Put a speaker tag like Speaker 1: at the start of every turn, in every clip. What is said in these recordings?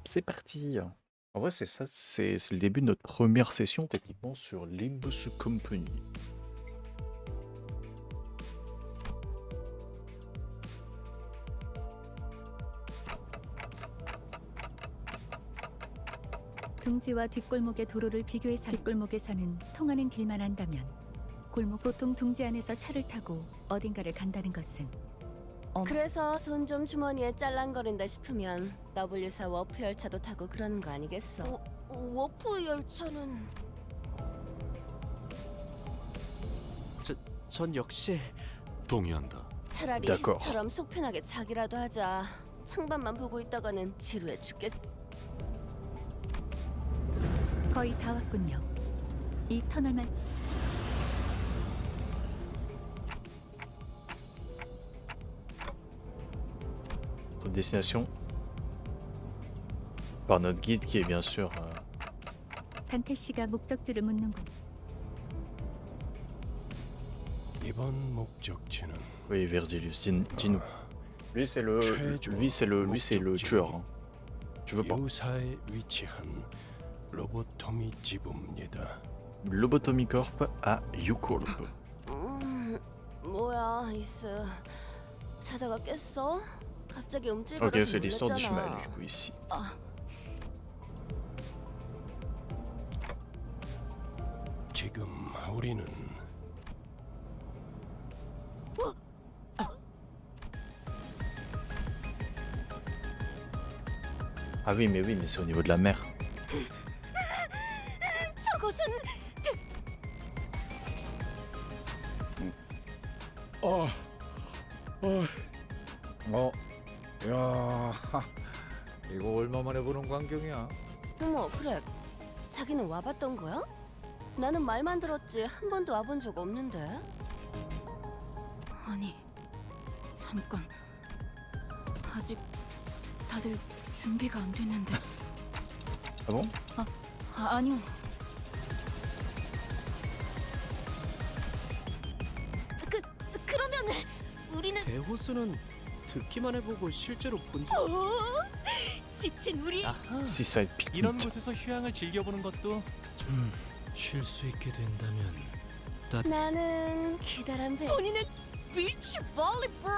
Speaker 1: c'est parti. En vrai, c'est ça, c'est le début de notre première session techniquement sur Limbus Company.
Speaker 2: 둥지와 뒷골목의 도로를 비교해서 뒷골목에 사는 통하는 길만 안다면 골목 보통 둥지 안에서 차를 타고 어딘가를 간다는 것은
Speaker 3: 그래서 돈 좀 주머니에 짤랑거린다 싶으면 W사 워프 열차도 타고 그러는 거 아니겠어? 워프 열차는...
Speaker 4: 전 역시
Speaker 5: 동의한다.
Speaker 3: 차라리
Speaker 1: d'accord.
Speaker 3: 히스처럼 속 편하게 자기라도 하자. 창밖만 보고 있다가는 지루해 죽겠어.
Speaker 2: 거의 다 왔군요. 이 터널만
Speaker 1: Notre destination par notre guide qui est bien sûr
Speaker 2: 단태 씨가 목적지를 묻는 곳.
Speaker 5: 이번 목적지는
Speaker 1: oui Virgilius, dis-nous. Lui c'est le tueur. Hein. Tu veux pas?
Speaker 5: 유사에 위치한 로보토미 지부입니다.
Speaker 1: Lobotomy Corp à Yukorp.
Speaker 3: 뭐야, 이스. 자다가 깼어? 갑자기
Speaker 1: Ok,
Speaker 3: 움찔거려서
Speaker 1: c'est l'histoire du chemin
Speaker 3: 놀랬잖아.
Speaker 1: du coup ici.
Speaker 5: 지금 우리는
Speaker 1: Ah oui mais c'est au niveau de la mer.
Speaker 3: 저곳은...
Speaker 6: 야, 이거 얼마 만에 보는 광경이야?
Speaker 3: 어머, 그래. 자기는 와봤던 거야? 나는 말만 들었지 한 번도 와본 적 없는데.
Speaker 7: 아니, 잠깐. 아직 다들 준비가 안 됐는데.
Speaker 1: Ah bon?
Speaker 7: 아니요.
Speaker 3: 그러면 우리는...
Speaker 4: 대호수는 듣기만 해보고 실제로 본 적...
Speaker 3: 지친 우리...
Speaker 1: Si ça va être pique-nique.
Speaker 8: 이런 곳에서 휴양을 즐겨보는 것도
Speaker 4: 쉴 수 있게 된다면
Speaker 3: 나는 기다란 배... 본인은 비치 볼리볼!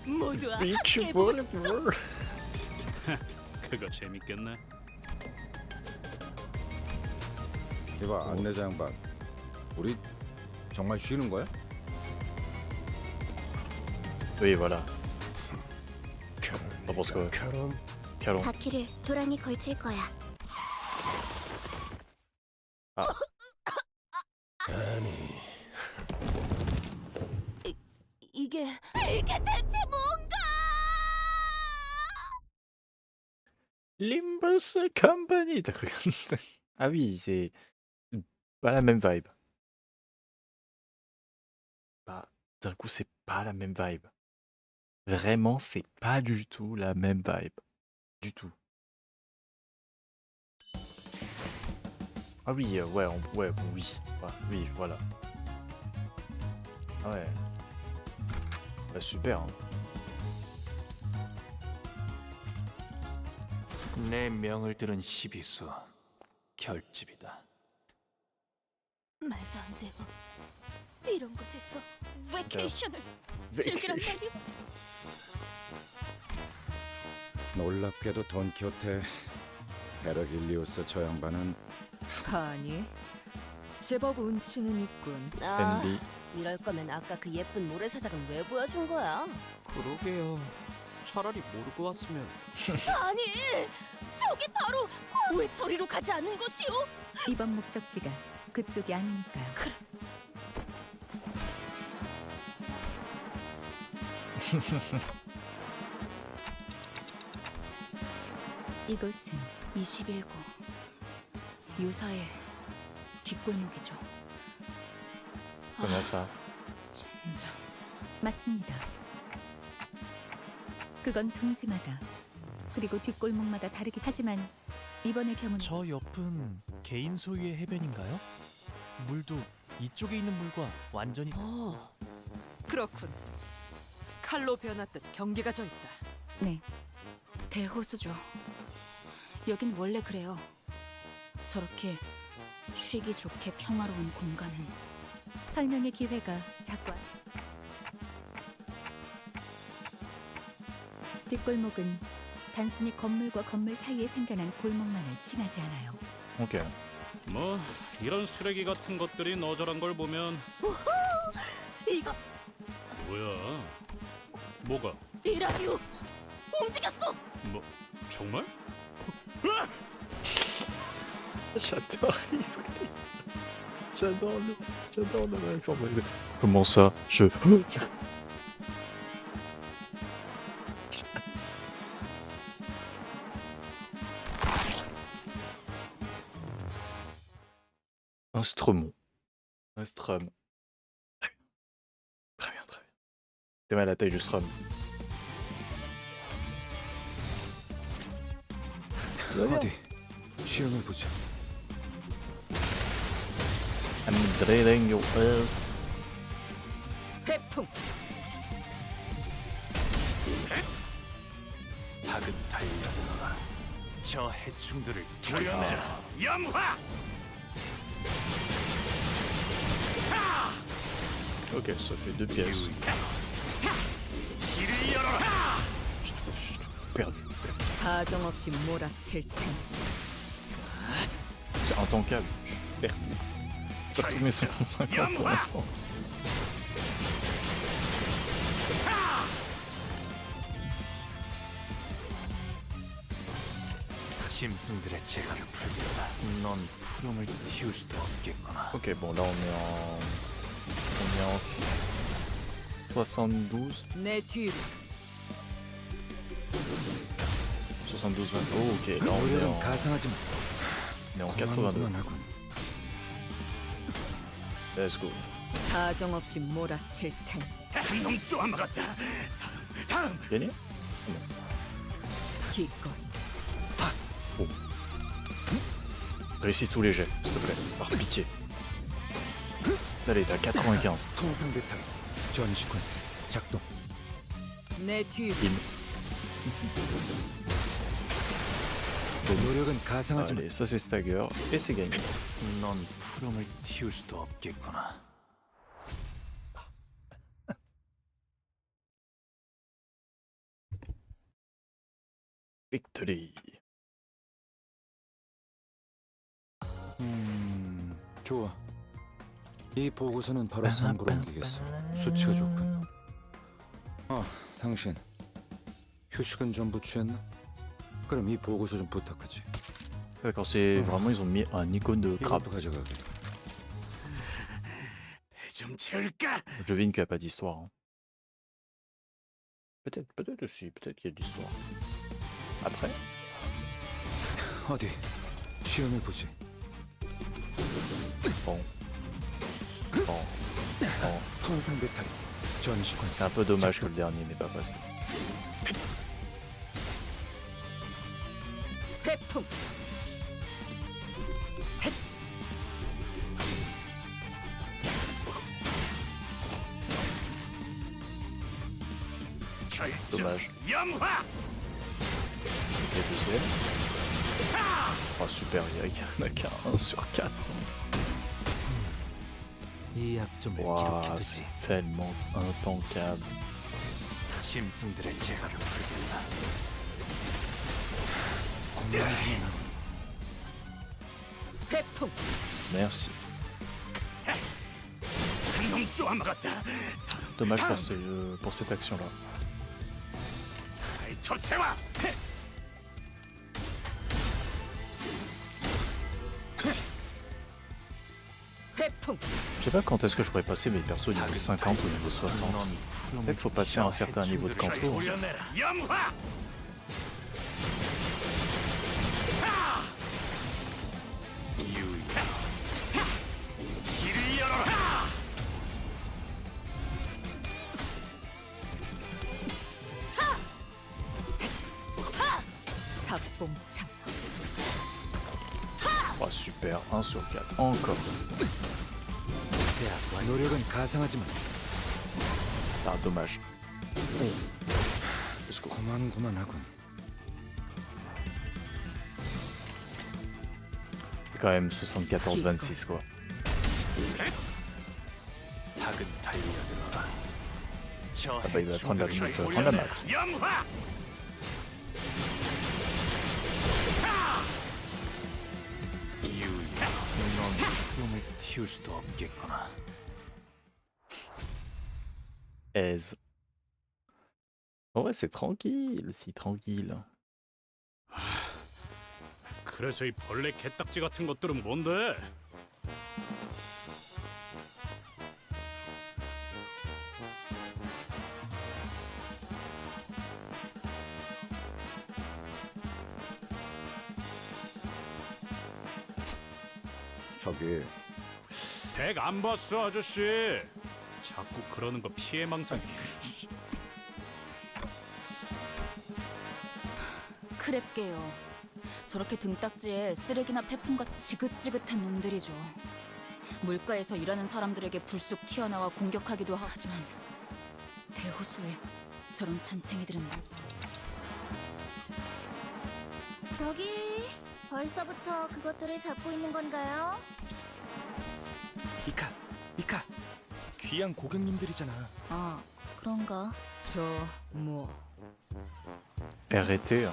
Speaker 3: 모두
Speaker 1: Beach
Speaker 3: 함께 보고 싶어!
Speaker 1: volleyball.
Speaker 8: 그거 재밌겠네.
Speaker 6: 이봐, 안내자 양반. 우리 정말 쉬는 거야?
Speaker 1: Oui voilà.
Speaker 5: 결혼
Speaker 1: 너 보스 거.
Speaker 5: 결혼
Speaker 1: Calon.
Speaker 9: 바퀴를 도랑이 걸칠 거야.
Speaker 5: 아니
Speaker 3: 이게 대체 뭔가!
Speaker 1: Limbus Company. T'as cru? Ah oui, c'est pas la même vibe. Bah, d'un coup, c'est pas la même vibe. Vraiment, c'est pas du tout la même vibe. Du tout. Ah oui, ouais, ouais, bon, oui. Ouais, oui, voilà. Ah ouais. Bah, super. Hein.
Speaker 8: 내 명을 들은 시비수 결집이다.
Speaker 3: 말도 안 되고 이런 곳에서 베케이션을 즐기란 말이오?
Speaker 6: 놀랍게도 돈키호테 베르길리우스 저 양반은
Speaker 7: 아니, 제법 운치는 있군.
Speaker 3: 아,
Speaker 1: 밴디.
Speaker 3: 이럴 거면 아까 그 예쁜 모래사장은 왜 보여준 거야?
Speaker 4: 그러게요. 차라리 모르고 왔으면
Speaker 3: 아니, 저기 바로 왜 저리로 가지 않는 것이오?
Speaker 2: 이번 목적지가 그쪽이 아니니까요. 이곳은
Speaker 7: 21구. 유사의 뒷골목이죠.
Speaker 1: Comment ça?
Speaker 7: 젠장.
Speaker 2: 맞습니다. 그건 둥지마다 그리고 뒷골목마다 다르긴 하지만 이번의 경우는
Speaker 8: 저 옆은 개인 소유의 해변인가요? 물도 이쪽에 있는 물과 완전히
Speaker 7: 그렇군. 칼로 베어놨듯 경계가 져 있다.
Speaker 2: 네,
Speaker 7: 대호수죠. 여긴 원래 그래요. 저렇게 쉬기 좋게 평화로운 공간은
Speaker 2: 설명의 기회가 자꾸 뒷골목은 단순히 건물과 건물 사이에 생겨난 골목만을 칭하지 않아요.
Speaker 1: Ok.
Speaker 10: 뭐 이런 쓰레기 같은 것들이 너저란 걸 보면
Speaker 3: 이거
Speaker 10: 뭐야? 뭐가?
Speaker 3: 이 라디오 움직였어.
Speaker 10: 뭐 정말?
Speaker 1: J'adore J'adore le accent. Comment ça? Je. Un strumon. Un strum. Très bien. Très bien, très bien. T'es mal à la taille du strum.
Speaker 6: 어디 시험을 보자.
Speaker 1: I'm drilling your ass.
Speaker 7: 회풍.
Speaker 5: 다근달려라. 저 해충들을
Speaker 10: 결연자 염화.
Speaker 1: Ok, ça fait 2 pièces.
Speaker 10: 길을 열어라.
Speaker 1: Perdu.
Speaker 7: 사정없이 몰아칠 텐.
Speaker 1: C'est intankable. Je suis perdu. J'ai perdu mes 55 ans pour l'instant.
Speaker 5: 짐승들의 재갈을 풀겠다. 넌 푸름을 틔울 수도 없겠구나.
Speaker 1: Ok, bon, là on est en 72.
Speaker 7: 내 뒤로.
Speaker 1: 72, 20. Oh, ok, là on est
Speaker 6: 노력은 가상하지만
Speaker 1: on est en 82.
Speaker 6: 그만하군.
Speaker 1: Let's go.
Speaker 7: 사정없이 몰아칠 텐.
Speaker 10: 한놈 쪼아먹었다. 다음.
Speaker 1: Gagné?
Speaker 7: 기꺼이.
Speaker 1: Réussis tous les jets, s'il te plaît, par pitié. Allez, t'es à 95.
Speaker 6: 통상 배터리 전 시퀀스 작동.
Speaker 7: 내 뒤로.
Speaker 1: Bim.
Speaker 6: 노력은 가상하지만
Speaker 1: Allez, ça c'est stagger, et c'est gagné.
Speaker 5: 넌 푸름을 틔울 수도 없겠구나.
Speaker 1: Victory.
Speaker 6: 좋아. 이 보고서는 바로 상부로 옮기겠어. 수치가 좋군. 당신 휴식은 전부 취했나? 그럼 이 보고서 좀 부탁하지.
Speaker 1: D'accord, c'est vraiment, ils ont mis un icône de crabe.
Speaker 6: 이것도 가져가게.
Speaker 10: 좀 채울까?
Speaker 1: Je devine qu'il n'y a pas d'histoire. Hein. Peut-être aussi, peut-être qu'il y a de l'histoire. Après?
Speaker 6: 어디 시험을 보지.
Speaker 1: Bon.
Speaker 6: 통상 배터리 전 시퀀스.
Speaker 1: C'est un peu dommage que le dernier n'ait pas passé.
Speaker 7: 회풍.
Speaker 1: Dommage.
Speaker 10: 염화.
Speaker 1: Ok, deuxième. Oh super, il y en a qu'un 1 sur 4.
Speaker 5: 이 약점을
Speaker 1: Waouh,
Speaker 5: 기록해두지.
Speaker 1: c'est tellement intankable.
Speaker 5: 짐승들의 재갈을 풀겠다.
Speaker 7: 회풍.
Speaker 1: Merci.
Speaker 10: 한놈 쪼아먹었다.
Speaker 1: Dommage pour cette action-là.
Speaker 10: 아이 톱세와.
Speaker 7: 회풍.
Speaker 1: Je sais pas quand est-ce que je pourrais passer mes persos au niveau 50 ou au niveau 60.
Speaker 5: 넌 푸름을
Speaker 1: Peut-être faut passer à un certain niveau de contour.
Speaker 10: 올려내라. 염화. 길을 열어라.
Speaker 7: 닭봉창.
Speaker 1: Oh super, 1 sur 4. Encore.
Speaker 6: 노력은 가상하지만
Speaker 1: Ah, dommage. Let's go.
Speaker 6: 고만고만하군.
Speaker 1: C'est quand même 74-26 quoi.
Speaker 5: 닭은 달려들어라. 저
Speaker 1: Ah bah il va prendre la,
Speaker 5: 해충들을
Speaker 1: il va prendre la mat.
Speaker 10: 염화!
Speaker 5: 유야, 넌 푸름을 틔울 수도 없겠구나.
Speaker 1: Aise. Ouais, c'est tranquille, c'est tranquille.
Speaker 10: 그래서 이 벌레 개딱지 같은 것들은 뭔데?
Speaker 6: 저기
Speaker 10: 덱 안 봤어 아저씨. 자꾸 그러는 거 피해망상.
Speaker 7: 크랩게요. 저렇게 등딱지에 쓰레기나 폐품과 지긋지긋한 놈들이죠. 물가에서 일하는 사람들에게 불쑥 튀어나와 공격하기도 하지만 대호수에 저런 잔챙이들은
Speaker 9: 저기 벌써부터 그것들을 잡고 있는 건가요?
Speaker 8: 미카, 귀한 고객님들이잖아.
Speaker 9: 아, 그런가?
Speaker 1: RT.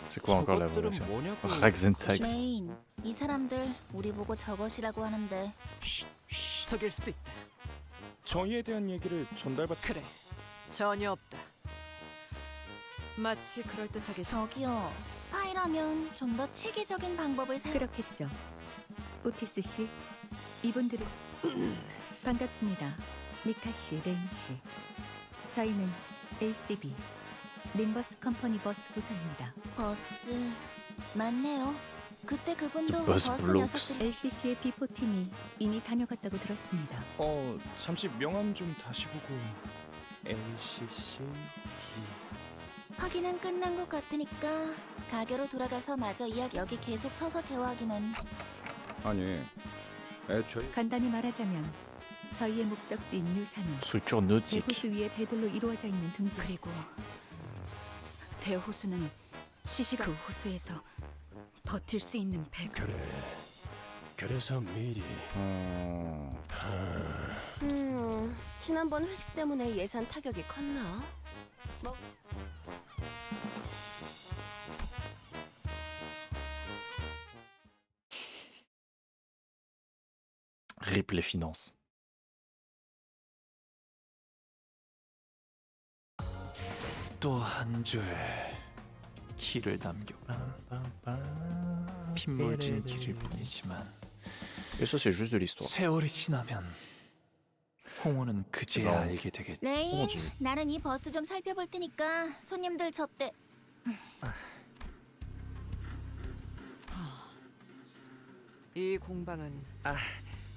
Speaker 1: C'est quoi encore la
Speaker 4: 저것들은
Speaker 1: version?
Speaker 4: 뭐냐고.
Speaker 1: Raxentax.
Speaker 9: 레인, 이 사람들 우리 보고 저것이라고 하는데
Speaker 11: 속일 수도 있다.
Speaker 4: 저희에 대한 얘기를 전달받.
Speaker 11: 그래, 전혀 없다. 마치 그럴듯하게
Speaker 9: 저기요, 스파이라면 좀 더 체계적인 방법을
Speaker 2: 그렇겠죠. 오티스 씨, 이분들은 반갑습니다. 미카 씨, 레인 씨. 저희는 LCB 림버스 컴퍼니 버스 부서입니다.
Speaker 9: 버스 맞네요. 그때 그분도
Speaker 1: 버스
Speaker 9: 버스
Speaker 1: 블록스.
Speaker 9: 녀석들
Speaker 2: LCC의 B4 팀이 이미 다녀갔다고 들었습니다.
Speaker 4: 잠시 명함 좀 다시 보고. LCC
Speaker 9: 확인은 끝난 것 같으니까 가게로 돌아가서 마저 이야기. 여기 계속 서서 대화하기는.
Speaker 6: 아니 애초에
Speaker 2: 간단히 말하자면 저희의 목적지인 유사는
Speaker 1: Structure nautique.
Speaker 2: 대호수 위에 배들로 이루어져 있는 둥지.
Speaker 7: 그리고 대호수는 시시가 그 호수에서 버틸 수 있는 배가
Speaker 4: 그래서 미리.
Speaker 3: 지난번 회식 때문에 예산 타격이 컸나?
Speaker 1: RIP les finances.
Speaker 5: 또 한 줄 키를 남겨라. 핏물진 길일 뿐이지만
Speaker 1: Et ça c'est juste de l'histoire.
Speaker 5: 세월이 지나면 홍호는 그제야
Speaker 1: 그럼.
Speaker 5: 알게 되겠지.
Speaker 9: 레인,
Speaker 1: 어지.
Speaker 9: 나는 이 버스 좀 살펴볼 테니까 손님들 접대.
Speaker 11: 이 공방은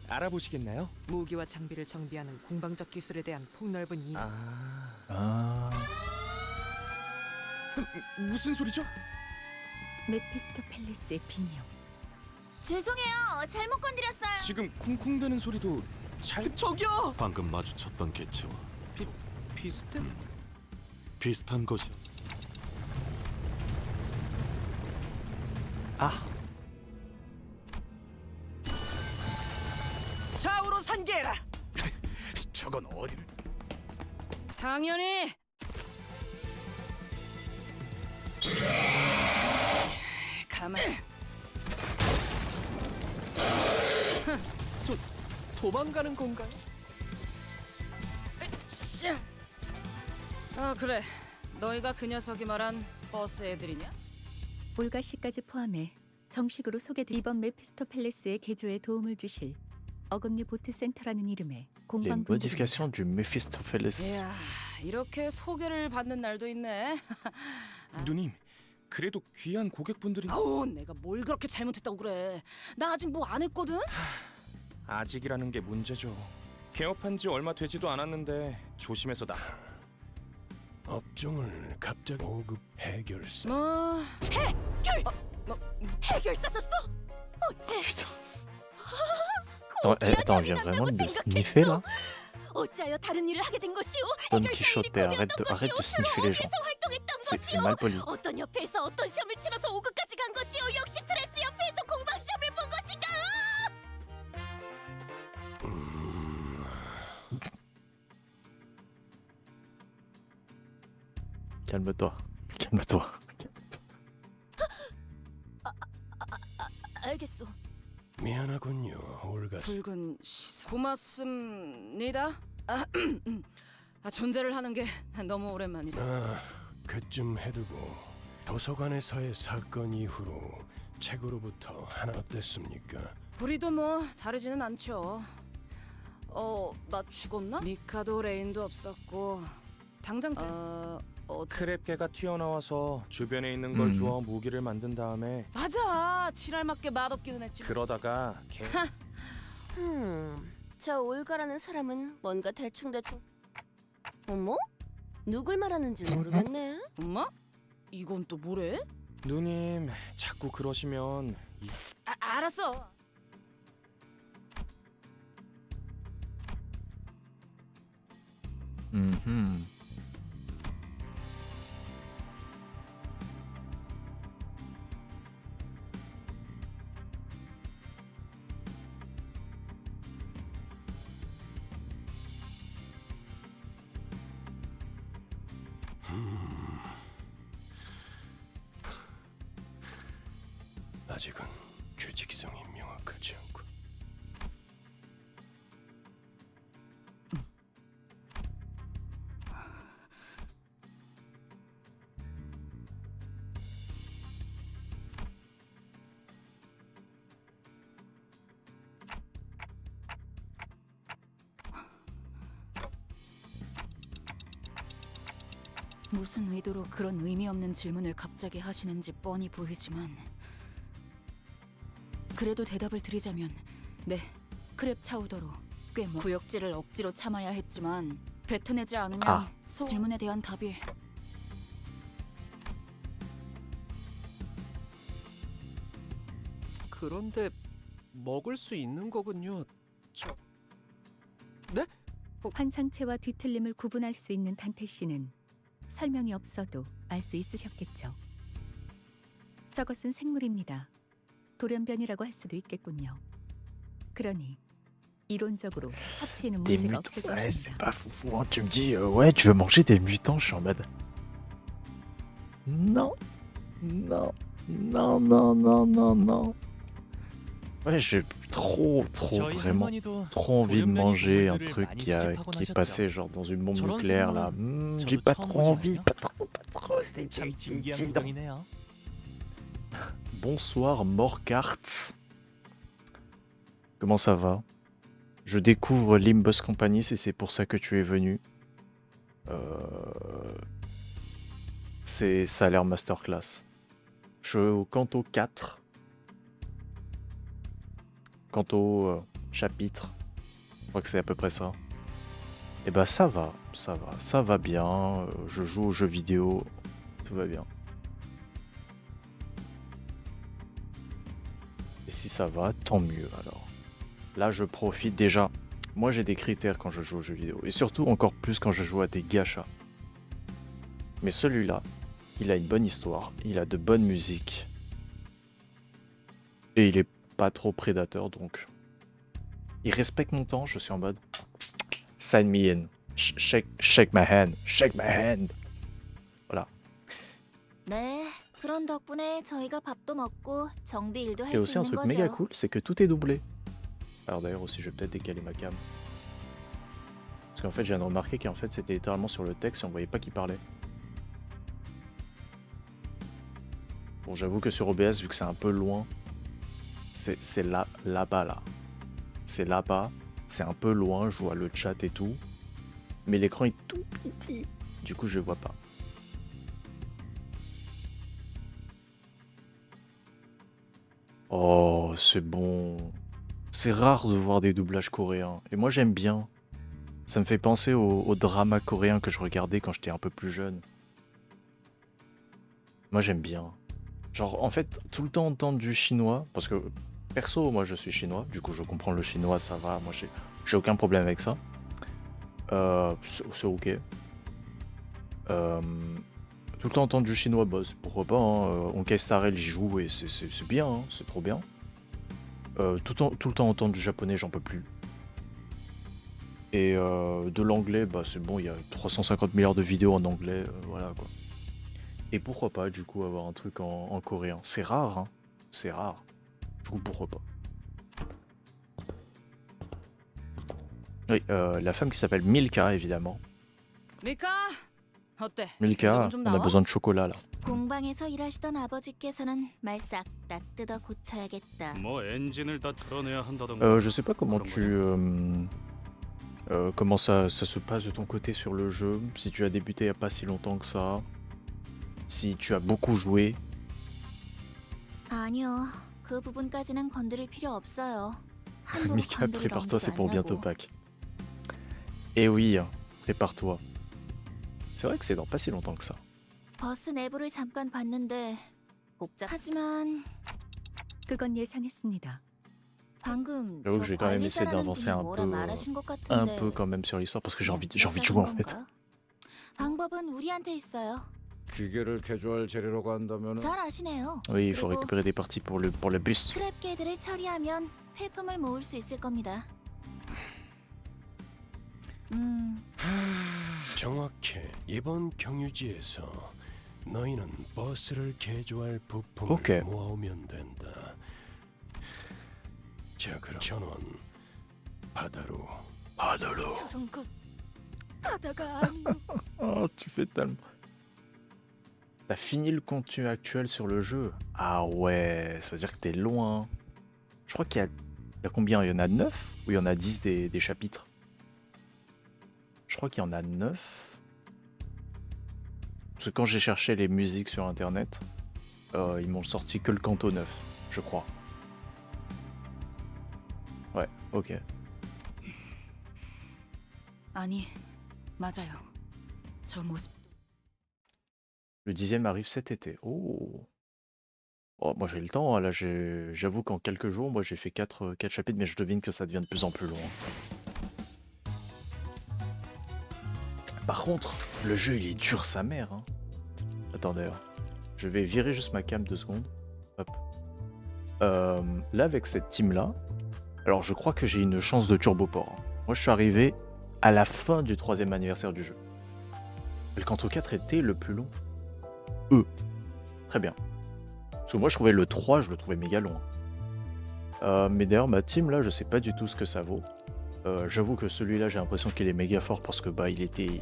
Speaker 4: 알아보시겠나요?
Speaker 11: 무기와 장비를 정비하는 공방적 기술에 대한 폭넓은 이해.
Speaker 1: Ah.
Speaker 4: 무슨 소리죠?
Speaker 2: 메피스토 팰리스의 비명.
Speaker 9: 죄송해요, 잘못 건드렸어요.
Speaker 4: 지금 쿵쿵대는 소리도 잘
Speaker 11: 저기요!
Speaker 10: 방금 마주쳤던 개체와
Speaker 4: 비슷해?
Speaker 10: 비슷한 것이.
Speaker 1: Ah.
Speaker 11: 좌우로 산계해라!
Speaker 10: 저건 어디를?
Speaker 11: 당연히! 가만. 도망가는 건가요? 아 그래, 너희가 그 녀석이 말한 버스 애들이냐?
Speaker 2: 올가 씨까지 포함해 정식으로 소개드 이번 메피스토 팰리스의 개조에 도움을 주실 어금니 보트 센터라는 이름의
Speaker 1: Les
Speaker 2: 공방분들입니다.
Speaker 1: modifications du Mephistopheles.
Speaker 11: 이야, 이렇게 소개를 받는 날도 있네.
Speaker 4: 누님, 그래도 귀한 고객분들이.
Speaker 11: 아우, 내가 뭘 그렇게 잘못했다고 그래. 나 아직 뭐 안 했거든?
Speaker 4: 아직이라는 게 문제죠. 개업한 지 얼마 되지도 않았는데 조심해서 나.
Speaker 8: 업종을 갑자기 고급 해결사.
Speaker 11: 뭐 해결사 썼어? 어째?
Speaker 1: Putain. Attends, elle vient vraiment de le sniffer là?
Speaker 3: 어찌하여 다른 일을 하게 된 것이오?
Speaker 1: Don Quichotte, arrête de sniffer les gens.
Speaker 3: 활동했던
Speaker 1: C'est
Speaker 3: 것이오?
Speaker 1: mal poli.
Speaker 3: 어떤 협회에서 어떤 시험을 치러서 5급까지 간 것이오? 역시 트레스 협회에서 공방 시험을 본 것이오?
Speaker 1: calme-toi. Calme-toi.
Speaker 3: 알겠어.
Speaker 5: 미안하군요, 올가.
Speaker 11: 붉은 시선. 고맙습니다. 존재를 하는 게 너무 오랜만이라.
Speaker 5: 그쯤 해두고 도서관에서의 사건 이후로 책으로부터 하나 어땠습니까?
Speaker 11: 우리도 뭐 다르지는 않죠. 나 죽었나? 미카도 레인도 없었고 당장
Speaker 4: 크랩개가 튀어나와서 주변에 있는 걸 주워 무기를 만든 다음에
Speaker 11: 맞아. 칠할 맞게 맛없기는 했지.
Speaker 4: 그러다가
Speaker 3: 저 올가라는 사람은 뭔가 대충 어머? 누굴 말하는지 모르겠네.
Speaker 11: 엄마? 이건 또 뭐래?
Speaker 4: 누님 자꾸 그러시면
Speaker 11: 알았어.
Speaker 1: Mhm.
Speaker 5: 아직은 규칙성이 명확하지 않고.
Speaker 7: 무슨 의도로 그런 의미 없는 질문을 갑자기 하시는지 뻔히 보이지만 그래도 대답을 드리자면 네, 크랩 차우더로 꽤 구역질을 억지로 참아야 했지만 뱉어내지 않으면 질문에 대한 답이
Speaker 12: 그런데 먹을 수 있는 거군요. 네?
Speaker 2: 환상체와 뒤틀림을 구분할 수 있는 단테 씨는 설명이 없어도 알 수 있으셨겠죠. 저것은 생물입니다. 돌연변이라고 할 수도 있겠군요. 그러니 이론적으로 섭취에는
Speaker 1: Des
Speaker 2: 문제가
Speaker 1: mutants.
Speaker 2: 없을
Speaker 1: Ouais, c'est
Speaker 2: 것입니다.
Speaker 1: pas foufou. Hein. Tu me dis, ouais, tu veux manger des mutants? Je suis en mode. Non. Non. Non, non, non, non, non. Ouais, j'ai trop,
Speaker 8: 저희
Speaker 1: vraiment,
Speaker 8: 할머니도
Speaker 1: trop envie de manger un
Speaker 8: 동물들을
Speaker 1: truc
Speaker 8: 많이
Speaker 1: qui
Speaker 8: 수집하곤
Speaker 1: est
Speaker 8: 하셨죠.
Speaker 1: passé genre dans une bombe
Speaker 8: 저런
Speaker 1: nucléaire là.
Speaker 8: 생물은
Speaker 1: J'ai
Speaker 8: 저도
Speaker 1: pas
Speaker 8: 처음
Speaker 1: trop envie,
Speaker 8: 보지만요.
Speaker 1: pas trop.
Speaker 8: 참 신기한
Speaker 1: C'est-
Speaker 8: 구경이네요.
Speaker 1: Bonsoir Morkarts. Comment ça va? Je découvre Limbus Company si c'est pour ça que tu es venu. Ça a l'air masterclass. Je suis au canto 4. Canto chapitre. Je crois que c'est à peu près ça. Et bah ça va bien. Je joue aux jeux vidéo. Tout va bien. Et si ça va, tant mieux alors. Là, je profite déjà. Moi, j'ai des critères quand je joue aux jeux vidéo. Et surtout, encore plus quand je joue à des gachas. Mais celui-là, il a une bonne histoire. Il a de bonnes musiques. Et il est pas trop prédateur, donc... Il respecte mon temps, je suis en mode... Sign me in. Shake my hand. Shake my hand. Voilà.
Speaker 9: 네, 그런 덕분에 저희가 밥도 먹고 정비 일도 할
Speaker 1: Et
Speaker 9: 수
Speaker 1: aussi un
Speaker 9: 있는
Speaker 1: truc méga
Speaker 9: 거죠.
Speaker 1: cool, c'est que tout est doublé. Alors d'ailleurs aussi je vais peut-être décaler ma cam. Parce qu'en fait je viens de remarquer qu'en fait c'était littéralement sur le texte et on voyait pas qui parlait. Bon j'avoue que sur OBS vu que c'est un peu loin, c'est là-bas là. C'est là-bas, c'est un peu loin, je vois le chat et tout. Mais l'écran est tout petit. Du coup je vois pas. Oh, c'est bon. C'est rare de voir des doublages coréens. Et moi, j'aime bien. Ça me fait penser au drama coréen que je regardais quand j'étais un peu plus jeune. Moi, j'aime bien. Genre, en fait, tout le temps entendre du chinois. Parce que, perso, moi, je suis chinois. Du coup, je comprends le chinois, ça va. Moi, j'ai aucun problème avec ça. C'est ok. Tout le temps entendre du chinois, boss, pourquoi pas, hein. Onkei j'y joue et c'est bien, hein, c'est trop bien. Tout le temps entendre du japonais, j'en peux plus. Et de l'anglais, bah c'est bon, il y a 350 milliards de vidéos en anglais, voilà quoi. Et pourquoi pas, du coup, avoir un truc en coréen? C'est rare, hein. C'est rare. Du coup, pourquoi pas? Oui, la femme qui s'appelle Milka, évidemment.
Speaker 11: 미카 어때?
Speaker 1: Milka,
Speaker 11: 감정은 좀
Speaker 1: on a
Speaker 11: 나와?
Speaker 1: besoin de chocolat, là.
Speaker 9: 공방에서 일하시던 아버지께서는 말 싹 다 뜯어 고쳐야겠다.
Speaker 10: 뭐 엔진을 다 털어내야 한다던가.
Speaker 1: Je sais pas comment comment ça se passe de ton côté sur le jeu, si tu as débuté il y a pas si longtemps que ça, si tu as beaucoup joué.
Speaker 9: 아니요, 그 부분까지는 건드릴 필요 없어요. 함부로
Speaker 1: Mika,
Speaker 9: 건드릴
Speaker 1: prépare-toi, c'est
Speaker 9: 엄두도
Speaker 1: pour
Speaker 9: 안
Speaker 1: bientôt
Speaker 9: 나고.
Speaker 1: Pâques. Eh oui, prépare-toi. C'est vrai que c'est dans pas si longtemps que ça.
Speaker 9: 버스 내부를 잠깐 봤는데 복잡. 하지만
Speaker 2: 그건 예상했습니다.
Speaker 9: 방금
Speaker 1: J'avoue que
Speaker 9: 저
Speaker 1: j'ai quand même essayé
Speaker 9: 관리자라는
Speaker 1: d'avancer
Speaker 9: 분이
Speaker 1: un
Speaker 9: 뭐라
Speaker 1: peu,
Speaker 9: 말하신 것
Speaker 1: un
Speaker 9: 같은데
Speaker 1: peu quand même sur l'histoire parce que j'ai envie de jouer en fait.
Speaker 9: 건가? 방법은 우리한테 있어요.
Speaker 6: 기계를 개조할 재료라고 한다면
Speaker 9: 잘 아시네요.
Speaker 1: Oui, il faut
Speaker 9: 그리고
Speaker 1: récupérer des parties pour le bus.
Speaker 9: 스크랩게들을 처리하면 회품을 모을 수 있을 겁니다.
Speaker 13: 정확해. 이번 경유지에서 너희는 버스를 개조할 부품을
Speaker 1: 오케이.
Speaker 13: 모아오면 된다. 자, 그럼 전원 바다로.
Speaker 11: 저런 거 바다가 아니고
Speaker 1: Oh, tu fais tellement. T'as fini le contenu actuel sur le jeu? Ah ouais, ça veut dire que t'es loin. Je crois qu'il y a combien? Il y en a 9 ou il y en a 10 des chapitres? Je crois qu'il y en a 9. Parce que quand j'ai cherché les musiques sur internet, ils m'ont sorti que le canto 9, je crois. Ouais, ok.
Speaker 7: 아니, 맞아요. 저 모습
Speaker 1: Le 10e arrive cet été. Oh. Oh, moi j'ai le temps, hein, là j'avoue qu'en quelques jours, moi j'ai fait 4 chapitres, mais je devine que ça devient de plus en plus long. Par contre, le jeu il est dur sa mère. Hein. Attendez, je vais virer juste ma cam 2 secondes. Hop. Là avec cette team là, alors je crois que j'ai une chance de turboport. Hein. Moi je suis arrivé à la fin du 3e anniversaire du jeu. Le Canto 4 était le plus long. Très bien. Parce que moi je trouvais le 3, je le trouvais méga long. Mais d'ailleurs ma team là, je sais pas du tout ce que ça vaut. J'avoue que celui-là j'ai l'impression qu'il est méga fort parce que bah il était...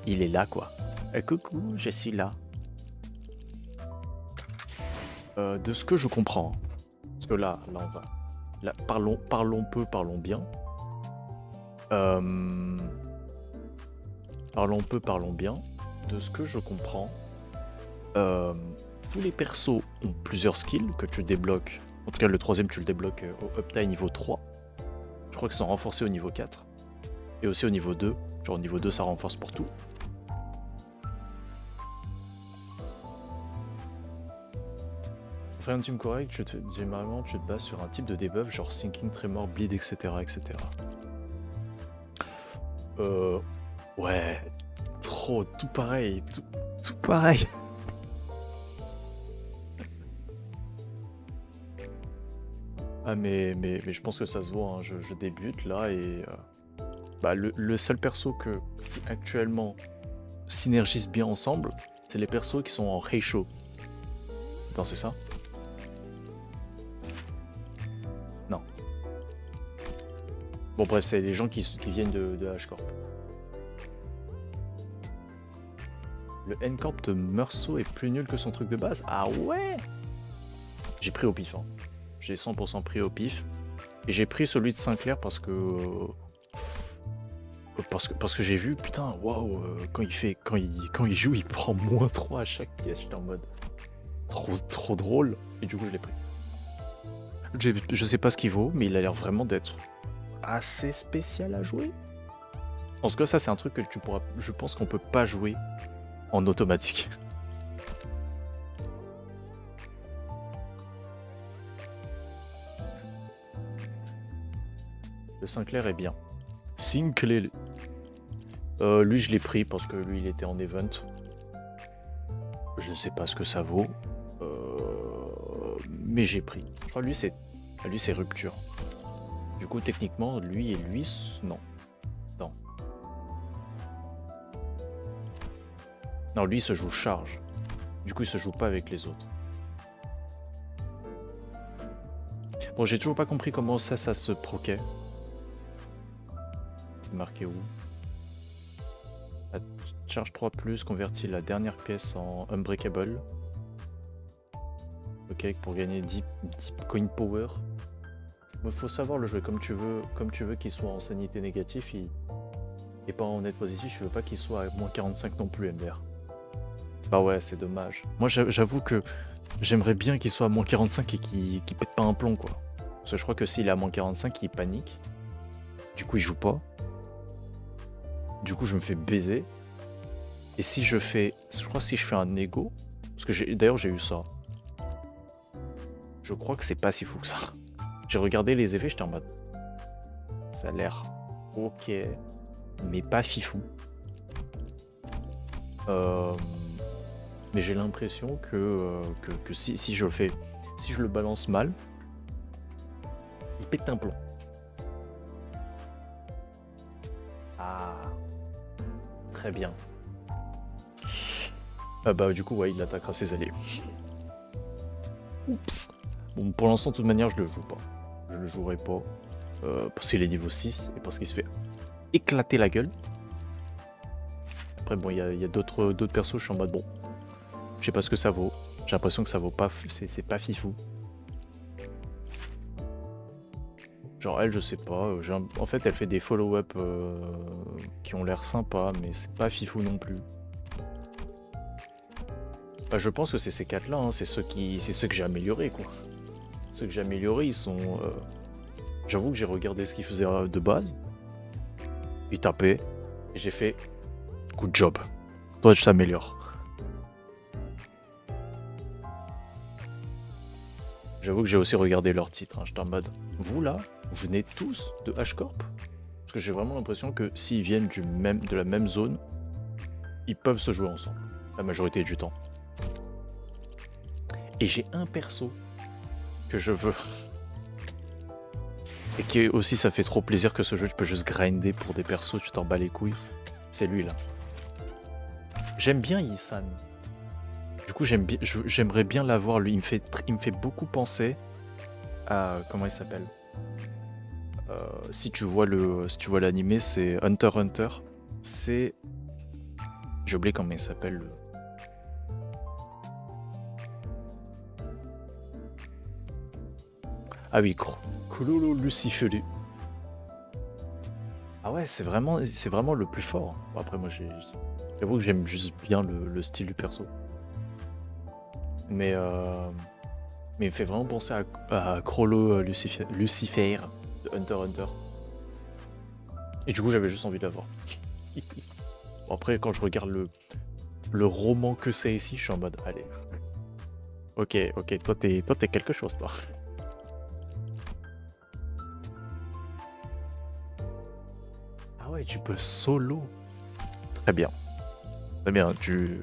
Speaker 1: il est là quoi. Coucou, je suis là. De ce que je comprends, hein. Parce que là on va... Là, parlons peu, parlons bien. Parlons peu, parlons bien. De ce que je comprends, tous les persos ont plusieurs skills que tu débloques. En tout cas, le 3e, tu le débloques au Uptime niveau 3. Je crois qu'ils sont renforcés au niveau 4. Et aussi au niveau 2. Genre au niveau 2, ça renforce pour tout. Pour faire un team correct, généralement, tu te bases sur un type de debuff, genre Sinking, Tremor, Bleed, etc. etc. Ouais, trop, tout pareil, tout pareil. Ah mais je pense que ça se voit, hein. Je débute là et bah, le seul perso qui actuellement synergise bien ensemble, c'est les persos qui sont en Heisho. Attends, c'est ça? Non. Bon bref, c'est les gens qui viennent de H-Corp. Le N-Corp de Meursault est plus nul que son truc de base? Ah ouais? J'ai pris au pif, hein. J'ai 100% pris au pif. Et j'ai pris celui de Sinclair parce que j'ai vu, putain, waouh, quand il joue, il prend -3 à chaque pièce. J'étais en mode trop drôle. Et du coup, je l'ai pris. Je sais pas ce qu'il vaut, mais il a l'air vraiment d'être assez spécial à jouer. En tout cas, ça, c'est un truc que tu pourras. Je pense qu'on peut pas jouer en automatique. Le Sinclair est bien. Sinclair. Lui, je l'ai pris parce que lui, il était en event. Je ne sais pas ce que ça vaut. Mais j'ai pris. Je crois que lui, c'est rupture. Du coup, techniquement, lui, non. Non, lui, il se joue charge. Du coup, il se joue pas avec les autres. Bon, j'ai toujours pas compris comment ça se proquait. C'est marqué où? La charge 3+, convertit la dernière pièce en Unbreakable. Ok, pour gagner 10 coin power. Il faut savoir le jouer comme tu veux qu'il soit en sanité négatif et pas en net positif. Je veux pas qu'il soit à moins 45 non plus, MDR. Bah ouais, c'est dommage. Moi, j'avoue que j'aimerais bien qu'il soit à moins 45 et qu'il pète pas un plomb, quoi. Parce que je crois que s'il est à moins 45, il panique. Du coup, il joue pas. Du coup, je me fais baiser. Et si je fais... Je crois que si je fais un ego... Parce que d'ailleurs, j'ai eu ça. Je crois que c'est pas si fou que ça. J'ai regardé les effets, j'étais en mode... Ça a l'air ok, mais pas fifou. Mais j'ai l'impression que si je le fais... Si je le balance mal, il pète un plomb. Ah... Très bien. Ah bah du coup, ouais, il attaquera ses alliés. Oups. Bon, pour l'instant, de toute manière, je le joue pas. Je le jouerai pas. Parce qu'il est niveau 6 et parce qu'il se fait éclater la gueule. Après, bon, il y a d'autres persos, je suis en mode bon. Je sais pas ce que ça vaut. J'ai l'impression que ça vaut pas. C'est pas fifou. Genre, elle, je sais pas. En fait, elle fait des follow-up qui ont l'air sympas, mais c'est pas fifou non plus. Bah, je pense que c'est ces 4 là, hein. C'est ceux que j'ai améliorés, quoi. Ceux que j'ai améliorés, ils sont... J'avoue que j'ai regardé ce qu'ils faisaient de base. Ils tapaient. Et j'ai fait... Good job. Toi, je t'améliore. J'avoue que j'ai aussi regardé leurs titres. Hein. J'étais en mode... Vous, là, vous venez tous de H-Corp? Parce que j'ai vraiment l'impression que s'ils viennent de la même zone, ils peuvent se jouer ensemble. La majorité du temps. Et j'ai un perso que je veux. Et qui aussi, ça fait trop plaisir que ce jeu, tu peux juste grinder pour des persos, tu t'en bats les couilles. C'est lui là. J'aime bien Yisan. Du coup, j'aimerais bien l'avoir lui. Il me fait beaucoup penser à... Comment il s'appelle? Si tu vois l'animé, c'est Hunter x Hunter. C'est... J'ai oublié comment il s'appelle. Ah oui, Cthulhu Lucifelu. Ah ouais, c'est vraiment le plus fort. Bon, après, moi, j'avoue que j'aime juste bien le style du perso. Mais il me fait vraiment penser à Cthulhu Lucifer de Hunter x Hunter. Et du coup, j'avais juste envie de l'avoir. Bon, après, quand je regarde le roman que c'est ici, je suis en mode, allez. Ok, toi t'es quelque chose, toi. Ah ouais, tu peux solo. Très bien. Très bien, tu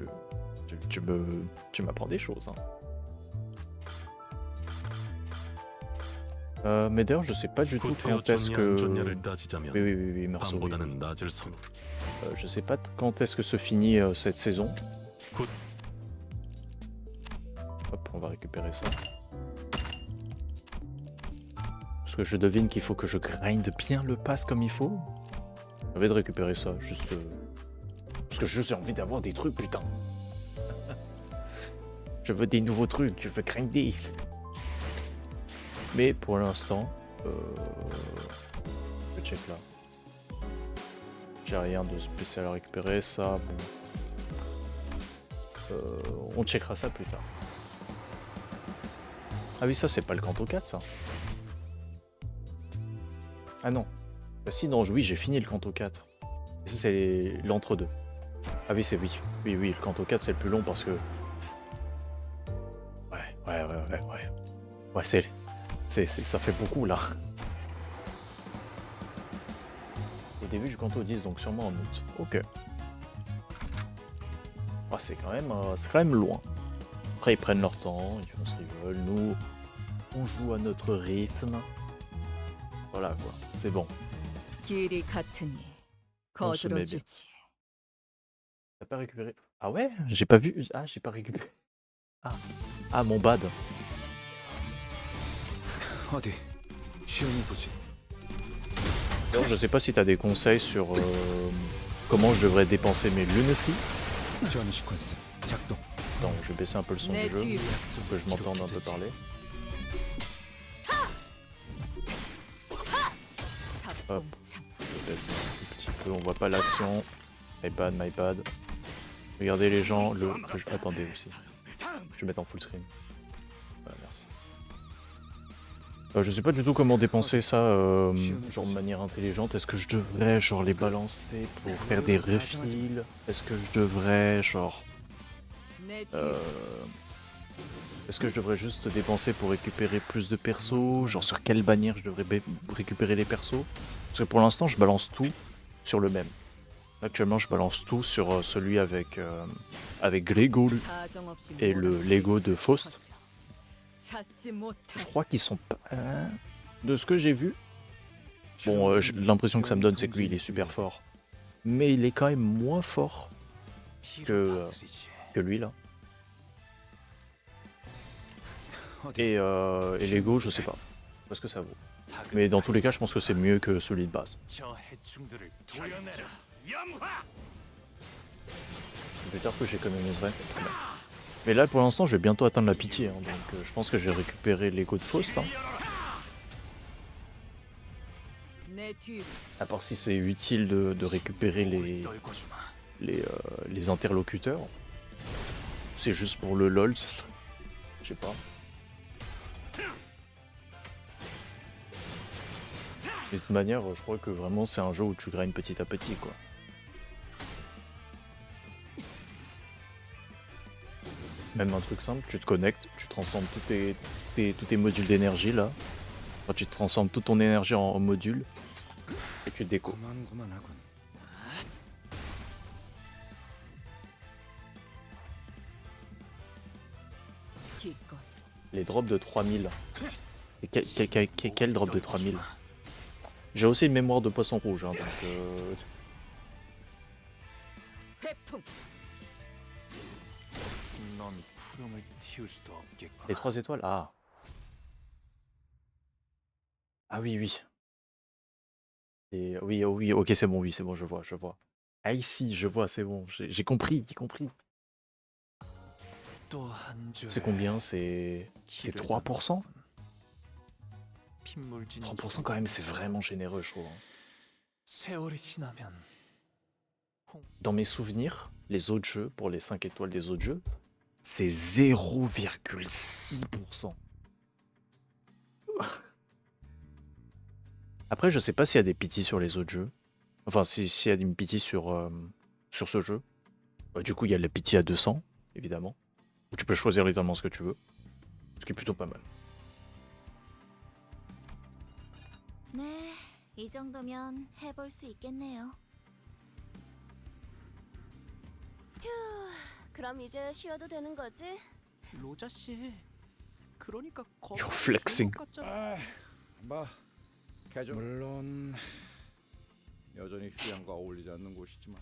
Speaker 1: m'apprends des choses. Hein. Mais d'ailleurs, je sais pas du tout quand est-ce que... Oui, merci. Je sais pas quand est-ce que se finit cette saison. Hop, on va récupérer ça. Parce que je devine qu'il faut que je grind bien le pass comme il faut. J'ai envie de récupérer ça, juste... Parce que j'ai envie d'avoir des trucs, putain. Je veux des nouveaux trucs, je veux grinder. Mais pour l'instant... Je check là. J'ai rien de spécial à récupérer, ça, bon. On checkera ça plus tard. Ah oui, ça c'est pas le Kanto 4, ça. Ah non. Bah si, non, oui, j'ai fini le Kanto 4. Et ça c'est l'entre-deux. Ah oui, c'est oui. Oui, le Kanto 4 c'est le plus long parce que... Ouais, ça fait beaucoup là. Au début du Kanto 10, donc sûrement en août. Ok. Ah, c'est quand même loin. Après, ils prennent leur temps, ils font ce qu'ils veulent. Nous, on joue à notre rythme. Voilà quoi, c'est bon. On se met bien. T'as pas récupéré? Ah ouais? J'ai pas vu. Ah, j'ai pas récupéré. Ah. Ah, mon bad.
Speaker 6: 어디 시험해 보지.
Speaker 1: D'ailleurs, je sais pas si t'as des conseils sur comment je devrais dépenser mes lunacy.
Speaker 6: 지원 시퀀스 작동.
Speaker 1: Attends, je vais baisser un peu le son du jeu pour que je m'entende un peu parler. Hop, je baisse un tout petit peu, on voit pas l'action. My bad. Regardez les gens, attendez aussi. Je vais mettre en full screen. Voilà, merci. Je sais pas du tout comment dépenser ça, genre de manière intelligente. Est-ce que je devrais genre les balancer pour faire des refills? Est-ce que je devrais genre... Est-ce que je devrais juste dépenser pour récupérer plus de persos? Genre sur quelle bannière je devrais récupérer les persos? Parce que pour l'instant je balance tout sur le même. Actuellement je balance tout sur celui avec Gregor et le Lego de Faust. Je crois qu'ils sont pas... De ce que j'ai vu, bon l'impression que ça me donne c'est que lui il est super fort. Mais il est quand même moins fort que lui là. Et Lego je sais pas. Parce que ça vaut. Mais dans tous les cas je pense que c'est mieux que celui de base. Plus tard que j'économiserai. Mais là pour l'instant je vais bientôt atteindre la pitié, hein, donc je pense que je vais récupérer l'ego de Faust. Hein. À part si c'est utile de récupérer les interlocuteurs. C'est juste pour le lol, je sais pas. De toute manière je crois que vraiment c'est un jeu où tu grindes petit à petit quoi. Même un truc simple, tu te connectes, tu transformes tous tes modules d'énergie là. Enfin, tu transformes toute ton énergie en module et tu déco. Les drops de 3000. Et quel drop de 3000? J'ai aussi une mémoire de poisson rouge, hein, donc... Les 3 étoiles? Ah. Ah oui, oui. Et oui, oh oui, ok, c'est bon, oui, c'est bon, je vois. Ah ici, je vois, c'est bon, j'ai compris. C'est combien? C'est 3%? 3% quand même, c'est vraiment généreux, je trouve. Dans mes souvenirs, les autres jeux, pour les 5 étoiles des autres jeux, c'est 0,6%. Après, je sais pas s'il y a des pities sur les autres jeux. Enfin, s'il y a une pity sur ce jeu. Du coup, il y a la pity à 200, évidemment. Où tu peux choisir littéralement ce que tu veux. Ce qui est plutôt pas mal.
Speaker 9: 네, 이 정도면 해볼 수 있겠네요.
Speaker 3: 휴, 그럼 이제 쉬어도 되는 거지?
Speaker 12: 로자 씨, 그러니까
Speaker 1: You're flexing.
Speaker 6: 뭐 물론 여전히 휴양과 어울리지 않는 곳이지만.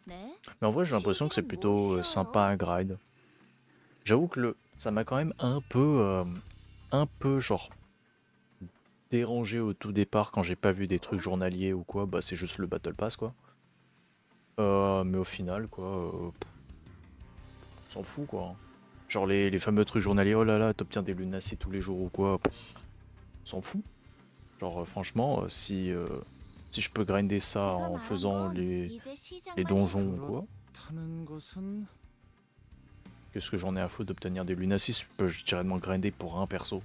Speaker 9: 네?
Speaker 1: Mais en vrai, j'ai l'impression que c'est plutôt sympa à grind. J'avoue que ça m'a quand même un peu genre dérangé au tout départ quand j'ai pas vu des trucs journaliers ou quoi. Bah c'est juste le battle pass quoi. Mais au final quoi, on s'en fout quoi. Genre les fameux trucs journaliers, oh là là, t'obtiens des lunacies tous les jours ou quoi. On s'en fout. Genre franchement, si je peux grinder ça en faisant les donjons ou quoi. Qu'est-ce que j'en ai à foutre d'obtenir des lunacies? Je peux directement grinder pour un perso.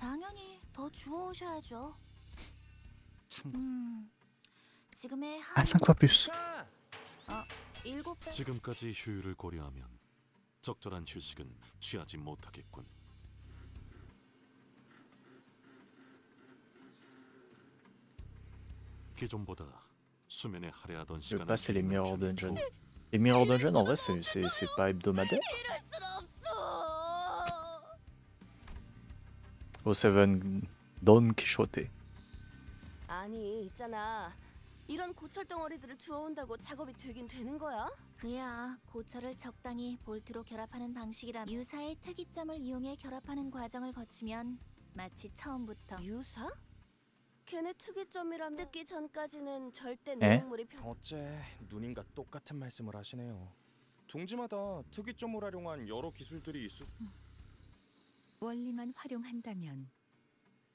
Speaker 9: 당연히 더 주워오셔야죠. 지금의
Speaker 1: Ah, 5 fois plus.
Speaker 9: 7배.
Speaker 10: 지금까지 효율을 고려하면 적절한 휴식은 취하지 못하겠군. 기존보다 수면에 할애하던
Speaker 1: Le
Speaker 10: 시간은
Speaker 1: pass et les mirror
Speaker 10: 줄이면
Speaker 1: dungeons.
Speaker 10: 좋을
Speaker 1: Les mirror dungeons en vrai c'est pas hebdomadaire.
Speaker 3: 이럴 순 없어.
Speaker 1: Au 7 Don Quixote.
Speaker 3: 아니, 있잖아. 이런 고철 덩어리들을 주워온다고 작업이 되긴 되는 거야?
Speaker 9: 그야 고철을 적당히 볼트로 결합하는 방식이라 유사의 특이점을 이용해 결합하는 과정을 거치면 마치 처음부터
Speaker 3: 유사? 걔네 특이점이라면 듣기 전까지는 절대
Speaker 1: 에?
Speaker 3: 노동물이
Speaker 4: 어째 누님과 똑같은 말씀을 하시네요. 둥지마다 특이점을 활용한 여러 기술들이 있을 수...
Speaker 2: 원리만 활용한다면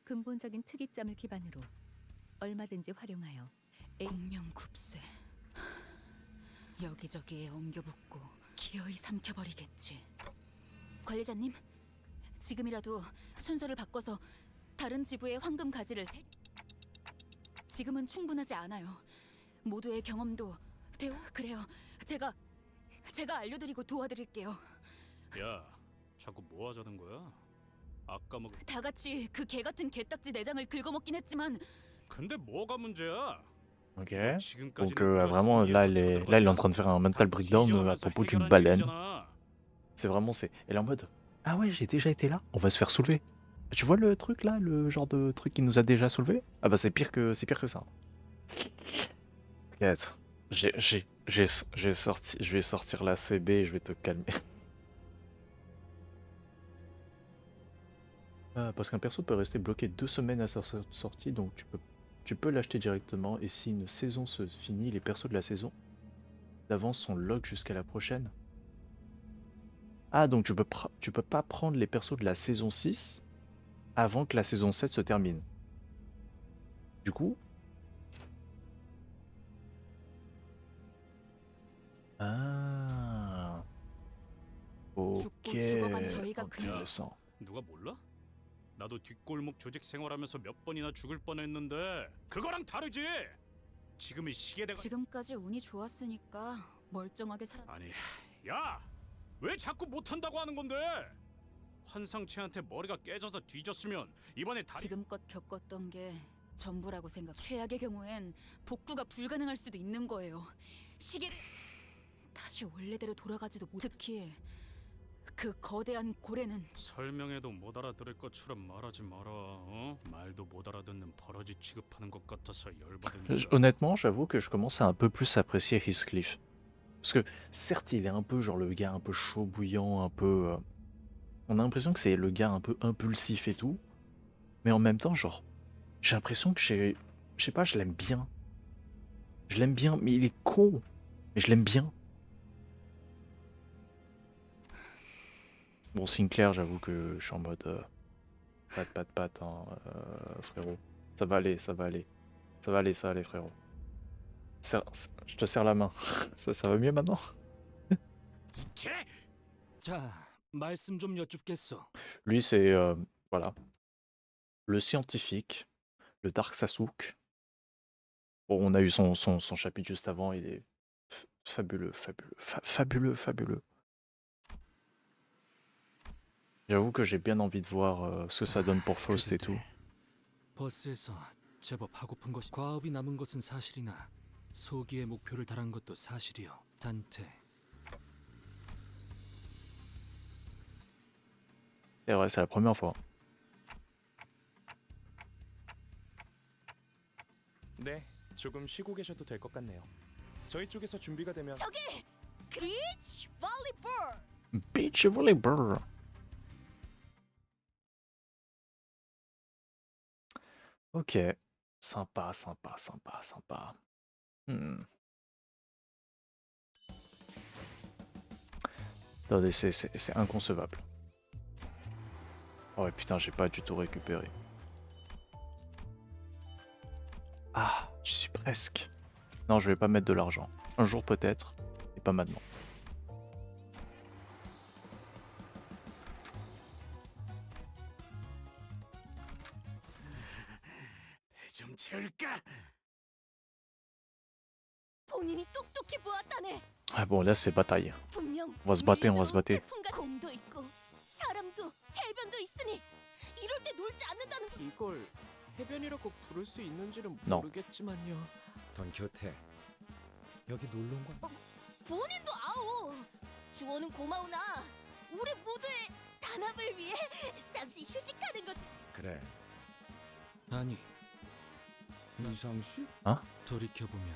Speaker 2: 근본적인 특이점을 기반으로 얼마든지 활용하여
Speaker 7: 공명급세. 여기저기에 엉겨붙고 기어이 삼켜버리겠지. 관리자님, 지금이라도 순서를 바꿔서 다른 지부의 황금 가지를 지금은 충분하지 않아요. 모두의 경험도 그래요. 제가 알려드리고 도와드릴게요.
Speaker 10: 야, 자꾸 뭐 하자는 거야? 아까 먹.
Speaker 7: 다 같이 그 개 같은 개딱지 내장을 긁어먹긴 했지만
Speaker 10: 근데 뭐가 문제야?
Speaker 1: Ok. Donc vraiment, là, il est en train de faire un mental breakdown à propos d'une baleine. C'est vraiment, elle est en mode, ah ouais, j'ai déjà été là, on va se faire soulever. Tu vois le truc là, le genre de truc qui nous a déjà soulevé? Ah bah c'est pire que ça. Regarde, je vais sortir la CB et je vais te calmer. Parce qu'un perso peut rester bloqué 2 semaines à sa sortie, donc tu peux l'acheter directement, et si une saison se finit, les persos de la saison d'avance sont lock jusqu'à la prochaine. Ah, donc tu peux pas prendre les persos de la saison 6 avant que la saison 7 se termine. Du coup... Ah... Ok, intéressant.
Speaker 10: 누가 몰라? 나도 뒷골목 조직 생활하면서 몇 번이나 죽을 뻔했는데 그거랑 다르지. 지금의 시계대가
Speaker 7: 지금까지 운이 좋았으니까 멀쩡하게 살아.
Speaker 10: 아니, 야, 왜 자꾸 못한다고 하는 건데? 환상체한테 머리가 깨져서 뒤졌으면 이번에 다리...
Speaker 7: 지금껏 겪었던 게 전부라고 생각. 최악의 경우엔 복구가 불가능할 수도 있는 거예요. 시계를 다시 원래대로 돌아가지도 못. 특히 그 거대한 고래는
Speaker 10: 설명해도 못 알아들을 것처럼 말하지 마라. 어? 말도 못 알아듣는 버러지 취급하는 것 같아서 열받으니까.
Speaker 1: Honnêtement, j'avoue que je commence à un peu plus apprécier Heathcliff. Parce que certes, il est un peu genre le gars un peu chaud, bouillant, un peu... On a l'impression que c'est le gars un peu impulsif et tout. Mais en même temps, genre, j'ai l'impression que je sais pas, je l'aime bien. Je l'aime bien, mais il est con. Mais je l'aime bien. Bon, Sinclair, j'avoue que je suis en mode... Pat, hein, frérot. Ça va aller, ça va aller. Ça va aller, frérot. Je te serre la main. ça va mieux maintenant? Lui, c'est... voilà. Le scientifique. Le Dark Sasuke. Bon, on a eu son chapitre juste avant. Il est fabuleux. J'avoue que j'ai bien envie de voir ce que ça donne pour Faust et tout.
Speaker 5: 버스에서 제법 하고픈 것이 과업이 남은 것은 사실이나 소기의 목표를 달한 것도 사실이요. 단테.
Speaker 1: C'est vrai, c'est la première fois.
Speaker 4: 네, 조금 쉬고 계셔도 될 것 같네요. 저희 쪽에서 준비가 되면
Speaker 3: 저기! 비치 볼리볼!
Speaker 1: Beach volleyball. Ok. Sympa. Attendez, c'est inconcevable. Oh ouais, putain, j'ai pas du tout récupéré. Ah, j'y suis presque. Non, je vais pas mettre de l'argent. Un jour peut-être, et pas maintenant.
Speaker 10: 좀 채울까?
Speaker 3: 본인이 똑똑히 보았다네.
Speaker 1: Ah bon, là c'est bataille.
Speaker 3: 분명
Speaker 1: On va se battre.
Speaker 3: 태풍과 곰도 있고 사람도 해변도 있으니 이럴 때 놀지 않는다는 거.
Speaker 12: 이걸 해변이라고 부를 수 있는지는
Speaker 1: No.
Speaker 12: 모르겠지만요.
Speaker 6: 돈키호테, 여기 놀러 온 건?
Speaker 3: 본인도 아우. 주원은 고마우나 우리 모두의 단합을 위해 잠시 휴식하는 것을.
Speaker 6: 그래.
Speaker 5: 아니,
Speaker 6: 이상씨?
Speaker 5: 돌이켜보면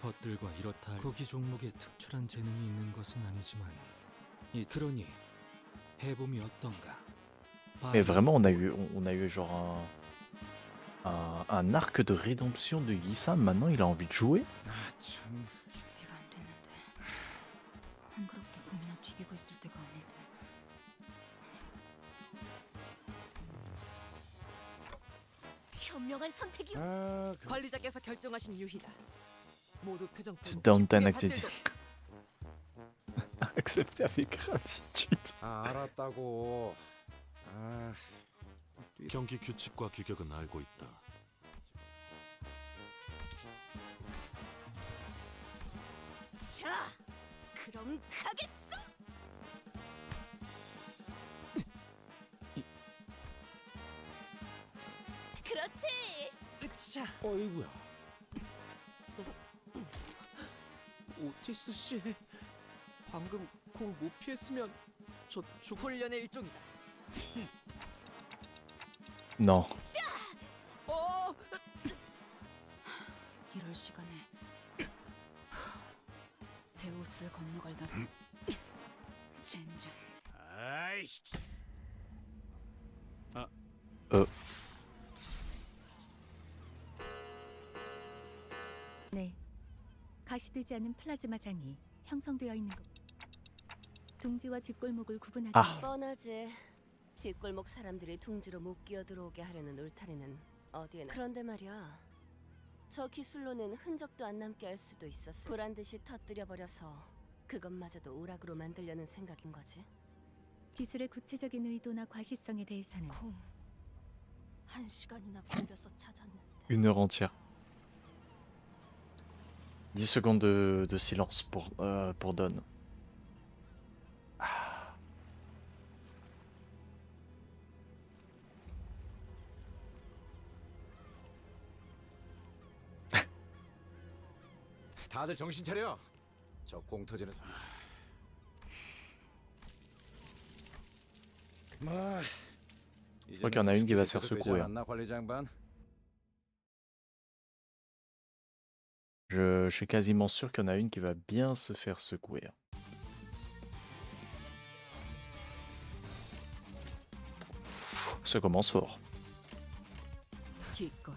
Speaker 5: 벗들과 이렇다 할 고기 종목에 특출한 재능이 있는 것은 아니지만 그러니 해봄이 어떤가?
Speaker 1: Mais vraiment, on a eu genre un arc de rédemption de Issam. Maintenant, il a envie de jouer.
Speaker 6: 참.
Speaker 7: 준비가 안 됐는데 한그렇게 고민을 튀기고 있을 때가 아닌데.
Speaker 11: 현명한 선택이. 관리자께서 결정하신 유희다. 모두 표정.
Speaker 1: C'est downtown activity. Accepté avec gratitude.
Speaker 6: 알았다고.
Speaker 10: 경기 규칙과 규격은 알고 있다.
Speaker 11: 자, 그럼 가겠어.
Speaker 3: 그렇지.
Speaker 11: 자,
Speaker 6: 어이구야.
Speaker 12: 오티스 씨, 방금 공 못 피했으면 저
Speaker 11: 훈련의 일종이다.
Speaker 1: Non.
Speaker 7: 이럴 시간에 대우수를 건너갈다. 젠장.
Speaker 10: 아이씨.
Speaker 2: 네. 가시되지 않은 플라즈마장이 형성되어 있는 것. 둥지와 뒷골목을 구분하기
Speaker 1: 아.
Speaker 2: 위해
Speaker 3: 뻔하지. 뒷골목 사람들이 둥지로 못 끼어 들어오게 하려는 울타리는 어디에나. 그런데 말이야. 저 기술로는 흔적도 안 남게 할 수도 있었어. 보란 듯이 터뜨려 버려서 그것마저도 오락으로 만들려는 생각인 거지.
Speaker 2: 기술의 구체적인 의도나 과시성에 대해서는
Speaker 11: 콩. 1시간이나 걸려서 찾았는데.
Speaker 1: 1 heure entière. 10 secondes de silence pour Don.
Speaker 6: 다들 정신 차려. 저 공 터지는 소리.
Speaker 1: Je crois qu'il y en a une qui va se faire secouer. Je suis quasiment sûr qu'il y en a une qui va bien se faire secouer. Ça commence fort.
Speaker 7: 기꺼이.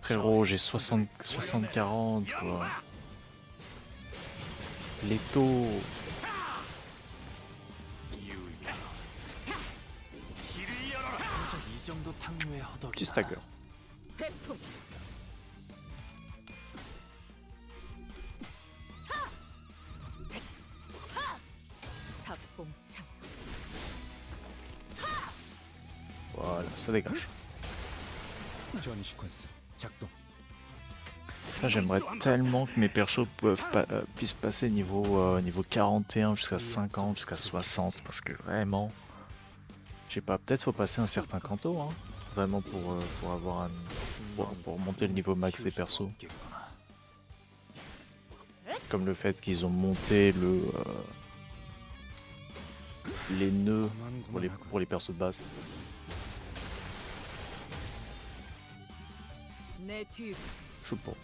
Speaker 1: Frérot, j'ai 60-40 quoi. Les taux. Petit stagger.
Speaker 11: 회풍.
Speaker 7: 닭봉창.
Speaker 1: Voilà, ça dégage.
Speaker 6: 전이 시퀀스 작동.
Speaker 1: Là, j'aimerais tellement que mes persos puissent passer niveau 41 jusqu'à 50, jusqu'à 60, parce que vraiment, je sais pas, peut-être faut passer un certain canto, hein, vraiment pour avoir pour monter le niveau max des persos. Comme le fait qu'ils ont monté les nœuds pour les persos de base.
Speaker 7: 내 뒤.
Speaker 1: Je sais pas.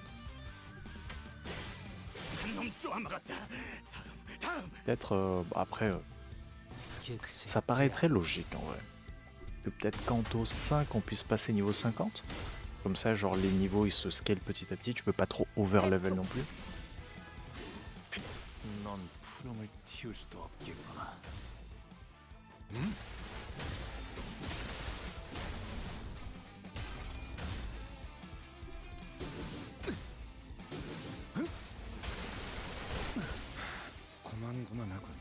Speaker 1: Peut-être après, ça paraît très logique en vrai. Que peut-être Kanto 5 on puisse passer niveau 50. Comme ça, genre les niveaux ils se scalent petit à petit, tu peux pas trop over level non plus.
Speaker 10: 넌 푸름을 틔울 수도 없겠구나.
Speaker 6: 고만고만하군.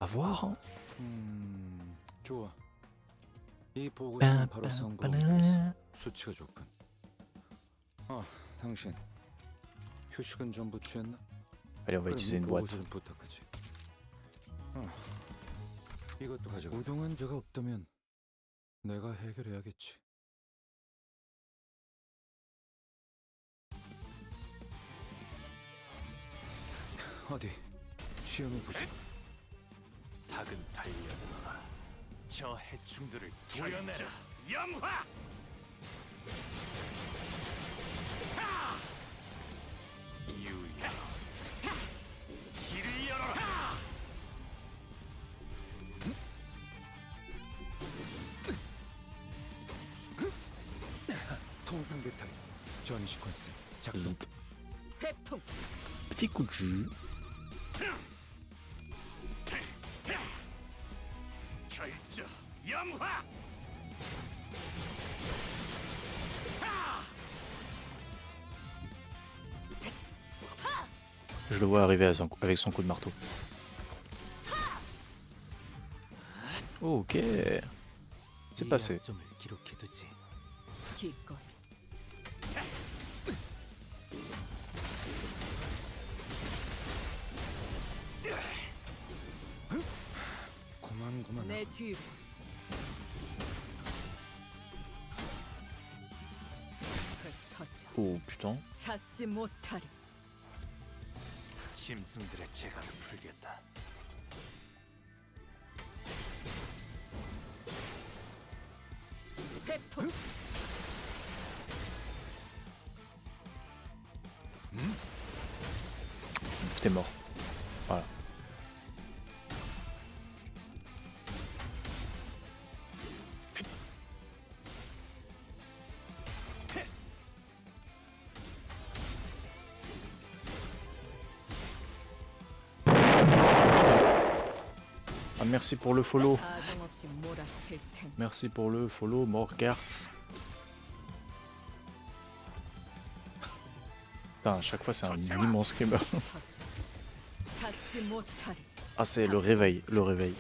Speaker 1: À voir. Hein.
Speaker 6: 좋아. 이 보고서는 바로 선거하겠어. 수치가 좋군. 당신 휴식은 전부 취했나?
Speaker 1: Allez, on va utiliser une boîte.
Speaker 6: 좀 부탁하지. 이것도 가져가. 우동한 자가 없다면 내가 해결해야겠지. 어디 시험해 보지.
Speaker 10: 닭은 달려들어라. 저 해충들을 도려내라. 영화! 유야. 길을 열어라.
Speaker 6: 통상 벡터리 전 시퀀스 작동.
Speaker 1: Zzzt.
Speaker 7: 회풍.
Speaker 1: Petit coup de jus.
Speaker 10: 결정. 영화!
Speaker 1: Je le vois arriver avec son coup de marteau. Ok. C'est passé.
Speaker 5: 점을 기록해두지.
Speaker 7: 기껏.
Speaker 6: 고만.
Speaker 7: 내 뒤로. 흩어져.
Speaker 1: Oh putain.
Speaker 7: 찾지 못하리.
Speaker 10: 짐승들의 재갈을 풀겠다.
Speaker 7: 회풍.
Speaker 1: T'es mort. Voilà. Ah, merci pour le follow.
Speaker 7: 사정없이 몰아칠 텐.
Speaker 1: Merci pour le follow, Morgarts. Putain, à chaque fois c'est un immense screamer.
Speaker 7: 찾지 못하리.
Speaker 1: Ah, c'est le réveil, le réveil.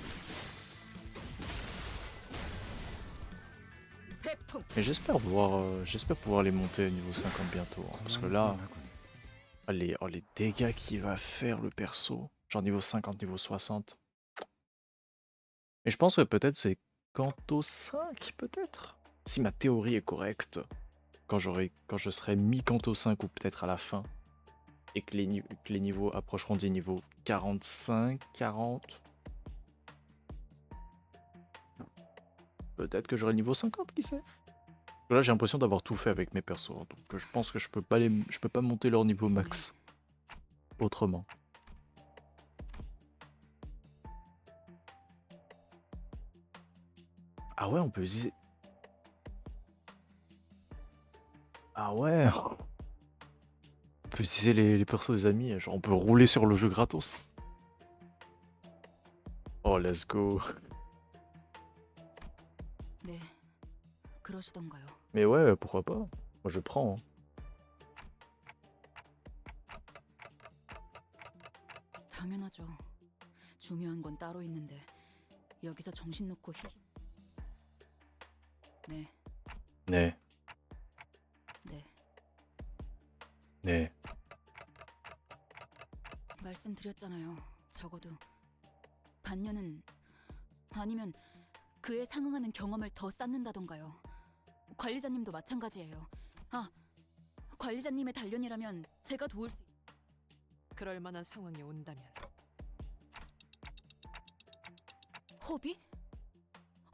Speaker 7: 회풍.
Speaker 1: Mais j'espère pouvoir les monter au niveau 50 bientôt. Hein, parce que là, les dégâts qu'il va faire le perso, genre niveau 50, niveau 60. Et je pense que peut-être c'est Canto 5, peut-être. Si ma théorie est correcte, quand je serai mi-Canto 5 ou peut-être à la fin, et que les niveaux approcheront des niveaux 45, 40, peut-être que j'aurai le niveau 50, qui sait. Là j'ai l'impression d'avoir tout fait avec mes persos, donc je pense que je peux pas monter leur niveau max autrement. Ah ouais, on peut utiliser... Ah ouais. On peut utiliser les persos des amis, genre on peut rouler sur le jeu gratos. Oh, let's go.
Speaker 7: 네. 그러시던가요?
Speaker 1: Mais ouais, pourquoi pas. Moi je prends. Hein.
Speaker 7: 당연하죠. 중요한 건 따로 있는데 여기서 정신 놓고 네.
Speaker 1: 네.
Speaker 7: 네.
Speaker 1: 네.
Speaker 7: 말씀드렸잖아요. 적어도 반년은 아니면 그에 상응하는 경험을 더 쌓는다던가요. 관리자님도 마찬가지예요. 아, 관리자님의 단련이라면 제가 도울 수...
Speaker 11: 그럴 만한 상황이 온다면
Speaker 7: 허비?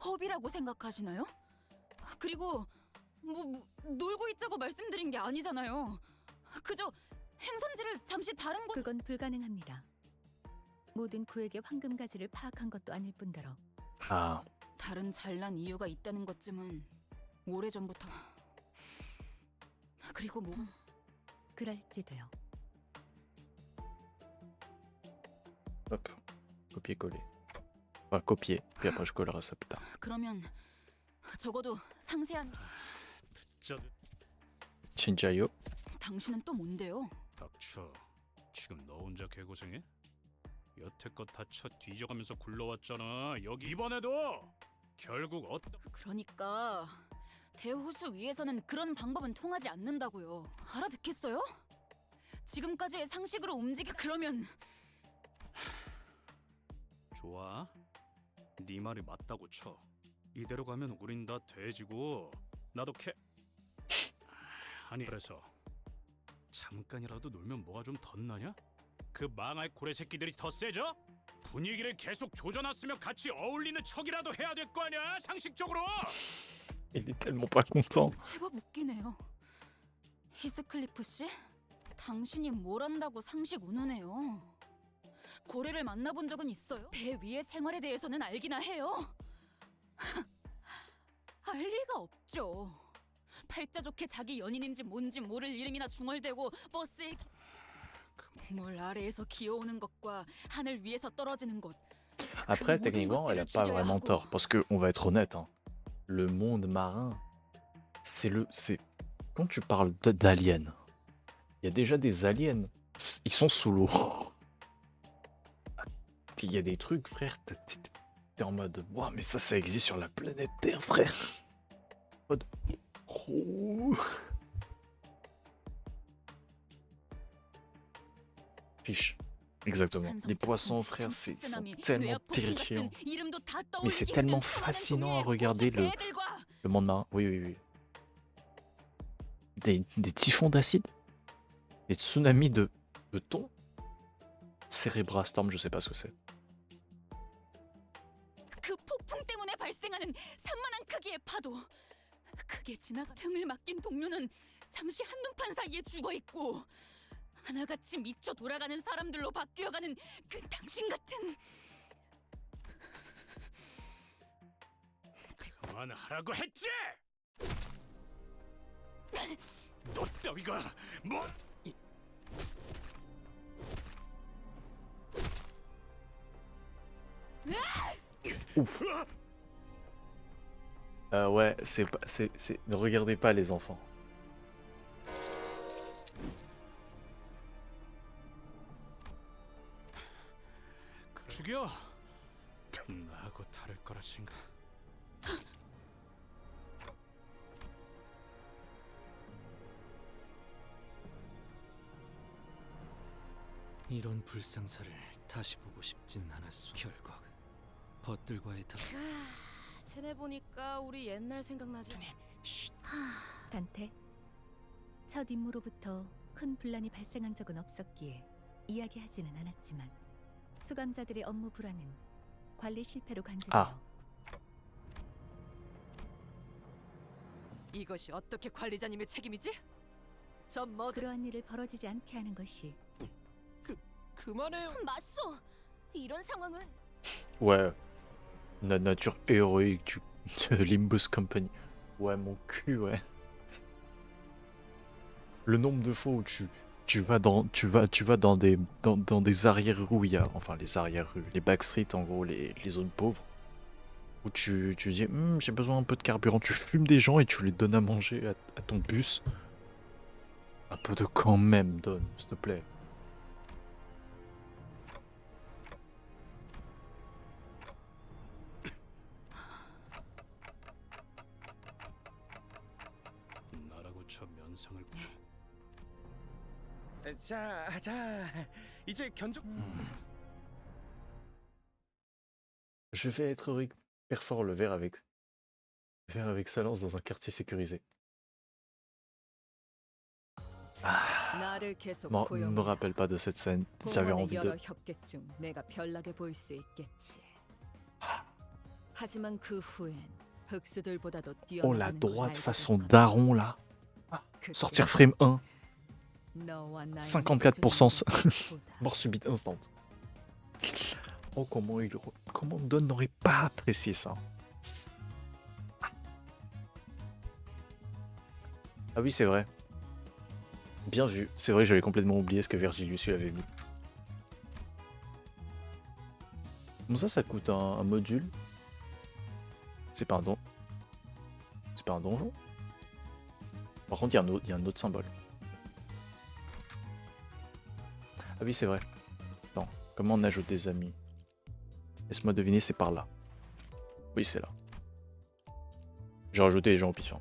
Speaker 7: 허비라고 생각하시나요? 그리고 놀고 있자고 말씀드린 게 아니잖아요. 그저 행선지를 잠시 다른 곳...
Speaker 2: 그건 불가능합니다. 모든 구에게 황금 가지를 파악한 것도 아닐 뿐더러
Speaker 1: 아.
Speaker 7: 다른 잘난 이유가 있다는 것쯤은 오래전부터... 그리고 뭐...
Speaker 2: 그럴지도요.
Speaker 1: Hop. Copier-coller. Enfin, copier. Puis après je collerai ça plus tard.
Speaker 7: 그러면 적어도 상세한...
Speaker 1: 진짜요?
Speaker 7: 당신은 또 뭔데요?
Speaker 10: 닥쳐. 지금 너 혼자 개고생해? 여태껏 다 쳐 뒤져가면서 굴러왔잖아. 여기 이번에도 결국
Speaker 7: 그러니까 대호수 위에서는 그런 방법은 통하지 않는다고요. 알아듣겠어요? 지금까지의 상식으로 그러면...
Speaker 10: 좋아. 네 말이 맞다고 쳐. 이대로 가면 우린 다 돼지고 나도 아니 그래서 잠깐이라도 놀면 뭐가 좀 덧나냐? 그 망할 고래 새끼들이 더 세져? 분위기를 계속 조져놨으면 같이 어울리는 척이라도 해야 될 거 아니야, 상식적으로.
Speaker 1: Il est tellement pas content.
Speaker 7: 제법 웃기네요. 히스클리프 씨, 당신이 뭘 안다고 상식 운우네요. 고래를 만나본 적은 있어요? 배 위의 생활에 대해서는 알기나 해요. 알 리가 없죠. 팔자 좋게 자기 연인인지 뭔지 모를 이름이나 중얼대고 버스에 물 아래에서 기어오는 것과 하늘 위에서 떨어지는 것.
Speaker 1: Après, techniquement, elle a pas vraiment tort. Parce que, on va être honnête, hein, le monde marin, c'est quand tu parles d'aliens, il y a déjà des aliens. Ils sont sous l'eau. Il y a des trucs, frère, t'es en mode, wow, mais ça existe sur la planète Terre, frère. En mode, oh. Fiche. Exactement. Les poissons, frère, c'est tellement terrifiant. Mais c'est tellement fascinant à regarder le monde marin. Oui, oui, oui. Des typhons d'acide, des tsunamis de thon, Cérébrastorm, je sais pas ce que c'est.
Speaker 7: 그 폭풍 때문에 발생하는 산만한 크기의 파도. 크게 지나가 등을 맡긴 동료는 잠시 한눈판 사이에 죽어 있고 하나같이 미쳐 돌아가는 사람들로 바뀌어가는 그 당신 같은.
Speaker 10: 그만하라고 했지! 너 따위가 뭐?
Speaker 1: Ouf. Ouais, ne regardez pas les enfants.
Speaker 10: 죽여. 나하고 다를 거라신가?
Speaker 5: 이런 불상사를 다시 보고 싶진 않았소. 결국 벗들과의
Speaker 11: 쟤네 보니까 우리 옛날 생각나지?
Speaker 2: 단테, 첫 임무로부터 큰 분란이 발생한 적은 없었기에 이야기하지는 않았지만 수감자들의 업무 불안은 관리 실패로 간주되어
Speaker 11: 이것이 어떻게 관리자님의 책임이지?
Speaker 2: 그러한 일을 벌어지지 않게 하는 것이
Speaker 12: 그만해요.
Speaker 3: 맞소. 이런 상황은
Speaker 1: Ouais. La nature héroïque de Limbus Company. Ouais, mon cul, ouais. Le nombre de fois où tu vas dans des arrières-rues où il y a, enfin les arrières-rues, les backstreets en gros, les zones pauvres, où tu dis j'ai besoin un peu de carburant, tu fumes des gens et tu les donnes à manger à ton bus. Un peu de quand même, donne, s'il te plaît.
Speaker 10: 나라고 저 면상을.
Speaker 12: 자, 이제 견적.
Speaker 1: Je vais être hyper fort le verre avec Salence dans un quartier sécurisé.
Speaker 11: 나를 계속
Speaker 1: Me rappelle pas de cette scène. J'avais envie de.
Speaker 11: 협객 중 내가 별나게 보일 수 있겠지. 하지만 그 후엔 흑수들보다도
Speaker 1: Oh la droite façon daron là. Sortir frame 1. 54% mort subite instant. Oh comment Don n'aurait pas apprécié ça. Ah oui c'est vrai. Bien vu. C'est vrai que j'avais complètement oublié ce que Vergilius lui avait mis. Bon ça coûte un module. C'est pas un don. C'est pas un donjon. Par contre il y a un autre symbole. Ah oui c'est vrai. Attends, comment on ajoute des amis? Laisse-moi deviner, c'est par là. Oui c'est là. J'ai rajouté les gens au pif.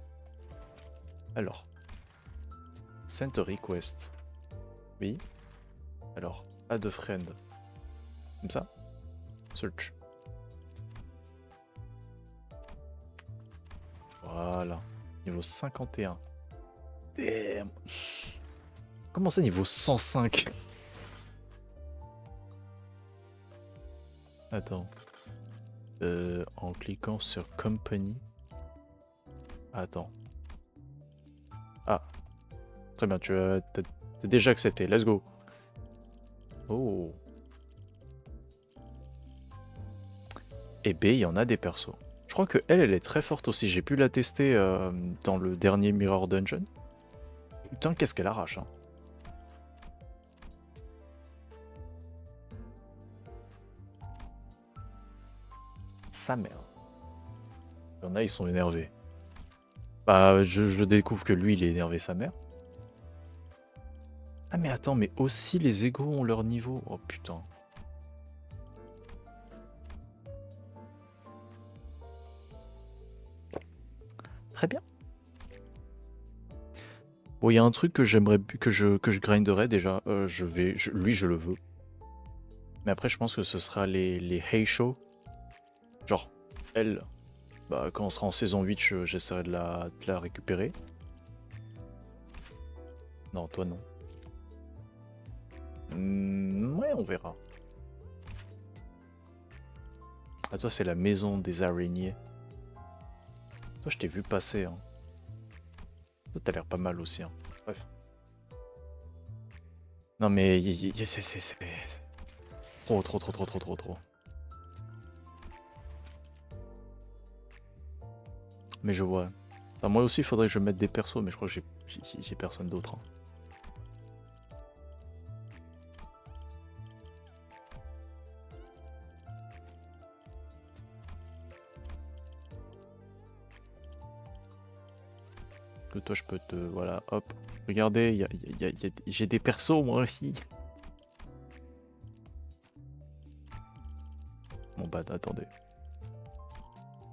Speaker 1: Alors. Send a request. Oui. Alors, add a friend. Comme ça. Search. Voilà. Niveau 51. Damn. Comment ça niveau 105? Attends. En cliquant sur Company. Attends. Ah. Très bien, t'as déjà accepté. Let's go. Oh. Et B, il y en a des persos. Je crois que elle est très forte aussi. J'ai pu la tester dans le dernier Mirror Dungeon. Putain, qu'est-ce qu'elle arrache, hein. Sa mère. Il y en a, ils sont énervés. Bah, je découvre que lui, il est énervé sa mère. Ah mais attends, mais aussi les égos ont leur niveau. Oh putain. Très bien. Bon, il y a un truc que j'aimerais que je grinderais déjà. Lui, je le veux. Mais après, je pense que ce sera les Heisho. Genre, elle, bah, quand on sera en saison 8, j'essaierai de la récupérer. Non, toi non. Ouais, on verra. Ah, toi, c'est la maison des araignées. Toi, je t'ai vu passer. Hein. Toi, t'as l'air pas mal aussi. Hein. Bref. Non, mais c'est trop. Mais je vois. Enfin, moi aussi, il faudrait que je mette des persos, mais je crois que j'ai personne d'autre. Hein. Que toi, je peux te... Voilà, hop. Regardez, j'ai des persos, moi aussi. Bon, bah, attendez.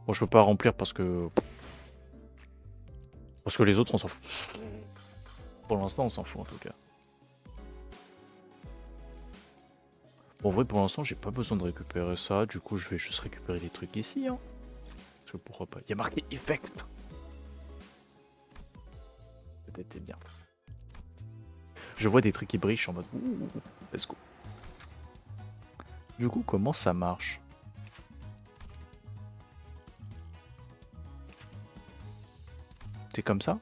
Speaker 1: Bon, je peux pas remplir parce que... Parce que les autres, on s'en fout. Pour l'instant, on s'en fout, en tout cas. Bon, en vrai, pour l'instant, j'ai pas besoin de récupérer ça. Du coup, je vais juste récupérer les trucs ici. Hein. Parce que pourquoi pas. Il y a marqué Effect. Peut-être bien. Je vois des trucs qui brillent, je suis en mode ouh, let's go. Du coup, comment ça marche? C'est comme ça?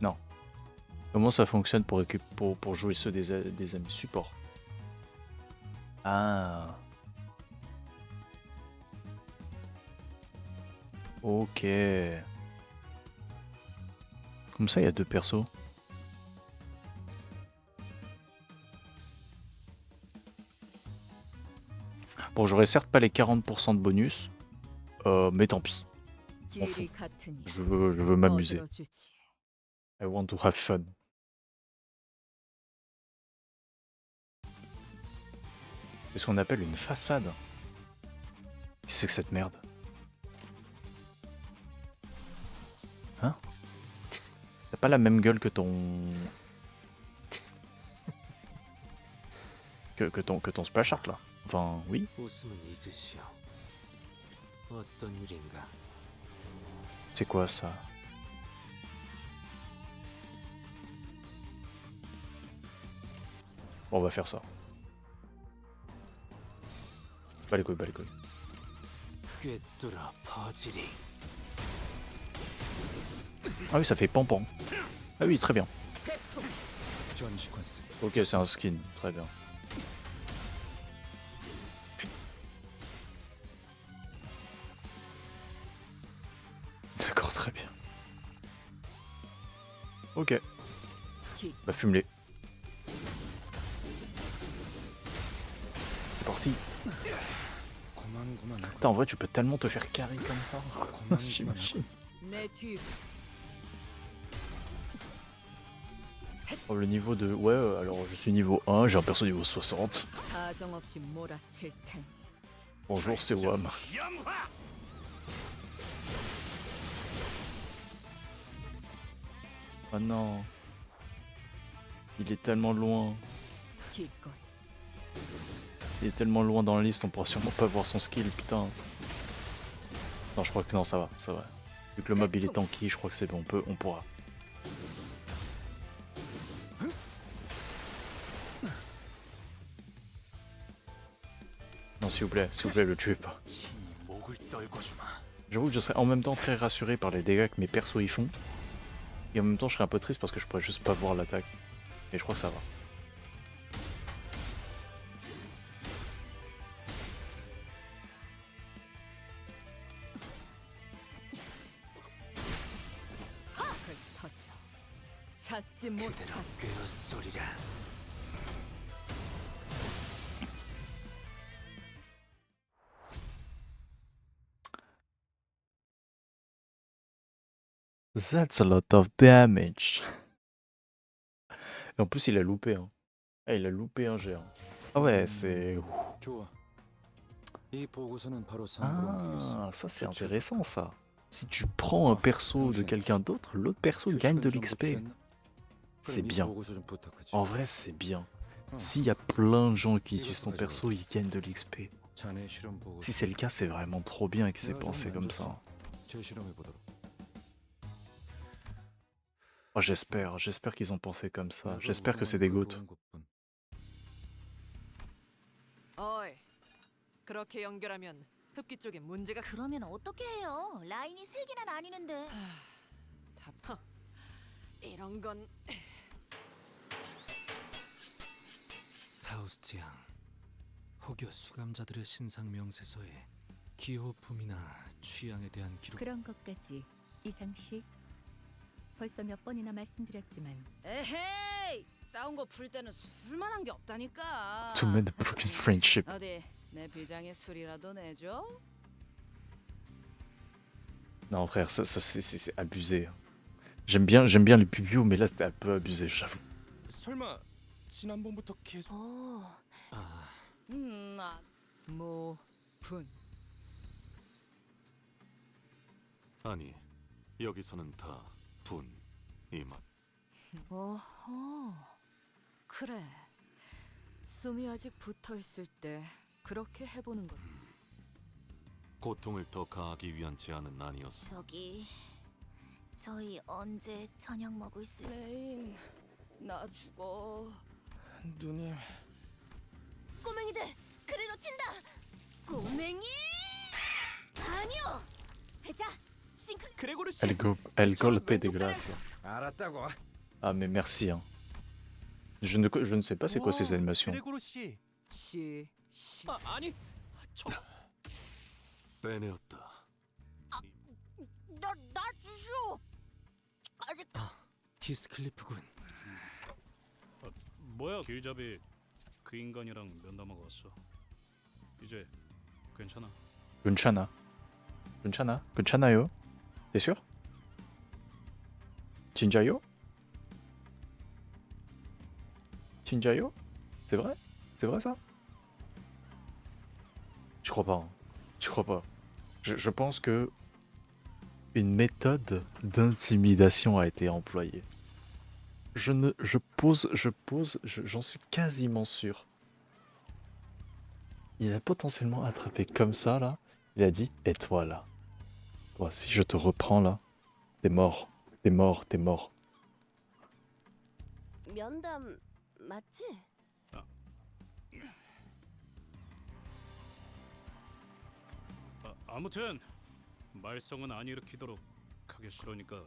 Speaker 1: Non. Comment ça fonctionne pour jouer ceux des amis? Support. Ah. Ok. Comme ça, il y a deux persos. Bon, j'aurai certes pas les 40% de bonus, mais tant pis. Je veux m'amuser. I want to have fun. C'est ce qu'on appelle une façade. Qu'est-ce que c'est que cette merde? Hein? T'as pas la même gueule que ton... que ton splash art là. Enfin, oui. C'est quoi ça? Bon, on va faire ça. Pas les couilles, pas les couilles. Ah oui, ça fait pampan. Ah oui, très bien. Ok, c'est un skin, très bien. D'accord, très bien. Ok. Bah fume-les. C'est parti. Putain, en vrai, tu peux tellement te faire carry comme ça. J'imagine. Oh, le niveau de... Ouais, alors je suis niveau 1, j'ai un perso niveau 60. Bonjour, c'est Wam. Oh non. Il est tellement loin. Il est tellement loin dans la liste, on pourra sûrement pas voir son skill, putain. Non, je crois que non, ça va, ça va. Vu que le mob il est tanky, je crois que c'est bon, on pourra. Non, s'il vous plaît, le tuez pas. J'avoue que je serais en même temps très rassuré par les dégâts que mes persos y font. Et en même temps, je serais un peu triste parce que je pourrais juste pas voir l'attaque. Et je crois que ça va.
Speaker 11: 흩어져 찾지 못한
Speaker 1: That's a lot of damage. Et en plus, il a loupé. Hein. Ah, il a loupé un jet. Hein. Ah ouais, c'est...
Speaker 6: 좋아. 이 보고서는 바로 상으로 옮기겠어.
Speaker 1: Ah, ça c'est intéressant ça. Si tu prends un perso de quelqu'un d'autre, l'autre perso gagne de l'XP. C'est bien. En vrai, c'est bien. S'il y a plein de gens qui utilisent ton perso, ils gagnent de l'XP. Si c'est le cas, c'est vraiment trop bien que c'est pensé comme ça. Oh, j'espère qu'ils ont pensé comme ça. J'espère que c'est des goats.
Speaker 11: 어이, 그렇게 연결하면 흡기 쪽에 문제가
Speaker 9: 그러면 어떻게 해요? 라인이 3개나 나뉘는데.
Speaker 11: 답. 이런 건
Speaker 5: 파우스트 양, 혹여 수감자들의 신상 명세서에 기호품이나 취향에 대한 기록.
Speaker 2: 그런 것까지 이상식 벌써 몇 번이나 말씀드렸지만
Speaker 7: 에헤이, 싸운 거 풀 때는 술만한 게 없다니까.
Speaker 1: To mend the broken friendship.
Speaker 7: 어디 내 비장의 술이라도 내줘?
Speaker 1: Non frère, ça c'est abusé. J'aime bien les pubios, mais là c'était un peu abusé, j'avoue.
Speaker 4: 설마 지난번부터 계속
Speaker 11: 분.
Speaker 14: 아니, 여기서는 다 분, 이맛.
Speaker 7: 어허, 그래. 숨이 아직 붙어 있을 때 그렇게 해보는 것.
Speaker 14: 고통을 더 가하기 위한 제안은 아니었어.
Speaker 9: 저희 언제 저녁 먹을 수?
Speaker 7: 레인, 나 죽어.
Speaker 4: 누님.
Speaker 9: 꼬맹이들, 그리로 튄다. 꼬맹이? 아니요. 자, 싱클.
Speaker 12: 그레고르 씨.
Speaker 1: Elle golpe des glaces.
Speaker 12: 알았다고.
Speaker 1: Ah mais merci. Hein. Je ne sais pas c'est quoi ces animations.
Speaker 12: 그레고르 씨. 아니.
Speaker 14: 빼내었다.
Speaker 9: 나 주시오. 아직
Speaker 5: 히스클리프군.
Speaker 10: 뭐야 길잡이 그 인간이랑 면담하고 왔어. 이제 괜찮아.
Speaker 1: 괜찮아요? T'es sûr? 진짜요? C'est vrai? C'est vrai ça? Je crois pas. Hein. Je crois pas. Je pense que une méthode d'intimidation a été employée. J'en suis quasiment sûr. Il a potentiellement attrapé comme ça là. Il a dit, et toi là, toi si je te reprends là, t'es mort.
Speaker 3: 면담 맞지?
Speaker 10: 아무튼 말썽은 안 일으키도록 하겠으니까.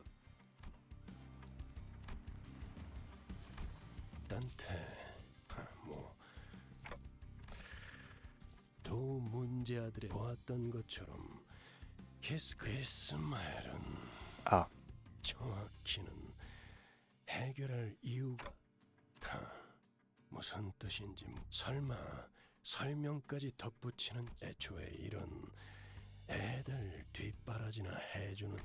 Speaker 13: 딴테 두 문제아들의 보았던 것처럼 히스마엘은 정확히는 해결할 이유가 무슨 뜻인지 설마 설명까지 덧붙이는 애초에 이런 애들 뒷바라지나 해주는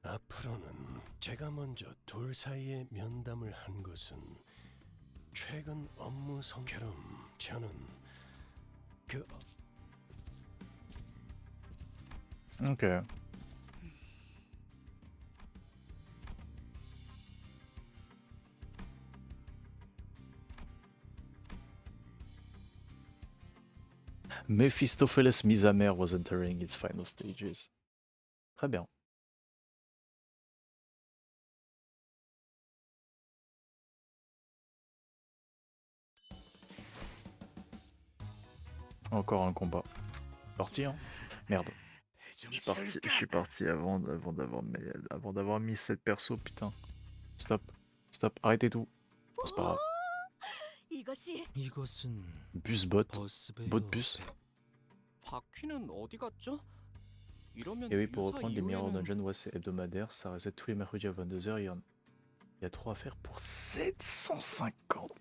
Speaker 13: 앞으로는 제가 먼저 둘 사이에 면담을 한 것은 최근 업무 성처럼 저는
Speaker 1: Ok. Mephistopheles Misamer was entering its final stages. Très bien. Encore un combat. Parti, hein. Merde. Je suis parti avant d'avoir mis cette perso, putain. Stop. Stop. Arrêtez tout. Oh, c'est pas grave.
Speaker 7: 이것이
Speaker 5: 이것은
Speaker 1: Bus bot.
Speaker 5: 버스베어
Speaker 1: Bot bus.
Speaker 12: 바퀴는 어디 갔죠? 이러면
Speaker 1: Et oui, pour
Speaker 12: 유사
Speaker 1: reprendre les Mirror
Speaker 12: 이후에는
Speaker 1: Dungeon, ouais, c'est hebdomadaire. Ça reset tous les mercredis à 22h. Il y a 3 à faire pour 750.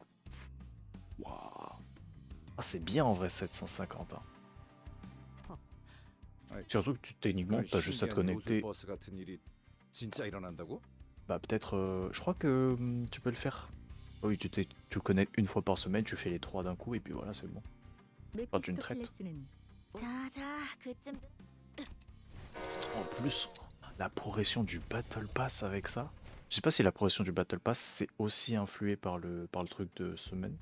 Speaker 1: Waouh. Ah, c'est bien en vrai, 750. Hein. Surtout que techniquement, t'as juste à te connecter.
Speaker 6: 버스 같은 일이 진짜 일어난다고?
Speaker 1: Bah, peut-être. Je crois que tu peux le faire. Oui, tu le connectes une fois par semaine, tu fais les 3 d'un coup, et puis voilà, c'est bon. Enfin, tu une traites.
Speaker 9: 자자, 그쯤
Speaker 1: En plus, la progression du Battle Pass avec ça. Je sais pas si la progression du Battle Pass c'est aussi influé par le truc de semaine.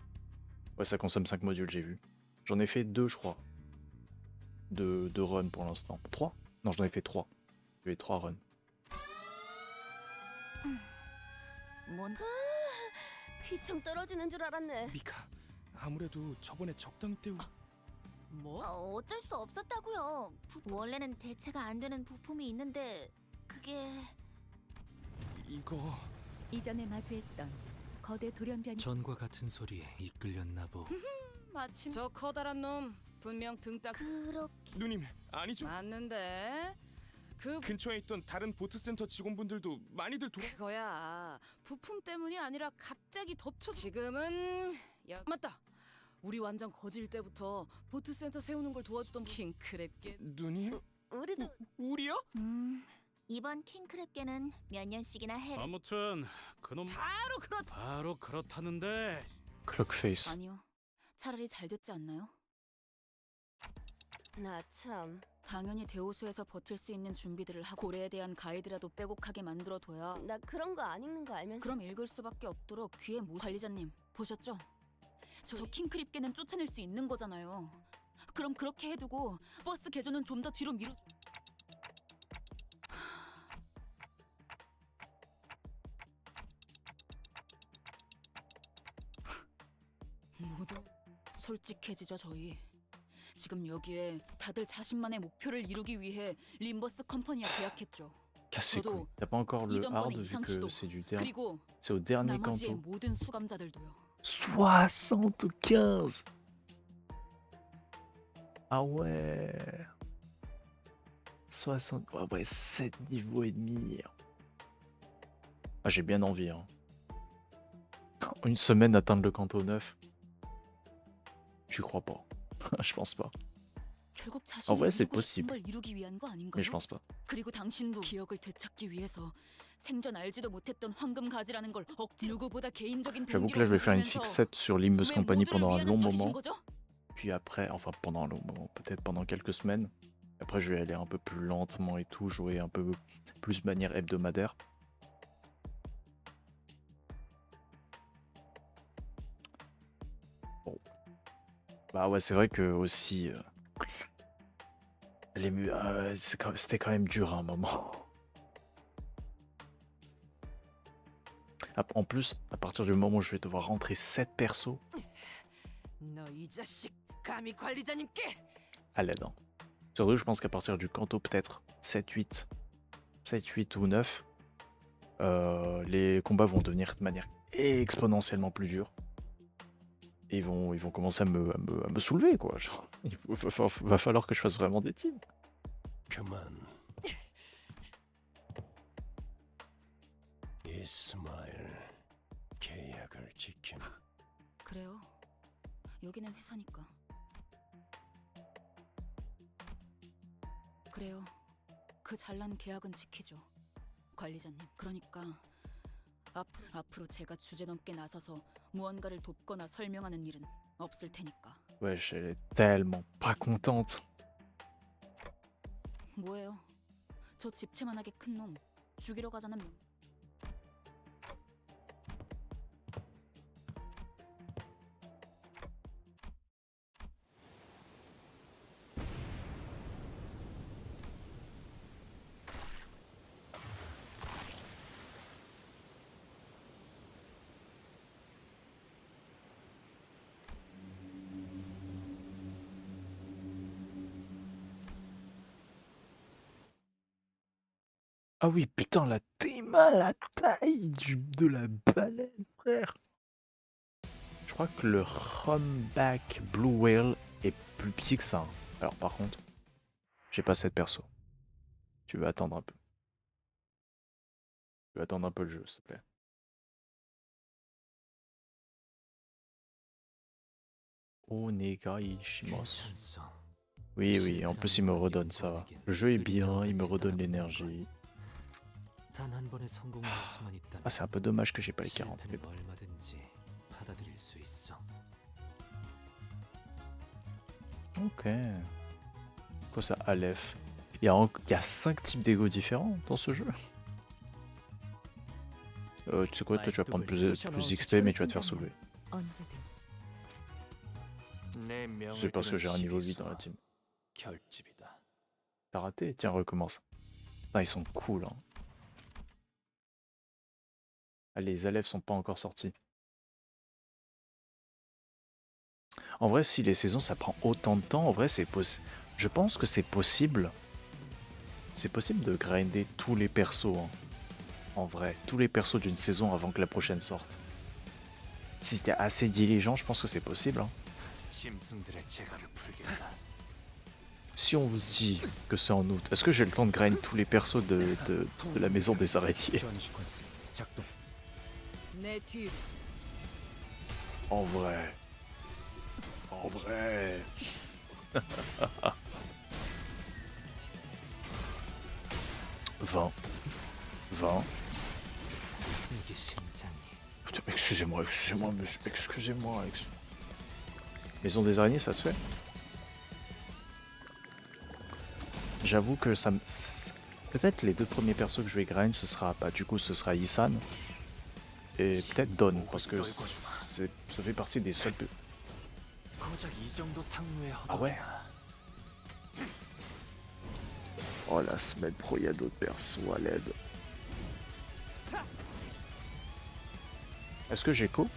Speaker 1: Ouais, ça consomme 5 modules, j'ai vu. J'en ai fait 2, je crois. De run pour l'instant. 3? Non, j'en ai fait 3. J'ai eu 3 runs.
Speaker 9: 뭔
Speaker 3: 귀청 떨어지는 줄 알았네.
Speaker 4: 미카, 아무래도 저번에 적당히 때우.
Speaker 11: 뭐?
Speaker 9: 어쩔 수 없었다고요. 원래는 대체가 안 되는 부품이 있는데 그게
Speaker 4: 이거
Speaker 2: 이전에 마주했던 거대 돌연변이
Speaker 5: 전과 같은 소리에 이끌렸나 보.
Speaker 7: 마침 저 커다란 놈 분명 등딱
Speaker 9: 그렇게
Speaker 4: 누님 아니죠?
Speaker 7: 맞는데 그
Speaker 4: 근처에 있던 다른 보트센터 직원분들도 많이들
Speaker 7: 그거야 부품 때문이 아니라 갑자기 덮쳐 지금은 맞다 우리 완전 거질 때부터 보트센터 세우는 걸 도와주던 킹크랩게
Speaker 4: 누님?
Speaker 3: 우리도
Speaker 4: 우리요?
Speaker 9: 이번 킹크랩계는 몇 년씩이나 해.
Speaker 10: 아무튼 그놈 바로 그렇다는데.
Speaker 1: Clockface.
Speaker 7: 아니요 차라리 잘 됐지 않나요?
Speaker 3: 나 참.
Speaker 7: 당연히 대호수에서 버틸 수 있는 준비들을 하고 고래에 대한 가이드라도 빼곡하게 만들어둬야
Speaker 3: 나 그런 거 안 읽는 거 알면서.
Speaker 7: 그럼 읽을 수밖에 없도록 귀에 관리자님 보셨죠? 저 킹크립계는 쫓아낼 수 있는 거잖아요. 그럼 그렇게 해두고 버스 개조는 좀 더 뒤로 미뤄. 모두 솔직해지죠 저희. 지금 여기에 다들 자신만의 목표를 이루기 위해 림버스 컴퍼니와 계약했죠.
Speaker 1: Casse les couilles. T'as pas encore le hard vu que c'est du dernier.
Speaker 7: 그리고
Speaker 1: C'est au dernier
Speaker 7: 나머지의
Speaker 1: canton.
Speaker 7: 모든 수감자들도요.
Speaker 1: 75. Ah ouais. 60. Ouais, ouais, 7 niveaux et demi. Ah, j'ai bien envie. Hein. Une semaine atteindre le canton 9. J'y crois pas. Je pense pas.
Speaker 7: 결국
Speaker 1: En vrai,
Speaker 7: 자신이
Speaker 1: c'est
Speaker 7: 이루고 싶은
Speaker 1: possible.
Speaker 7: 걸 이루기 위한 거 아닌가요?
Speaker 1: Mais je pense pas.
Speaker 7: 그리고 당신도 기억을 되찾기 위해서 생전 알지도 못했던 황금 가지라는 걸 억지 누구보다 개인적인
Speaker 1: J'avoue que là, je vais faire une
Speaker 7: 동기로
Speaker 1: fixette sur Limbus Company pendant un long
Speaker 7: 찾으신
Speaker 1: moment.
Speaker 7: 거죠?
Speaker 1: Puis après, enfin pendant un long moment, peut-être pendant quelques semaines. Après, je vais aller un peu plus lentement et tout, jouer un peu plus de manière hebdomadaire. Bon. Bah ouais, c'est vrai que aussi... c'était quand même dur à un moment. En plus, à partir du moment où je vais devoir rentrer 7 persos,
Speaker 11: 너 이 자식 감히 관리자님께
Speaker 1: à l'aide. Hein. Surtout, je pense qu'à partir du canto peut-être 7-8 ou 9, les combats vont devenir de manière exponentiellement plus dure. Et ils vont commencer à me soulever, quoi. Genre, va falloir que je fasse vraiment des teams.
Speaker 13: 그만. 이스마일 계약을 지킨.
Speaker 7: 그래요. 여기는 회사니까. 그래요. 그 잘난 계약은 지키죠. 관리자님. 그러니까 앞으로 제가 주제넘게 나서서 무언가를 돕거나 설명하는 일은 없을 테니까.
Speaker 1: Wesh, elle est tellement pas contente.
Speaker 7: 뭐예요? 저 집채만하게 큰 놈 죽이러 가자는
Speaker 1: Ah oui, putain, la Théma, la taille de la baleine, frère. Je crois que le Humpback Blue Whale est plus petit que ça, hein. Alors par contre, j'ai pas cette perso. Tu veux attendre un peu. Tu veux attendre un peu le jeu, s'il te plaît. Onega Ishimos. Oui, oui, en plus il me redonne, ça va. Le jeu est bien, il me redonne l'énergie.
Speaker 5: 단 한 번의 성공을 할 수만 있다면
Speaker 1: Ah, c'est un peu dommage que j'ai pas les 40. Mais
Speaker 5: 실패는
Speaker 1: bon.
Speaker 5: 얼마든지 받아들일 수 있어.
Speaker 1: Ok. Quoi ça, Aleph? Il y a 5 types d'ego différents dans ce jeu. Tu sais quoi, toi tu vas prendre plus XP mais tu vas te faire soulever.
Speaker 2: 언제든
Speaker 1: C'est parce que j'ai un niveau 8 dans la team. T'as raté? Tiens, recommence. Ah, ils sont cool, hein. Ah, les Aleph sont pas encore sortis. En vrai, si les saisons ça prend autant de temps, en vrai c'est possible. Je pense que c'est possible. C'est possible de grinder tous les persos, hein. En vrai, tous les persos d'une saison avant que la prochaine sorte. Si t'es assez diligent, je pense que c'est possible, hein. Si on vous dit que c'est en août, est-ce que j'ai le temps de grind tous les persos de la maison des araignées?
Speaker 11: 내 뒤.
Speaker 1: En vrai. En vrai. Vingt.
Speaker 5: 이게 심장이
Speaker 1: Putain, excusez-moi, monsieur, excusez-moi. Maison des araignées, ça se fait? J'avoue que ça me... Peut-être les 2 premiers persos que je vais grind, ce sera pas. Du coup, ce sera Isan. Et peut-être Don, parce que ça fait partie des seuls... Ah ouais? Oh la semaine pro, il y a d'autres persos à l'aide. Est-ce que j'écho?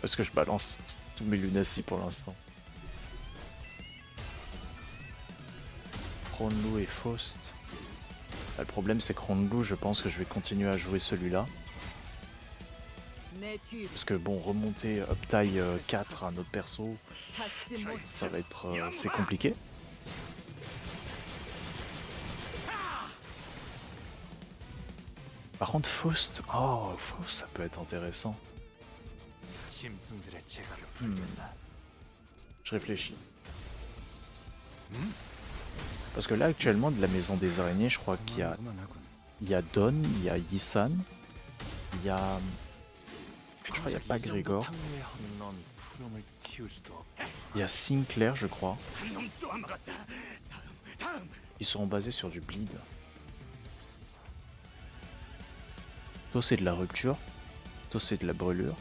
Speaker 1: Est-ce que je balance tous mes lunacies pour l'instant? Ronlou et Faust. Le problème c'est que Ronlou, je pense que je vais continuer à jouer celui-là.
Speaker 11: 내 뒤.
Speaker 1: Parce que bon, remonter up taille 4 à un autre perso, ça va être... c'est compliqué. Par contre, Faust, oh, Faust, ça peut être intéressant. Je réfléchis. Parce que là, actuellement, de la maison des araignées, je crois qu'il y a Don, il y a Yisan, il y a... Je crois qu'il n'y a pas Grégor. Il y a Sinclair, je crois. Ils seront basés sur du bleed. Toi c'est de la rupture, toi c'est de la brûlure.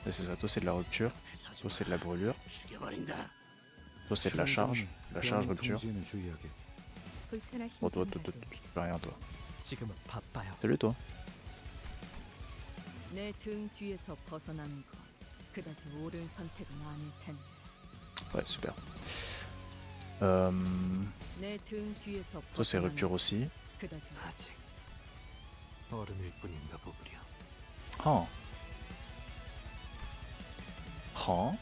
Speaker 1: C'est ça, toi c'est de la rupture, toi c'est de la brûlure. Toi c'est de la charge rupture. Bon toi, tu fais rien toi.
Speaker 11: 지금은 바빠요.
Speaker 1: Salut toi.
Speaker 11: 내 등 뒤에서 벗어나는 건 그다지 옳은 선택은 아닐 텐데.
Speaker 1: Ouais, super.
Speaker 11: 내 등 뒤에서
Speaker 1: Toi c'est rupture aussi.
Speaker 11: 그다지
Speaker 5: 아직 어른일 뿐인가 보구려.
Speaker 1: Oh. Oh.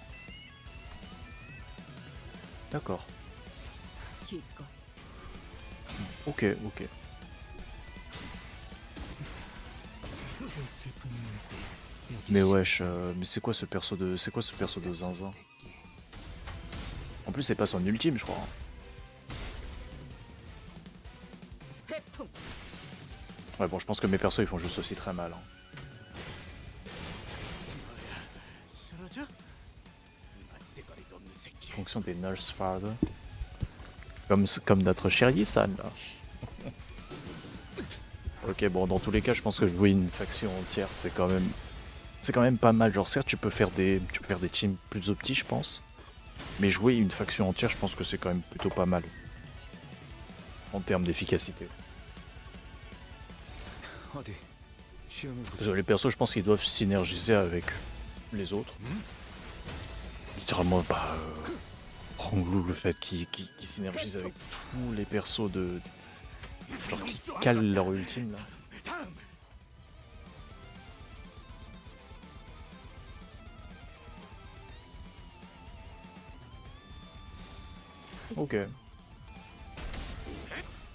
Speaker 1: D'accord.
Speaker 11: 기꺼이.
Speaker 1: Ok, ok. Mais wesh, mais c'est quoi ce perso de zinzin? En plus c'est pas son ultime je crois.
Speaker 11: 회풍.
Speaker 1: Ouais bon je pense que mes persos ils font juste aussi très mal, hein. Fonction des Nurse Father. Comme notre cher Yisan là. Ok bon dans tous les cas je pense que jouer une faction entière c'est quand même pas mal. Genre certes tu peux faire des teams plus petits je pense. Mais jouer une faction entière je pense que c'est quand même plutôt pas mal. En termes d'efficacité. Parce que les persos je pense qu'ils doivent synergiser avec les autres. Littéralement bah Ranglou, le fait qu'il synergise avec tous les persos de... Genre qui calent leur ultime là. Ok.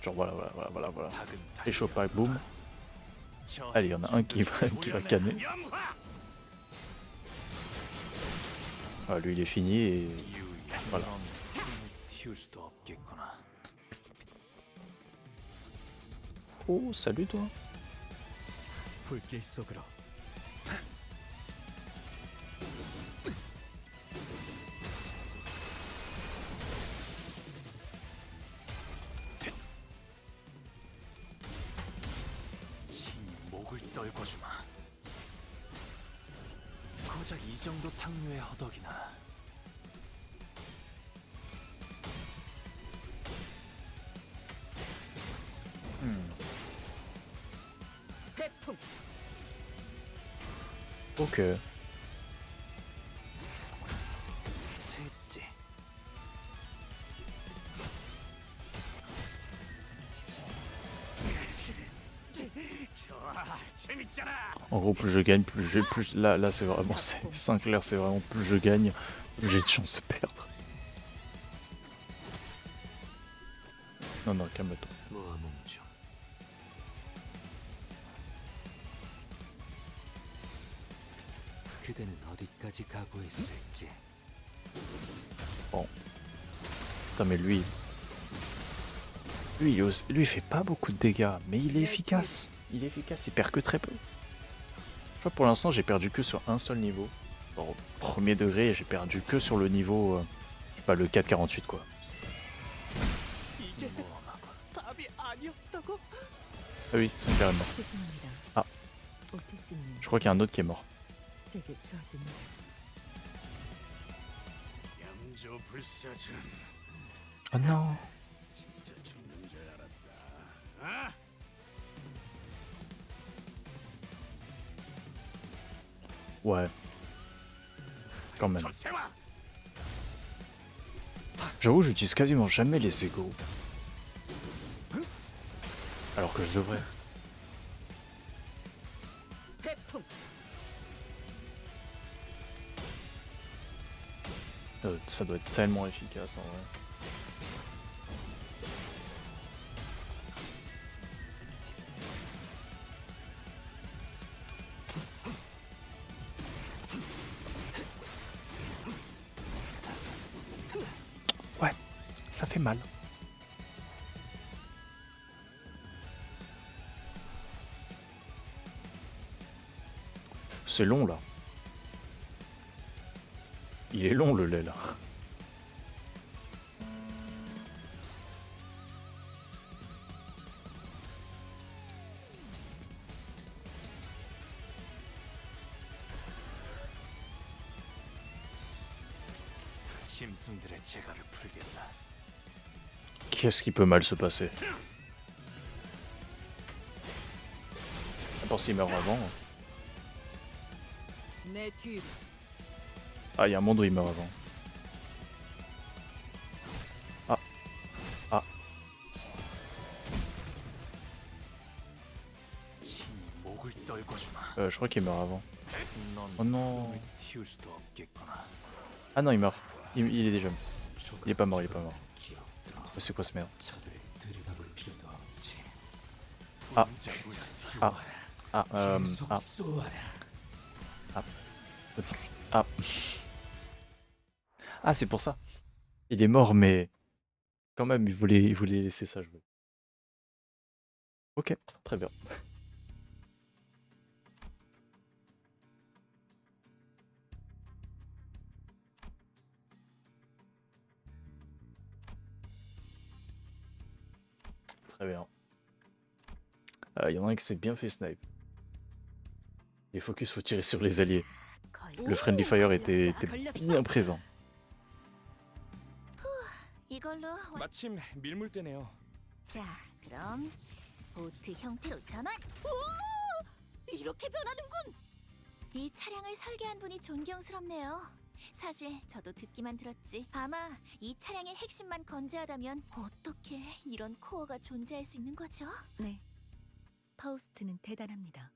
Speaker 1: Genre voilà. Et Chopac, boum. Allez, il y en a un qui va canner. Ah, lui il est fini et voilà. Oh, salut toi.
Speaker 8: 불길 속으로.
Speaker 13: 목을 떨궈주마. 고작 이 정도 탕류의 허덕이나.
Speaker 7: 태풍.
Speaker 1: Ok.
Speaker 13: 셋째.
Speaker 1: En gros, plus je gagne, plus là c'est vraiment Sinclair, c'est vraiment plus je gagne, plus j'ai de chance de perdre. Non, calme-toi.
Speaker 5: 그대는 어디까지 각오했을지.
Speaker 1: Bon. Putain, mais lui il fait pas beaucoup de dégâts, mais il est efficace. Il perd que très peu. Je crois que pour l'instant j'ai perdu que sur un seul niveau. Bon, premier degré, j'ai perdu que sur le niveau, je sais pas, le 4,48 quoi. Ah oui, Sinclair est mort. Ah. Je crois qu'il y a un autre qui est mort. Oh non. Ouais. Quand même. J'avoue, j'utilise quasiment jamais les égos. Alors que je devrais. Ça doit être tellement efficace en vrai. Ouais, ça fait mal. C'est long là. Il est long le lait là. Qu'est-ce qui peut mal se passer? À part s'il meurt avant. Ah, il y a un monde où il meurt avant. Ah. Je crois qu'il meurt avant. Oh non. Ah non, il meurt. Il est déjà mort. Il est pas mort. C'est quoi ce merde? Ah, c'est pour ça. Il est mort, mais quand même, il voulait laisser ça jouer. Ok, très bien. Très bien. Il y en a un qui s'est bien fait snipe. Les focus, faut tirer sur les alliés. Le Friendly Fire était bien présent.
Speaker 4: 마침 밀물대네요.
Speaker 9: 자, 그럼 보트 형태로 전환. 오! 이렇게 변하는군. 이 차량을 설계한 분이 존경스럽네요. 사실 저도 듣기만 들었지. 아마 이 차량의 핵심만 건재하다면 어떻게 이런 코어가 존재할 수 있는 거죠?
Speaker 2: 네. 파우스트는 대단합니다.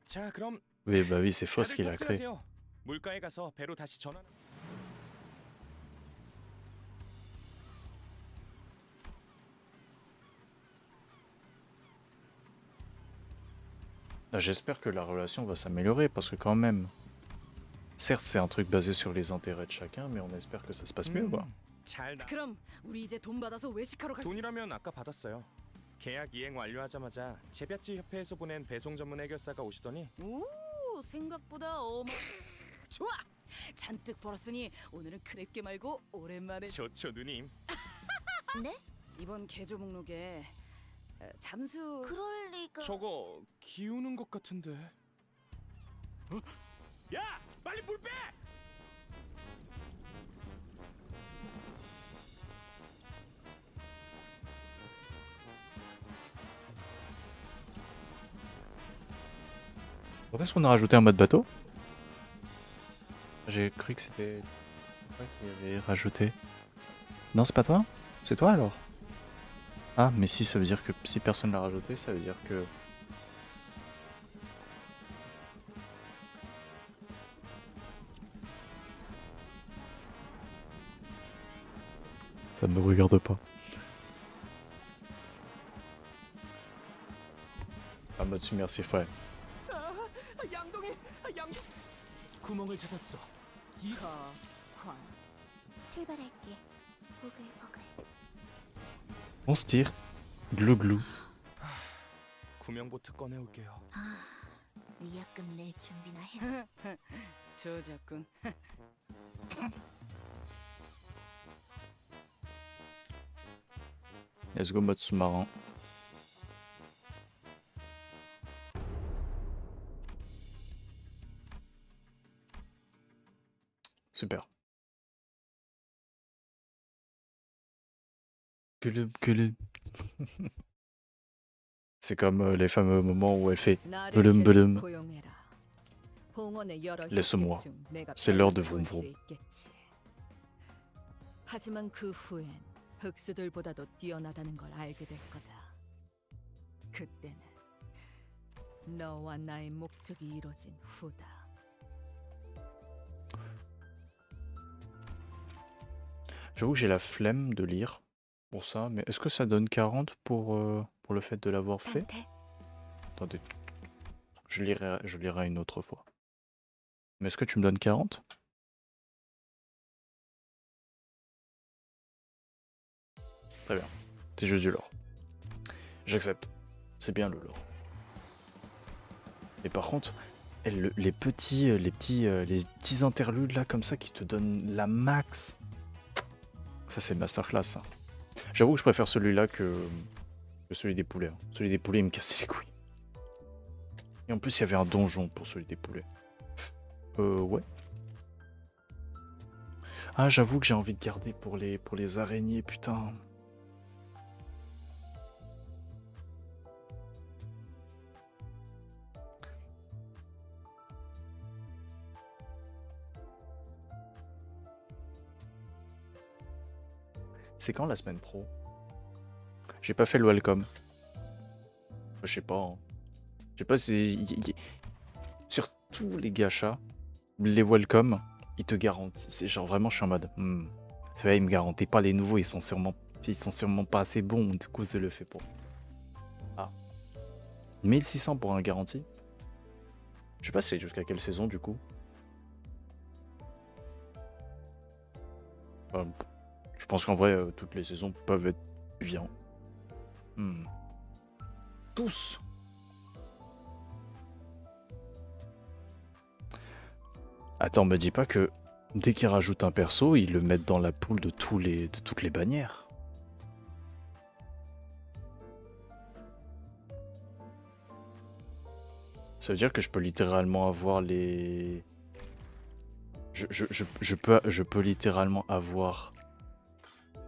Speaker 4: 자, 그럼
Speaker 1: Oui, bah oui, c'est faux ce
Speaker 4: 다들
Speaker 1: qu'il a créé.
Speaker 4: 탑승하세요. 물가에 가서 배로 다시 전환.
Speaker 1: Là, j'espère que la relation va s'améliorer parce que quand même, certes c'est un truc basé sur les intérêts de chacun, mais on espère que ça se passe mieux quoi.
Speaker 4: 잘 나.
Speaker 11: 그럼 우리 이제 돈 받아서 외식하러 갈.
Speaker 4: 돈이라면 아까 받았어요. 계약 이행 완료하자마자 제비아치 협회에서 보낸 배송 전문 해결사가 오시더니
Speaker 11: 오, 생각보다 좋아. 잔뜩 벌었으니 오늘은 크랩게 말고 오랜만에.
Speaker 4: 좋죠 누님.
Speaker 9: 네?
Speaker 11: 이번 개조 목록에 잠수.
Speaker 9: 그럴 리가.
Speaker 4: 저거 기우는 것 같은데. 어? 야, 빨리 물 빼!
Speaker 1: Quand est-ce qu'on a rajouté un mode bateau? J'ai cru que c'était toi qui avait rajouté. Non, c'est pas toi? C'est toi alors? Ah, mais si, ça veut dire que si personne l'a rajouté, ça veut dire que... Ça ne me regarde pas. Un mode submersif, ouais.
Speaker 12: 양동이 양.
Speaker 13: 구멍을 찾았어.
Speaker 9: 출발할게. 보글보글.
Speaker 1: On se tire. Glou glou.
Speaker 4: 구명보트 꺼내올게요.
Speaker 9: 위약금 낼 준비나 해.
Speaker 11: 저작군.
Speaker 1: Let's go mode sous-marin. Super. Culum. C'est comme les fameux moments où elle fait Blum Blum. Laisse-moi. C'est l'heure de vroom vroom.
Speaker 2: 하지만 그 후엔 흑수들보다도 뛰어나다는 걸 알게 될 거다. 그때는 너와 나의 목적이 이루어진 후다.
Speaker 1: J'avoue que j'ai la flemme de lire pour ça, mais est-ce que ça donne 40 pour le fait de l'avoir fait? Attendez, je lirai une autre fois. Mais est-ce que tu me donnes 40? Très bien, c'est juste du lore. J'accepte, c'est bien le lore. Et par contre, les petits interludes là comme ça qui te donnent la max. Ça c'est masterclass ça. J'avoue que je préfère celui-là que celui des poulets. Celui des poulets il me cassait les couilles. Et en plus il y avait un donjon pour celui des poulets. Ouais. Ah j'avoue que j'ai envie de garder pour les araignées, putain. C'est quand la semaine pro? J'ai pas fait le welcome. Je sais pas. Hein. Je sais pas si... Sur tous les gachas, les welcome, ils te garantissent. C'est genre vraiment je suis en mode... C'est vrai, ils me garantissent pas les nouveaux, ils sont sûrement pas assez bons, du coup je le fais pas. Ah. 1600 pour un garantie? Je sais pas c'est jusqu'à quelle saison du coup. Je pense qu'en vrai, toutes les saisons peuvent être bien. Tous. Attends, me dis pas que dès qu'ils rajoutent un perso, ils le mettent dans la poule de toutes les bannières. Ça veut dire que je peux littéralement avoir les... Je peux littéralement avoir...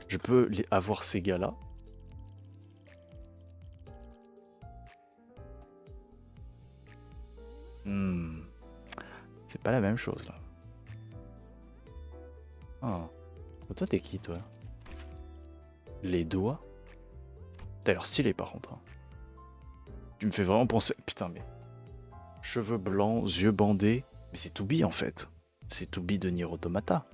Speaker 1: Je peux avoir ces gars-là. C'est pas la même chose là. Ah. Toi, t'es qui, toi? Les doigts? T'as l'air stylé, par contre. Hein. Tu me fais vraiment penser... Putain, mais... Cheveux blancs, yeux bandés... Mais c'est To Be, en fait. C'est To Be de Nier Automata.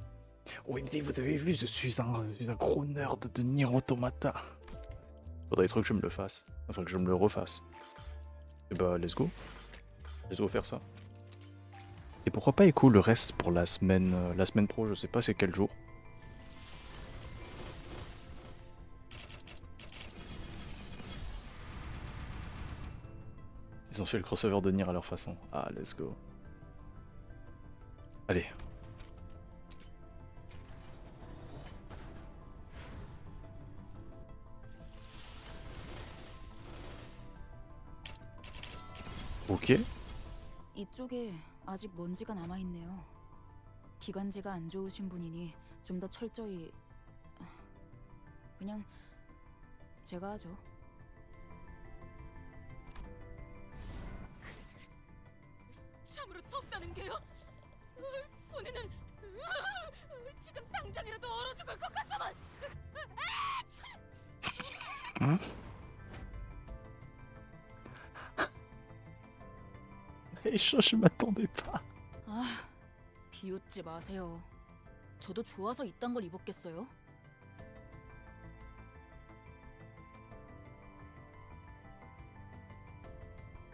Speaker 1: Oui, mais vous avez vu, je suis un gros nerd de Nier Automata. Faudrait trop que je me le fasse. Enfin, que je me le refasse. Et bah, let's go. Let's go faire ça. Et pourquoi pas écho le reste pour la semaine pro, je sais pas c'est quel jour. Ils ont fait le crossover de Nier à leur façon. Ah, let's go. Allez. 오케이.
Speaker 7: 이쪽에 아직 먼지가 남아있네요. 기관지가 안 좋으신 분이니 좀 더 철저히... 그냥 제가 하죠.
Speaker 11: 참으로 덥다는 게요? 본인은 지금 당장이라도 얼어 죽을 것 같소만!
Speaker 1: 응? je m'attendais pas.
Speaker 7: 아, 비웃지 마세요. 저도 좋아서 이딴 걸 입었겠어요?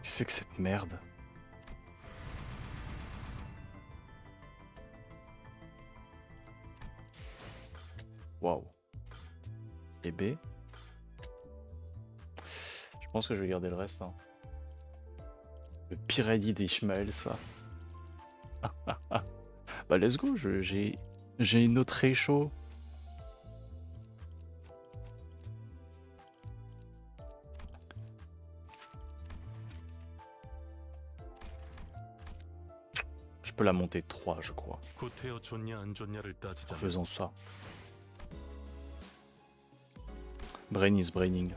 Speaker 1: C'est que cette merde. Waouh. Et B. Je pense que je vais garder le reste. Hein. Le Pirelli d'Ishmael, ça. Bah let's go, j'ai une autre ratio. Je peux la monter 3 je crois. En faisant ça. Brain is braining.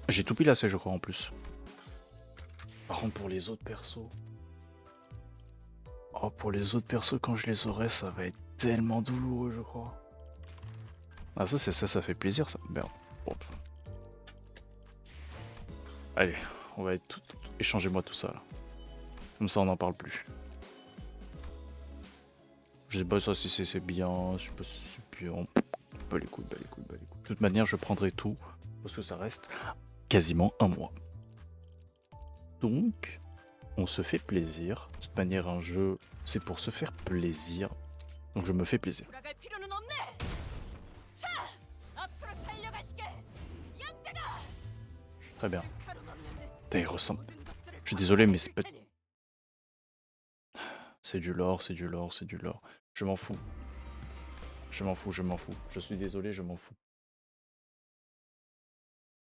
Speaker 1: J'ai tout pilassé je crois en plus. Par contre pour les autres persos... Oh pour les autres persos quand je les aurai ça va être tellement douloureux je crois. Ah ça c'est ça fait plaisir ça. Merde. Bon. Allez, on va être tout... Échangez-moi tout ça là. Comme ça on n'en parle plus. Je sais pas ça si c'est bien, je sais pas si c'est bien. Bah les couilles, bah les couilles, bah les couilles. De toute manière je prendrai tout parce que ça reste quasiment un mois. Donc on se fait plaisir. De toute manière un jeu c'est pour se faire plaisir. Donc je me fais plaisir. Très bien. Putain, il ressemble. Je suis désolé mais c'est pas... C'est du lore, c'est du lore, c'est du lore. Je m'en fous. Je m'en fous, je m'en fous. Je suis désolé, je m'en fous.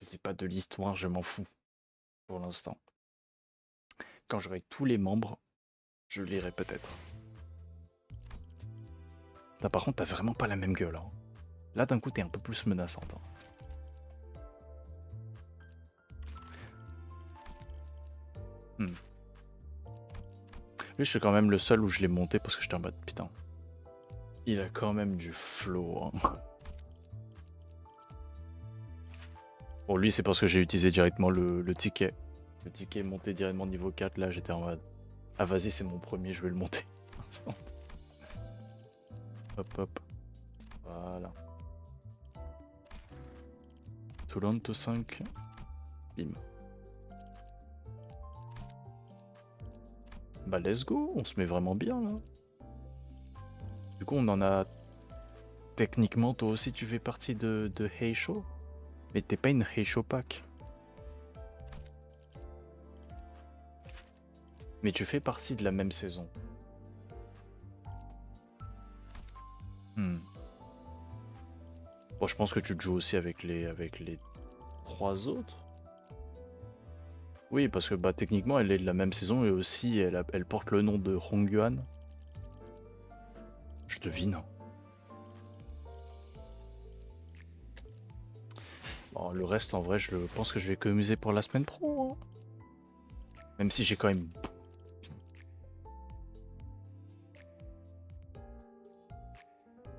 Speaker 1: C'est pas de l'histoire, je m'en fous. Pour l'instant. Quand j'aurai tous les membres, je lirai peut-être. Là par contre, t'as vraiment pas la même gueule. Hein. Là d'un coup, t'es un peu plus menaçante. Hein. Lui, je suis quand même le seul où je l'ai monté parce que j'étais en mode putain. Il a quand même du flow. Hein. Pour lui, c'est parce que j'ai utilisé directement le ticket. Le ticket est monté directement niveau 4. Là, j'étais en mode ah, vas-y, c'est mon premier, je vais le monter. Hop, hop. Voilà. Toulon, 5. Bim. Bah let's go, on se met vraiment bien là. Du coup on en a... Techniquement toi aussi tu fais partie de Heisho. Mais t'es pas une Heisho pack. Mais tu fais partie de la même saison. Bon je pense que tu te joues aussi avec les 3 autres. Oui, parce que bah, techniquement, elle est de la même saison et aussi elle porte le nom de Hongyuan. Je devine. Bon, le reste, en vrai, je pense que je vais économiser pour la semaine pro. Hein. Même si j'ai quand même...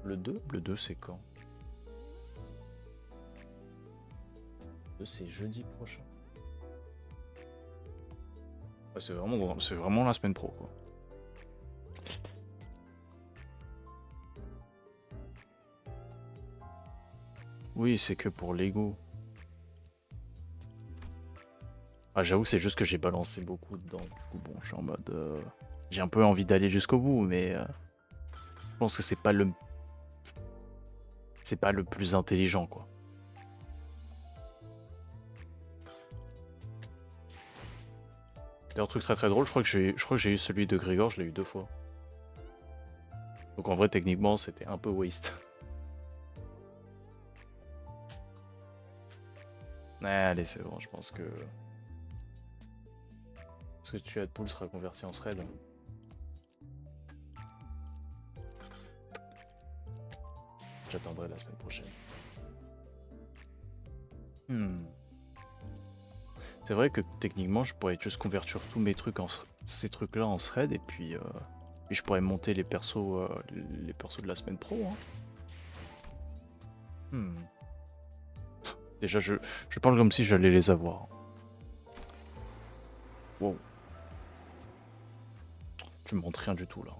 Speaker 1: Le 2? Le 2 c'est quand? Le 2 c'est jeudi prochain. Ah, c'est vraiment la semaine pro quoi. Oui, c'est que pour Lego. Ah, j'avoue, c'est juste que j'ai balancé beaucoup dedans. Du coup, bon, je suis en mode. J'ai un peu envie d'aller jusqu'au bout, mais je pense que c'est pas le. C'est pas le plus intelligent, quoi. D'ailleurs, truc très très drôle, je crois que j'ai eu celui de Grégor, je l'ai eu 2 fois. Donc en vrai, techniquement, c'était un peu waste. Allez, c'est bon, je pense que. Est-ce que tu as de pool sera converti en thread? J'attendrai la semaine prochaine. C'est vrai que techniquement, je pourrais juste convertir tous mes trucs ces trucs-là en thread et puis je pourrais monter les persos de la semaine pro. Hein. Déjà, je parle comme si j'allais les avoir. Wow. Tu me montres rien du tout là.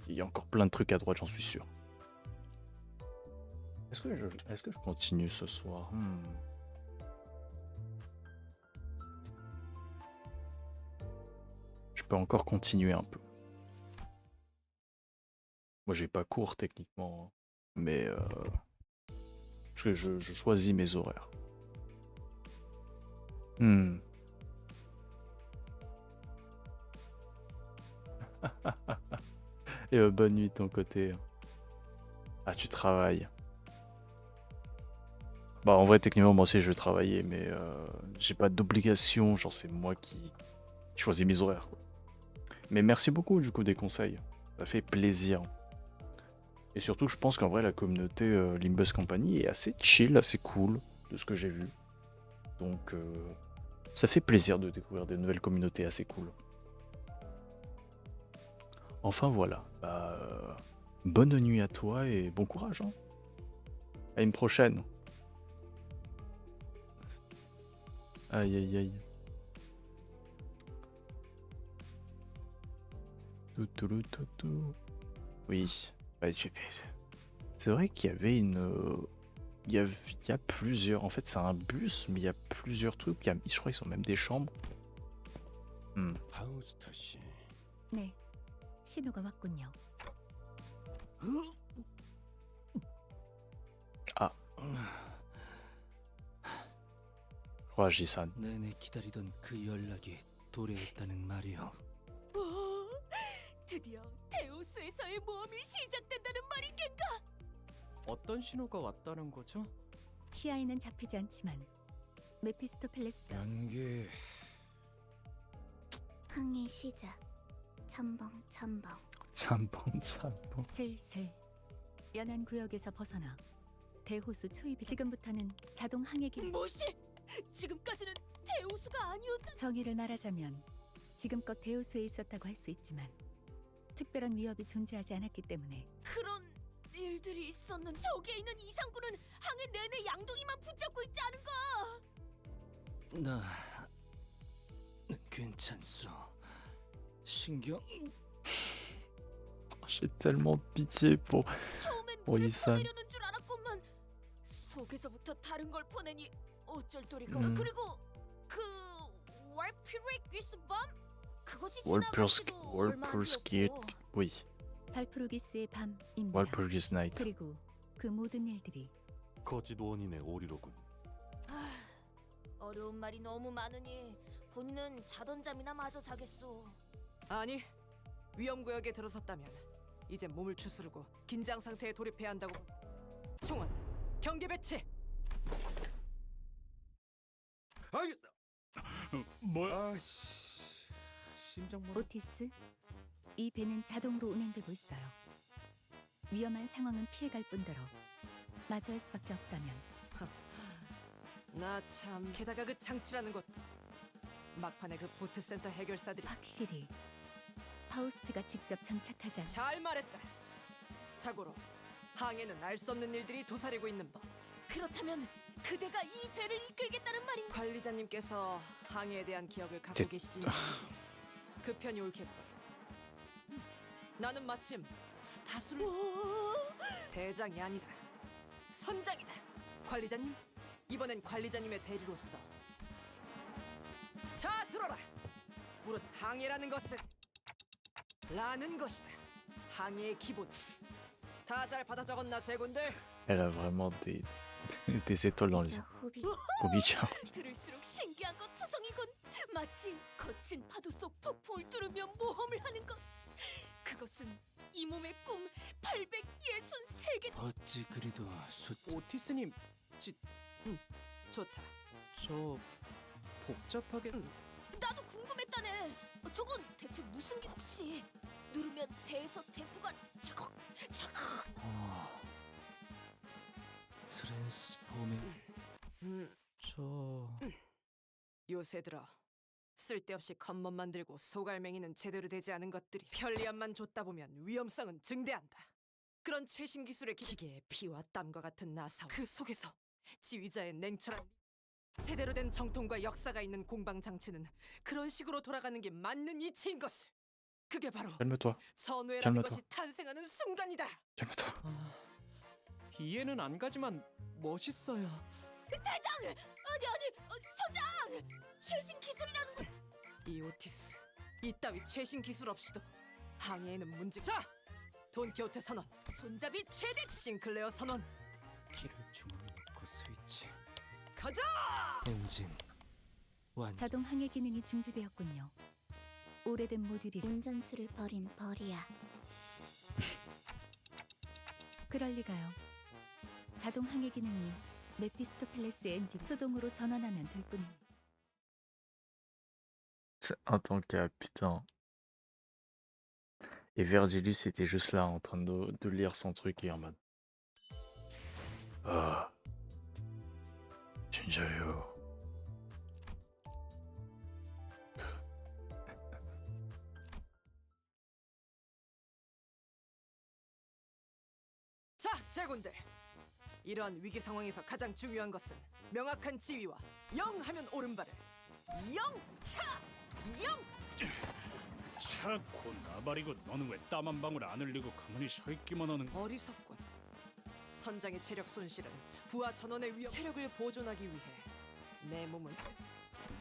Speaker 1: Il y a encore plein de trucs à droite, j'en suis sûr. Est-ce que je continue ce soir? Je peux encore continuer un peu. Moi j'ai pas cours techniquement, hein, mais parce que je choisis mes horaires. Et bonne nuit de ton côté. Ah, tu travailles. Bah en vrai techniquement moi aussi je vais travailler, mais j'ai pas d'obligation, genre c'est moi qui choisis mes horaires quoi. Mais merci beaucoup du coup des conseils, ça fait plaisir. Et surtout je pense qu'en vrai la communauté Limbus Company est assez chill, assez cool de ce que j'ai vu. Donc ça fait plaisir de découvrir des nouvelles communautés assez cool. Enfin voilà, bonne nuit à toi et bon courage. Hein. À une prochaine. Aïe aïe aïe. Oui. C'est vrai qu'il y avait une. Il y a plusieurs. En fait, c'est un bus, mais il y a plusieurs trucs. Je crois qu'ils sont même des chambres.
Speaker 2: 네, 신호가 왔군요.
Speaker 1: Ah. Jisan.
Speaker 5: 내내 기다리던 그 연락이 도래했다는 말이요.
Speaker 7: 드디어 데우스에서의 모험이 시작된다는 말인겐가?
Speaker 12: 어떤 신호가 왔다는 거죠?
Speaker 2: 시야에는 잡히지 않지만 메피스토펠레스가
Speaker 5: 연기.
Speaker 9: 항해 시작. 첨벙.
Speaker 1: 짬뽕.
Speaker 2: 슬슬 연안 구역에서 벗어나 대호수 초입이 지금부터는 자동 항해기.
Speaker 7: 뭐시? 지금까지는 데우스가 아니었다.
Speaker 2: 정의를 말하자면 지금껏 대호수에 있었다고 할 수 있지만 특별한 위협이 존재하지 않았기 때문에.
Speaker 7: 그런 일들이 있었는. 저기에 있는 이상구는 항해 내내 양동이만 붙잡고 있지 않은가?
Speaker 5: 나 괜찮소. 신경.
Speaker 1: J'ai tellement pitié pour
Speaker 7: 처음엔
Speaker 1: pour
Speaker 7: 물을
Speaker 1: Isan.
Speaker 7: 퍼내려는 줄 알았건만 속에서부터 다른 걸 퍼내니 어쩔 도리가. 그리고 그 월피레기스 범? 그것이 지나갈지도 얼마 안
Speaker 1: 월풀스키트.
Speaker 7: 되었고.
Speaker 1: Oui.
Speaker 2: 발프루기스의 밤입니다.
Speaker 1: 월풀기스 나이트.
Speaker 2: 그리고 그 모든 일들이
Speaker 14: 거짓원인의 오리로군.
Speaker 7: 어려운 말이 너무 많으니 본인은 자던 잠이나 마저 자겠소.
Speaker 11: 아니, 위험구역에 들어섰다면 이제 몸을 추스르고 긴장 상태에 돌입해야 한다고. 총원, 경계 배치.
Speaker 10: 아이, 뭐야?
Speaker 2: 오티스, 이 배는 자동으로 운행되고 있어요. 위험한 상황은 피해갈 뿐더러 마주할 수밖에 없다면.
Speaker 11: 나 참. 게다가 그 장치라는 것도 막판에 그 보트센터 해결사들이.
Speaker 2: 확실히 파우스트가 직접 장착하지 않은.
Speaker 11: 잘 말했다. 자고로 항해는 알 수 없는 일들이 도사리고 있는 법.
Speaker 7: 그렇다면 그대가 이 배를 이끌겠다는 말인가?
Speaker 11: 관리자님께서 항해에 대한 기억을 갖고 계시지. 그 편이 옳겠군. 나는 마침 다수를 대장이 아니다. 선장이다. 관리자님, 이번엔 관리자님의 대리로서 자 들어라. 무릇 항해라는 것은 라는 것이다. 항해의 기본. 다 잘 받아 적었나 제군들?
Speaker 1: Elle a vraiment des étoiles dans les yeux. 호비죠.
Speaker 7: 들을수록 신기한 것 투성이군. 마치 거친 파도 속 폭풍을 뚫으며 모험을 하는 것. 그것은 이 몸의 꿈 863개.
Speaker 5: 어찌 그리도
Speaker 12: 오티스님,
Speaker 11: 좋다.
Speaker 12: 저 복잡하게
Speaker 7: 나도 궁금했다네. 저건 대체 무슨 기 혹시 누르면 배에서 대포가 차걱 차걱.
Speaker 5: 트랜스포메.
Speaker 12: 저
Speaker 11: 요새 들어 쓸데없이 겉멋 만들고 소갈맹이는 제대로 되지 않은 것들이 편리함만 줬다 보면 위험성은 증대한다. 그런 최신 기술의 기계에 피와 땀과 같은 나사와 그 속에서 지휘자의 냉철한 제대로 된 정통과 역사가 있는 공방 장치는 그런 식으로 돌아가는 게 맞는 이치인 것을. 그게 바로
Speaker 1: Calme-toi.
Speaker 11: 전우회라는
Speaker 1: calme-toi.
Speaker 11: 것이 탄생하는 순간이다.
Speaker 1: Calme-toi.
Speaker 12: 이해는 안 가지만 멋있어요.
Speaker 7: 대장! 아니 선장! 최신 기술이라는 건
Speaker 11: 이 오티스 이따위 최신 기술 없이도 항해에는 문제가. 자! 돈키호테 선언, 손잡이 최대 싱클레어 선언.
Speaker 5: 키를 주머니 넣고 스위치.
Speaker 11: 가자!
Speaker 5: 엔진 완.
Speaker 2: 자동 항해 기능이 중지되었군요. 오래된 모듈이
Speaker 9: 운전수를 버린 벌이야.
Speaker 2: 그럴 리가요. 자동 항해 기능이 메피스토펠레스 엔진 수동으로 전환하면 될 뿐입니다.
Speaker 1: En tant que putain. Et Vergilius était juste là en train de lire son truc et en mode. Ah. 진짜요.
Speaker 11: 자, 제군들. 이러한 위기 상황에서 가장 중요한 것은 명확한 지휘와 영 하면 옳은 발을 영차! 영!
Speaker 10: 차고 나발이고 너는 왜 땀 한 방울 안 흘리고 가만히 서 있기만 하는 거야?
Speaker 11: 어리석군. 선장의 체력 손실은 부하 전원의 위험 체력을 보존하기 위해 내 몸을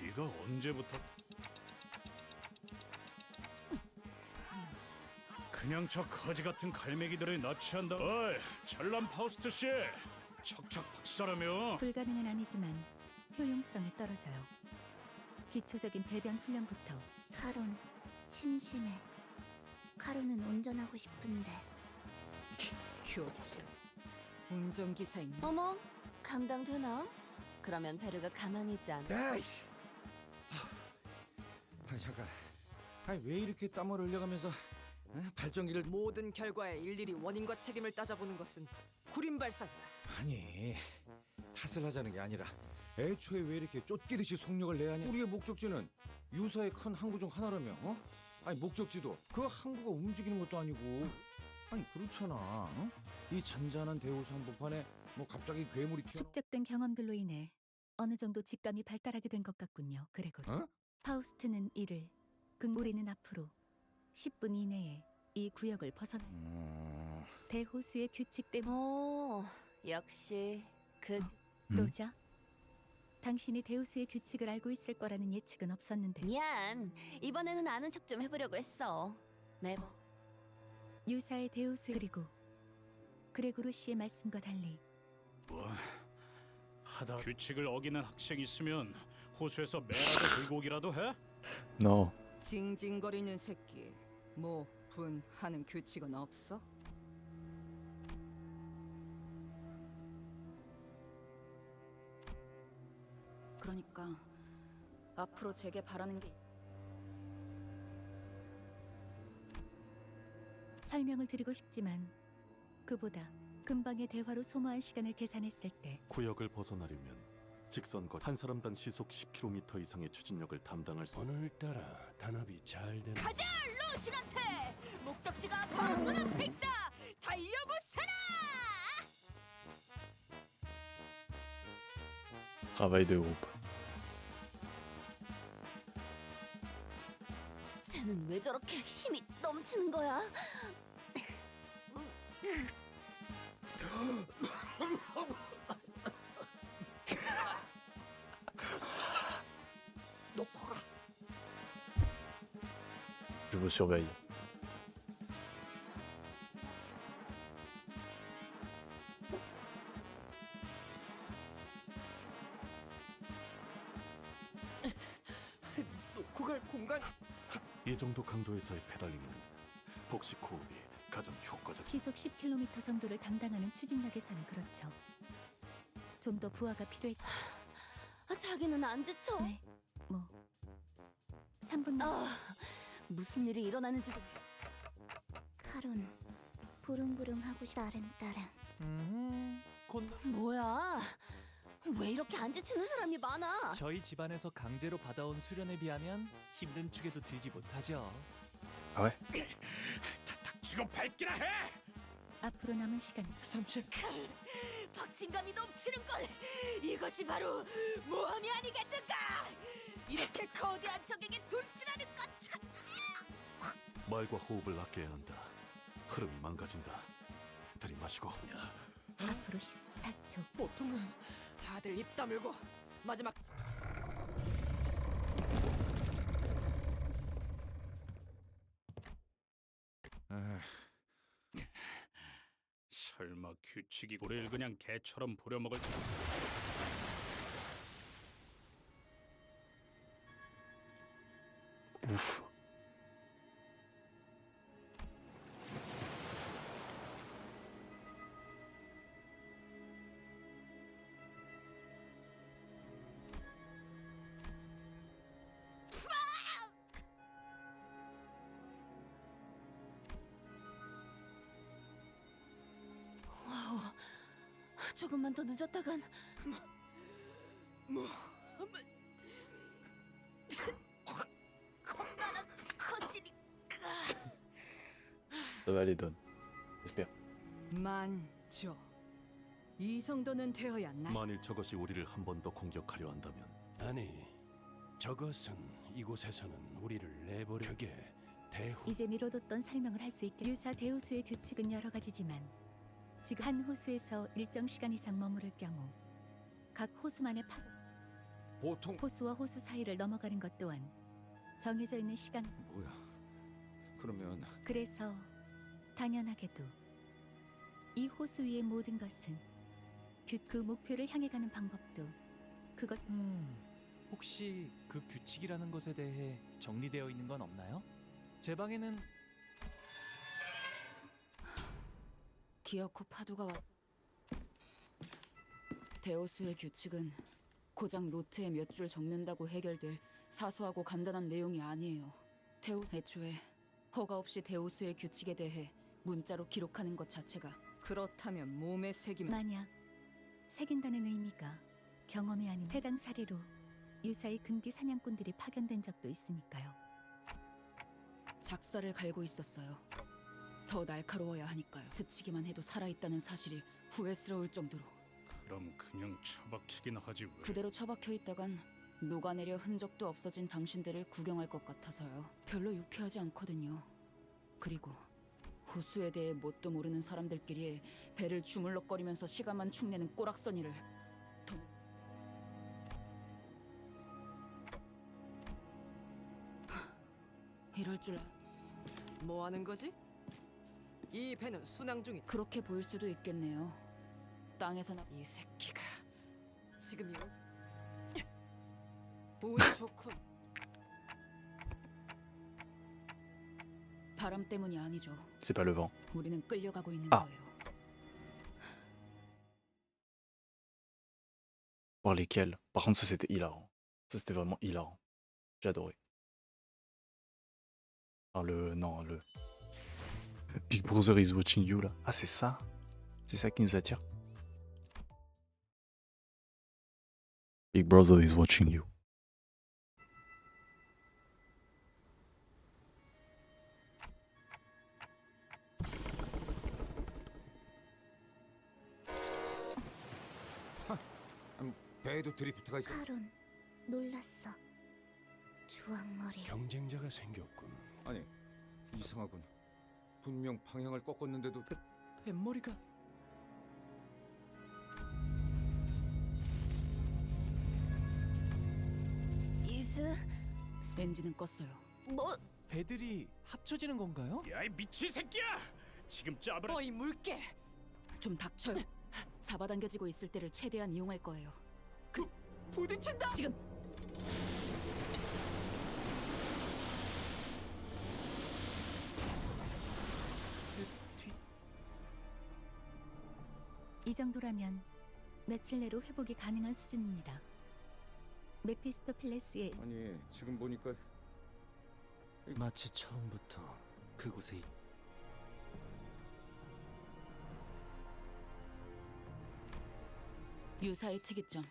Speaker 10: 네가 언제부터 그냥 저 거지 같은 갈매기들을 납치한다. 어이, 잘난 파우스트 씨, 척척 박살하며.
Speaker 2: 불가능은 아니지만 효용성이 떨어져요. 기초적인 배변 훈련부터
Speaker 9: 카론, 심심해. 카론은 운전하고 싶은데.
Speaker 7: 교체 운전기사인.
Speaker 3: 어머, 감당되나? 그러면 베르가 가만히 있지 않아.
Speaker 6: 아이씨. 아니 잠깐. 아니 왜 이렇게 땀을 흘려가면서 발전기를
Speaker 11: 모든 결과에 일일이 원인과 책임을 따져보는 것은 구림발상이다.
Speaker 6: 아니 탓을 하자는 게 아니라 애초에 왜 이렇게 쫓기듯이 속력을 내야 하냐. 우리의 목적지는 유사의 큰 항구 중 하나라며. 아니 목적지도 그 항구가 움직이는 것도 아니고. 아니 그렇잖아. 이 잔잔한 대호수 한복판에 뭐 갑자기 괴물이 튀어.
Speaker 2: 축적된 경험들로 인해 어느 정도 직감이 발달하게 된 것 같군요. 그레고리. 파우스트는 이를 우리는 앞으로 10분 이내에 이 구역을 벗어나. 대호수의 규칙 때문에.
Speaker 3: 역시 그
Speaker 2: 로자, 당신이 대호수의 규칙을 알고 있을 거라는 예측은 없었는데.
Speaker 3: 미안. 이번에는 아는 척 좀 해보려고 했어. 매보.
Speaker 2: 유사의 대호수 그리고 그레고르 씨의 말씀과 달리
Speaker 10: 뭐 하다 규칙을 어기는 학생이 있으면 호수에서 매라도 불고기라도 해?
Speaker 1: No.
Speaker 7: 징징거리는 새끼. 뭐 분하는 규칙은 없어? 그러니까 앞으로 제게 바라는 게
Speaker 2: 설명을 드리고 싶지만 그보다 금방의 대화로 소모한 시간을 계산했을 때
Speaker 14: 구역을 벗어나려면 직선 거리 한 사람당 시속 10km 이상의 추진력을 담당할 수.
Speaker 13: 오늘따라 단합이 잘 되는.
Speaker 7: 가자 로신한테. 목적지가 바로 눈앞에 있다. 달려보세라.
Speaker 1: Travail de groupe.
Speaker 3: 쟤는 왜 저렇게 힘이 넘치는 거야?
Speaker 1: Je vous surveille.
Speaker 12: 놓고 갈 공간.
Speaker 14: 이 정도 강도에서의 페달링은 복식 호흡이 가장 효과적.
Speaker 2: 시속 10km 정도를 담당하는 추진력에서는 그렇죠. 좀 더 부하가 필요해.
Speaker 3: 자기는 안 지쳐?
Speaker 2: 네, 뭐 3분
Speaker 3: 무슨 일이 일어나는지도.
Speaker 9: 카론, 부릉부릉하고 따릉따릉.
Speaker 3: 뭐야? 왜 이렇게 안 지치는 사람이 많아?
Speaker 8: 저희 집안에서 강제로 받아온 수련에 비하면 힘든 축에도 들지 못하죠.
Speaker 1: Ah ouais?
Speaker 4: 탁탁 치고 밟기나 해.
Speaker 2: 앞으로 남은 시간
Speaker 12: 30.
Speaker 3: 박진감이 넘치는 걸. 이것이 바로 모험이 아니겠는가? 이렇게 거대한 적에게 돌진하는 것 참.
Speaker 14: 말과 호흡을 아껴야 한다. 흐름이 망가진다. 들이마시고.
Speaker 2: 앞으로 14초.
Speaker 11: 보통은 다들 입 다물고 마지막.
Speaker 10: 설마 규칙이 우리를 그냥 개처럼 부려먹을.
Speaker 1: Ouf.
Speaker 3: 와우. 조금만 더 늦었다간 겁나는 것이니까.
Speaker 1: Ça va les donne. J'espère.
Speaker 11: 만조. 이 정도는 되어야 나.
Speaker 14: 만일 저것이 우리를 한 번 더 공격하려 한다면
Speaker 13: 아니, 저것은 이곳에서는 우리를 내버려. 그게 대후.
Speaker 2: 이제 미뤄뒀던 설명을 할 수 있게. 유사 대호수의 규칙은 여러 가지지만 지금 한 호수에서 일정 시간 이상 머무를 경우 각 호수만의
Speaker 6: 보통
Speaker 2: 호수와 호수 사이를 넘어가는 것 또한 정해져 있는 시간.
Speaker 6: 뭐야? 그러면
Speaker 2: 그래서 당연하게도 이 호수 위의 모든 것은 그 목표를 향해 가는 방법도 그것.
Speaker 8: 혹시 그 규칙이라는 것에 대해 정리되어 있는 건 없나요? 제 방에는
Speaker 7: 기어코 파도가 왔. 대호수의 규칙은 고작 노트에 몇 줄 적는다고 해결될 사소하고 간단한 내용이 아니에요. 애초에 허가 없이 대호수의 규칙에 대해 문자로 기록하는 것 자체가.
Speaker 11: 그렇다면 몸에 새김.
Speaker 2: 만약 새긴다는 의미가 경험이 아닌 해당 사례로 유사의 금기 사냥꾼들이 파견된 적도 있으니까요.
Speaker 7: 작사를 갈고 있었어요. 더 날카로워야 하니까요. 스치기만 해도 살아있다는 사실이 후회스러울 정도로.
Speaker 10: 그럼 그냥 처박히긴 하지 왜.
Speaker 7: 그대로 처박혀 있다간 녹아내려 흔적도 없어진 당신들을 구경할 것 같아서요. 별로 유쾌하지 않거든요. 그리고 호수에 대해 뭣도 모르는 사람들끼리 배를 주물럭거리면서 시간만 축내는 꼬락서니를 이럴 줄.
Speaker 11: 뭐 하는 거지? 이 배는 순항 중이.
Speaker 7: 그렇게 보일 수도 있겠네요. 땅에서나.
Speaker 11: 이 새끼가 지금 운이 좋군.
Speaker 7: 바람 때문이 아니죠.
Speaker 1: C'est pas le vent.
Speaker 7: 우리는 끌려가고 있는
Speaker 1: 아.
Speaker 7: 거예요.
Speaker 1: Par lesquels? Par contre, ça c'était hilarant. Ça c'était vraiment hilarant. J'ai adoré. Ah, non, le Big Brother is watching you là. Ah, c'est ça? C'est ça qui nous attire? Big Brother is watching you.
Speaker 6: 배에도 드리프트가 있어.
Speaker 9: 카론, 놀랐어. 주황머리.
Speaker 13: 경쟁자가 생겼군.
Speaker 6: 아니, 이상하군. 분명 방향을 꺾었는데도
Speaker 12: 뱃머리가
Speaker 3: 이즈,
Speaker 7: 엔진은 껐어요.
Speaker 3: 뭐?
Speaker 8: 배들이 합쳐지는 건가요?
Speaker 10: 야이 미친 새끼야! 지금 짜버려.
Speaker 11: 어이 물개.
Speaker 7: 좀 닥쳐요. 잡아당겨지고 있을 때를 최대한 이용할 거예요.
Speaker 11: 부딪힌다.
Speaker 7: 지금
Speaker 2: 이 정도라면 며칠 내로 회복이 가능한 수준입니다. 메피스토펠레스의
Speaker 6: 아니, 지금 보니까
Speaker 5: 마치 처음부터 그곳에
Speaker 7: 유사의 특이점,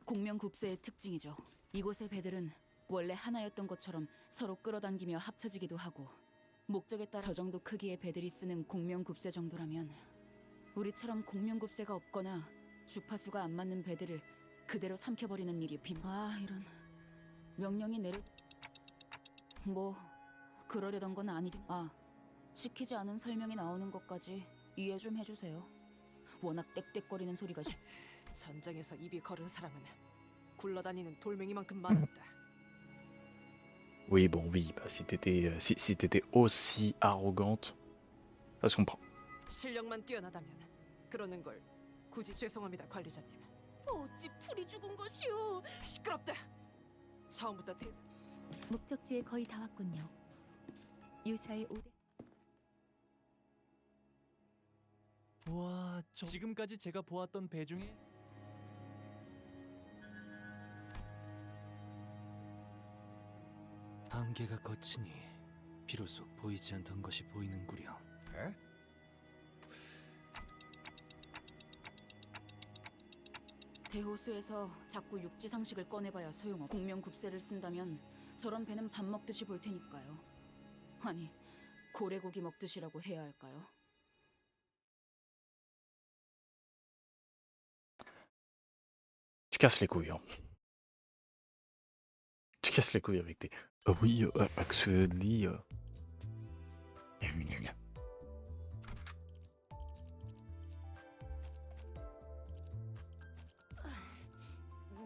Speaker 7: 공명굽세의 특징이죠. 이곳의 배들은 원래 하나였던 것처럼 서로 끌어당기며 합쳐지기도 하고, 목적에 따라 저 정도 크기의 배들이 쓰는 공명굽세 정도라면 우리처럼 공명굽세가 없거나 주파수가 안 맞는 배들을 그대로 삼켜버리는 일이 이런 명령이 내려 뭐 그러려던 건 아니긴. 시키지 않은 설명이 나오는 것까지 이해 좀 해주세요. 워낙 떽떽거리는 소리가
Speaker 11: 전장에서 입이 거른 사람은 굴러다니는 돌멩이만큼 많았다.
Speaker 1: Oui, bon, oui, bah, si t'étais aussi arrogante, ça se comprend.
Speaker 11: 실력만 뛰어나다면 그러는 걸 굳이 죄송합니다, 관리자님.
Speaker 7: 어찌 풀이 죽은 것이오.
Speaker 11: 시끄럽다. 처음부터
Speaker 2: 목적지에 거의 다 왔군요. 유사의 5대
Speaker 8: 와, 지금까지 제가 보았던 배 중에
Speaker 5: 안개가 걷히니 비로소 보이지 않던 것이 보이는구려.
Speaker 6: 배?
Speaker 7: 대호수에서 자꾸 육지 상식을 꺼내봐야 소용없고, 공명굽세를 쓴다면 저런 배는 밥 먹듯이 볼 테니까요. 아니, 고래고기 먹듯이라고 해야 할까요?
Speaker 1: Tu casses les couilles, hein. Tu casses les couilles avec tes... oui, actually...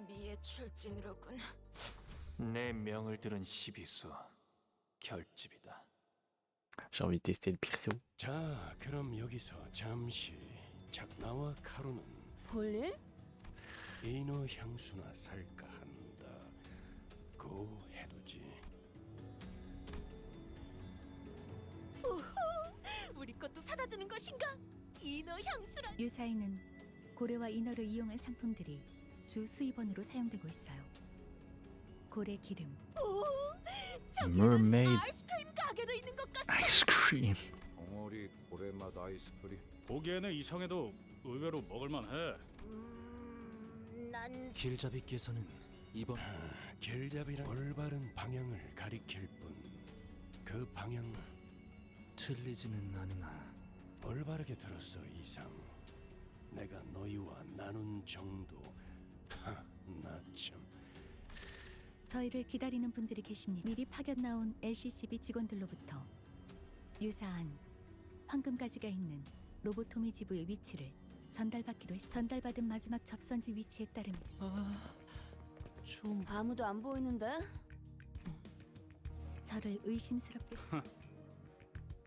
Speaker 3: 미의 출진으로군.
Speaker 8: 내 명을 들은 시비수 결집이다.
Speaker 1: J'ai envie de tester le perso.
Speaker 13: 자, 그럼 여기서 잠시 작나와 카로는
Speaker 3: 볼일?
Speaker 13: 이너 향수나 살까 한다. 고 해두지.
Speaker 7: 우리 것도 사다 주는 것인가? 이너 향수라.
Speaker 2: 유사에는 고래와 인어를 이용한 상품들이 주 수입원으로 사용되고 있어요. 고래 기름,
Speaker 1: Mermaid
Speaker 7: 아이스크림 가게도 있는 것 같아.
Speaker 1: ice cream.
Speaker 6: 덩어리 고래맛 아이스크림.
Speaker 10: 보기에는 이상해도 의외로 먹을만해.
Speaker 3: 난
Speaker 5: 길잡이께서는 이번
Speaker 13: 길잡이란 올바른 방향을 가리킬 뿐 그 방향
Speaker 5: 틀리지는 않으나
Speaker 13: 올바르게 들었어 이상. 내가 너희와 나눈 정도. 나참
Speaker 2: 저희를 기다리는 분들이 계십니다. 미리 파견 나온 LCCB 직원들로부터 유사한 황금가지가 있는 로보토미 지부의 위치를 전달받기로 했어. 전달받은 마지막 접선지 위치에 따르면
Speaker 3: 좀 아무도 안 보이는데?
Speaker 2: 저를 의심스럽게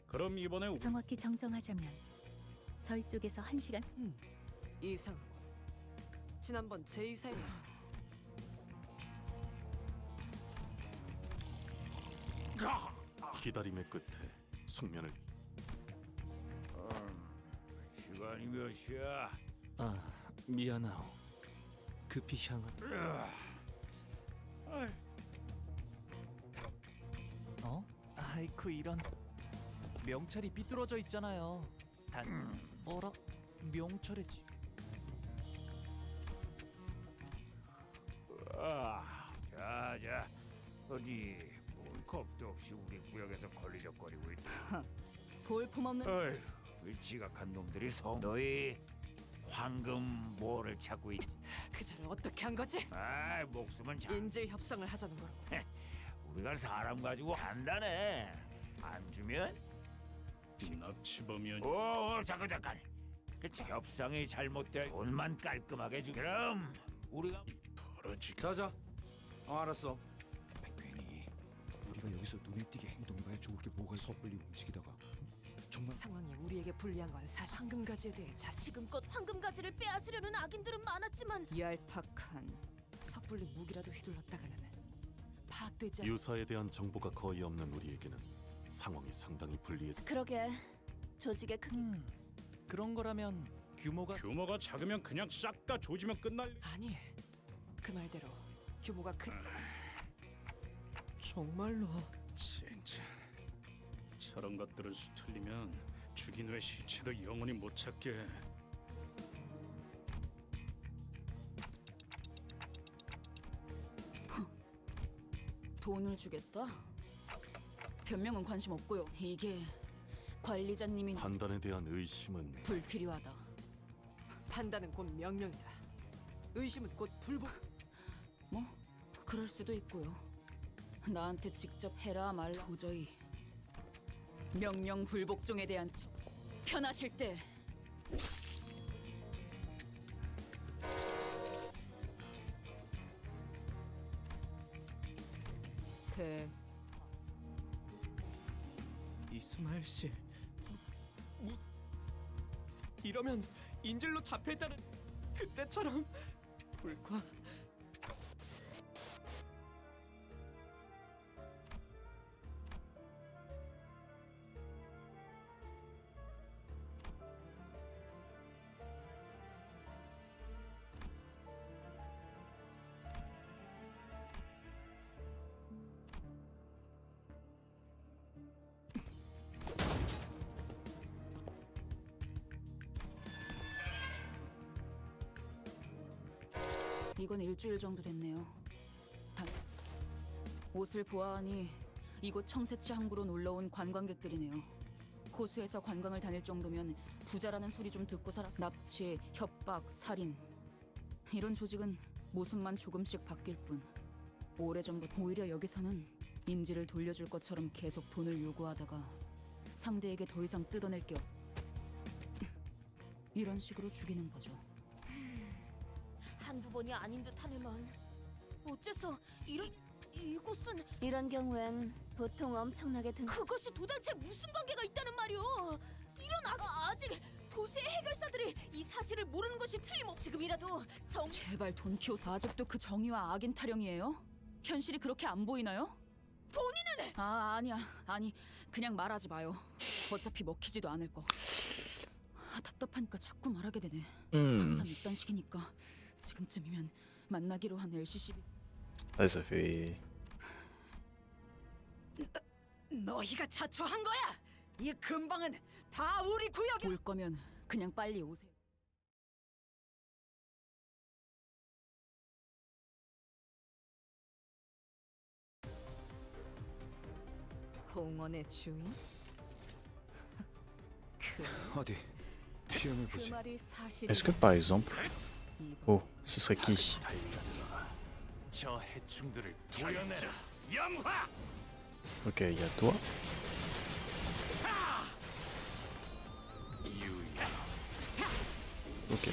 Speaker 10: 그럼 이번에
Speaker 2: 정확히 정정하자면 저희 쪽에서 1시간
Speaker 11: 이상하군. 지난번 제2사에서
Speaker 14: 기다림의 끝에 숙면을
Speaker 10: 시간이 몇 시야?
Speaker 5: 미안하오. 급히 향을
Speaker 8: 아이쿠 이런. 명찰이 삐뚤어져 있잖아요. 어라? 명찰이지.
Speaker 10: 자자 어디 뭘 겁도 없이 우리 구역에서 걸리적거리고 있다.
Speaker 7: 볼품없는
Speaker 10: 어휴, 이 지각한 놈들이 너희
Speaker 15: 황금 뭐를 찾고 있?
Speaker 11: 그자를 어떻게 한 거지?
Speaker 15: 아, 목숨은 참.
Speaker 11: 인질 협상을 하자는 거로.
Speaker 15: 우리가 사람 가지고 간다네. 안 주면?
Speaker 10: 납치범이야.
Speaker 15: 오, 잠깐. 그 협상이 잘못돼 돈만 깔끔하게 주. 그럼 우리가
Speaker 10: 벌어지.
Speaker 6: 자자. 알았어.
Speaker 4: 괜히 우리가 여기서 눈에 띄게 행동해봐야 좋을 게 뭐가 섣불리 움직이다가 정말
Speaker 11: 상황이 우리에게 불리한 건 사실. 황금가지에 대해 지금껏 황금가지를 빼앗으려는 악인들은 많았지만 얄팍한 섣불리 무기라도 휘둘렀다가는 파악되지 않...
Speaker 14: 유사에 대한 정보가 거의 없는 우리에게는 상황이 상당히 불리해.
Speaker 3: 그러게 조직의 크기.
Speaker 8: 그런 거라면 규모가
Speaker 10: 작으면 그냥 싹 다 조지면 끝날.
Speaker 11: 아니, 그 말대로 규모가 크지. 정말로
Speaker 10: 진짜 저런 것들을 수틀리면 죽인 후의 시체도 영원히 못 찾게.
Speaker 7: 돈을 주겠다? 변명은 관심 없고요. 이게 관리자님이
Speaker 14: 판단에 대한 의심은
Speaker 7: 불필요하다.
Speaker 11: 판단은 곧 명령이다. 의심은 곧 불복.
Speaker 7: 뭐 그럴 수도 있고요. 나한테 직접 해라 말라. 도저히 명령 불복종에 대한 편하실 때
Speaker 12: 이스마일 씨, 이러면 인질로 잡혀있다는 그때처럼 불과
Speaker 7: 이건 일주일 정도 됐네요. 옷을 보아하니 이곳 청새치 항구로 놀러온 관광객들이네요. 호수에서 관광을 다닐 정도면 부자라는 소리 좀 듣고 살아. 납치, 협박, 살인 이런 조직은 모습만 조금씩 바뀔 뿐 오래전부터 오히려 여기서는 인지를 돌려줄 것처럼 계속 돈을 요구하다가 상대에게 더 이상 뜯어낼 게 없... 이런 식으로 죽이는 거죠.
Speaker 3: 한두 번이 아닌 듯하네만 어째서 이곳은 이런 경우엔 보통 엄청나게 그것이 도대체 무슨 관계가 있다는 말이오? 이런 아직 도시의 해결사들이 이 사실을 모르는 것이 지금이라도
Speaker 7: 제발 돈키호테 아직도 그 정의와 악인 타령이에요? 현실이 그렇게 안 보이나요?
Speaker 3: 본인은
Speaker 7: 아니 그냥 말하지 마요. 어차피 먹히지도 않을 거. 답답하니까 자꾸 말하게 되네. 항상 이딴 식이니까 지금쯤이면 만나기로 한 LCCB.
Speaker 1: Ouais, ça fait.
Speaker 11: 너희가 자초한 거야. 이 근방은 다 우리 구역이.
Speaker 7: 올 거면 그냥 빨리 오세요.
Speaker 11: 공원의 주인?
Speaker 6: 어디 시험해보지.
Speaker 1: Est-ce que par exemple. Oh, ce serait qui?
Speaker 15: 저 해충들을 도려내라. 영화.
Speaker 1: Ok, il y a toi. Ok.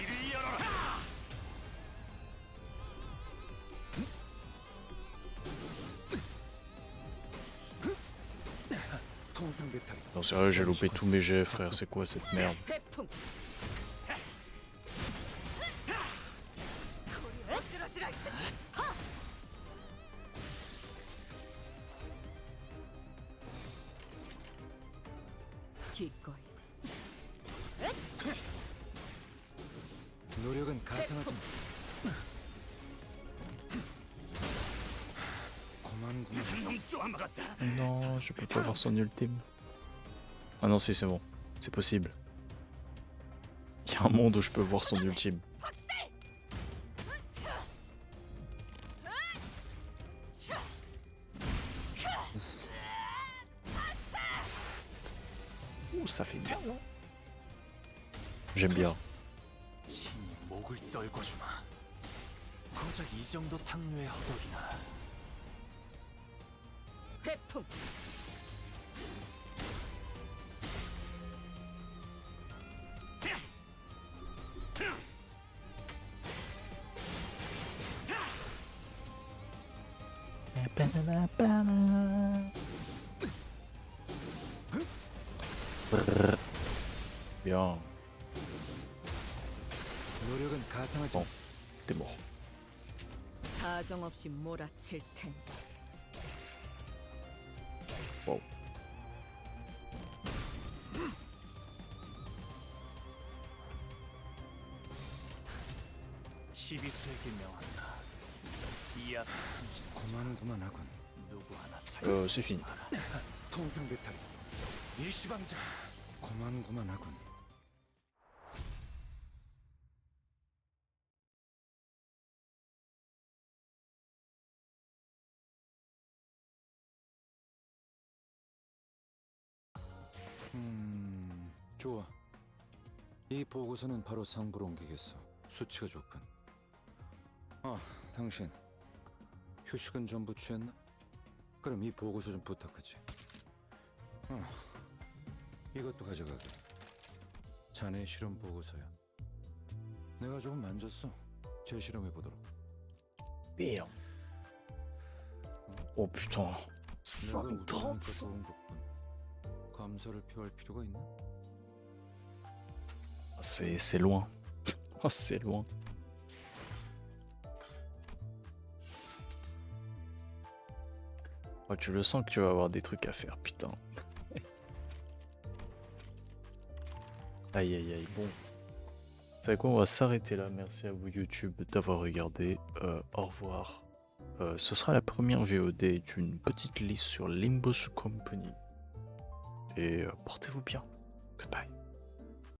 Speaker 1: Non, sérieux, j'ai loupé tous mes jets, frère. C'est quoi cette merde?
Speaker 6: 노력은 가상하지만
Speaker 1: Non, je peux pas voir son ultime. Ah non, si, c'est bon. C'est possible. Il y a un monde où je peux voir son ultime. Ouh, ça fait mal. J'aime bien.
Speaker 8: 목을 떨궈주마. 고작 이 정도 탕류의 허덕이나.
Speaker 7: 회풍.
Speaker 1: Bien.
Speaker 6: 노력은 가상하지.
Speaker 1: T'es mort.
Speaker 7: 사정없이 몰아칠 텐데.
Speaker 1: Wow.
Speaker 8: 시비수에게 명한다. 이야,
Speaker 6: 고만고만하군.
Speaker 8: 누구 하나 살.
Speaker 1: C'est fini.
Speaker 6: 통상 배탈.
Speaker 8: 일시방자.
Speaker 6: 고만고만하군. 좋아. 이 보고서는 바로 상부로 옮기겠어. 수치가 좋군. 아, 당신 휴식은 전부 취했나? 그럼 이 보고서 좀 부탁하지. 이것도 가져가게. 자네 실험 보고서야. 내가 조금 만졌어. 재실험해 보도록.
Speaker 1: Damn. Oh putain.
Speaker 6: 내가 우리한테
Speaker 1: 530.
Speaker 6: 도움 덕분 감사를 표할 필요가 있나?
Speaker 1: C'est loin. Oh, c'est loin. Oh, tu le sens que tu vas avoir des trucs à faire, putain. Aïe aïe aïe, bon. Vous savez quoi, on va s'arrêter là. Merci à vous YouTube d'avoir regardé. Au revoir. Ce sera la première VOD d'une petite liste sur Limbus Company. Et portez-vous bien. Goodbye.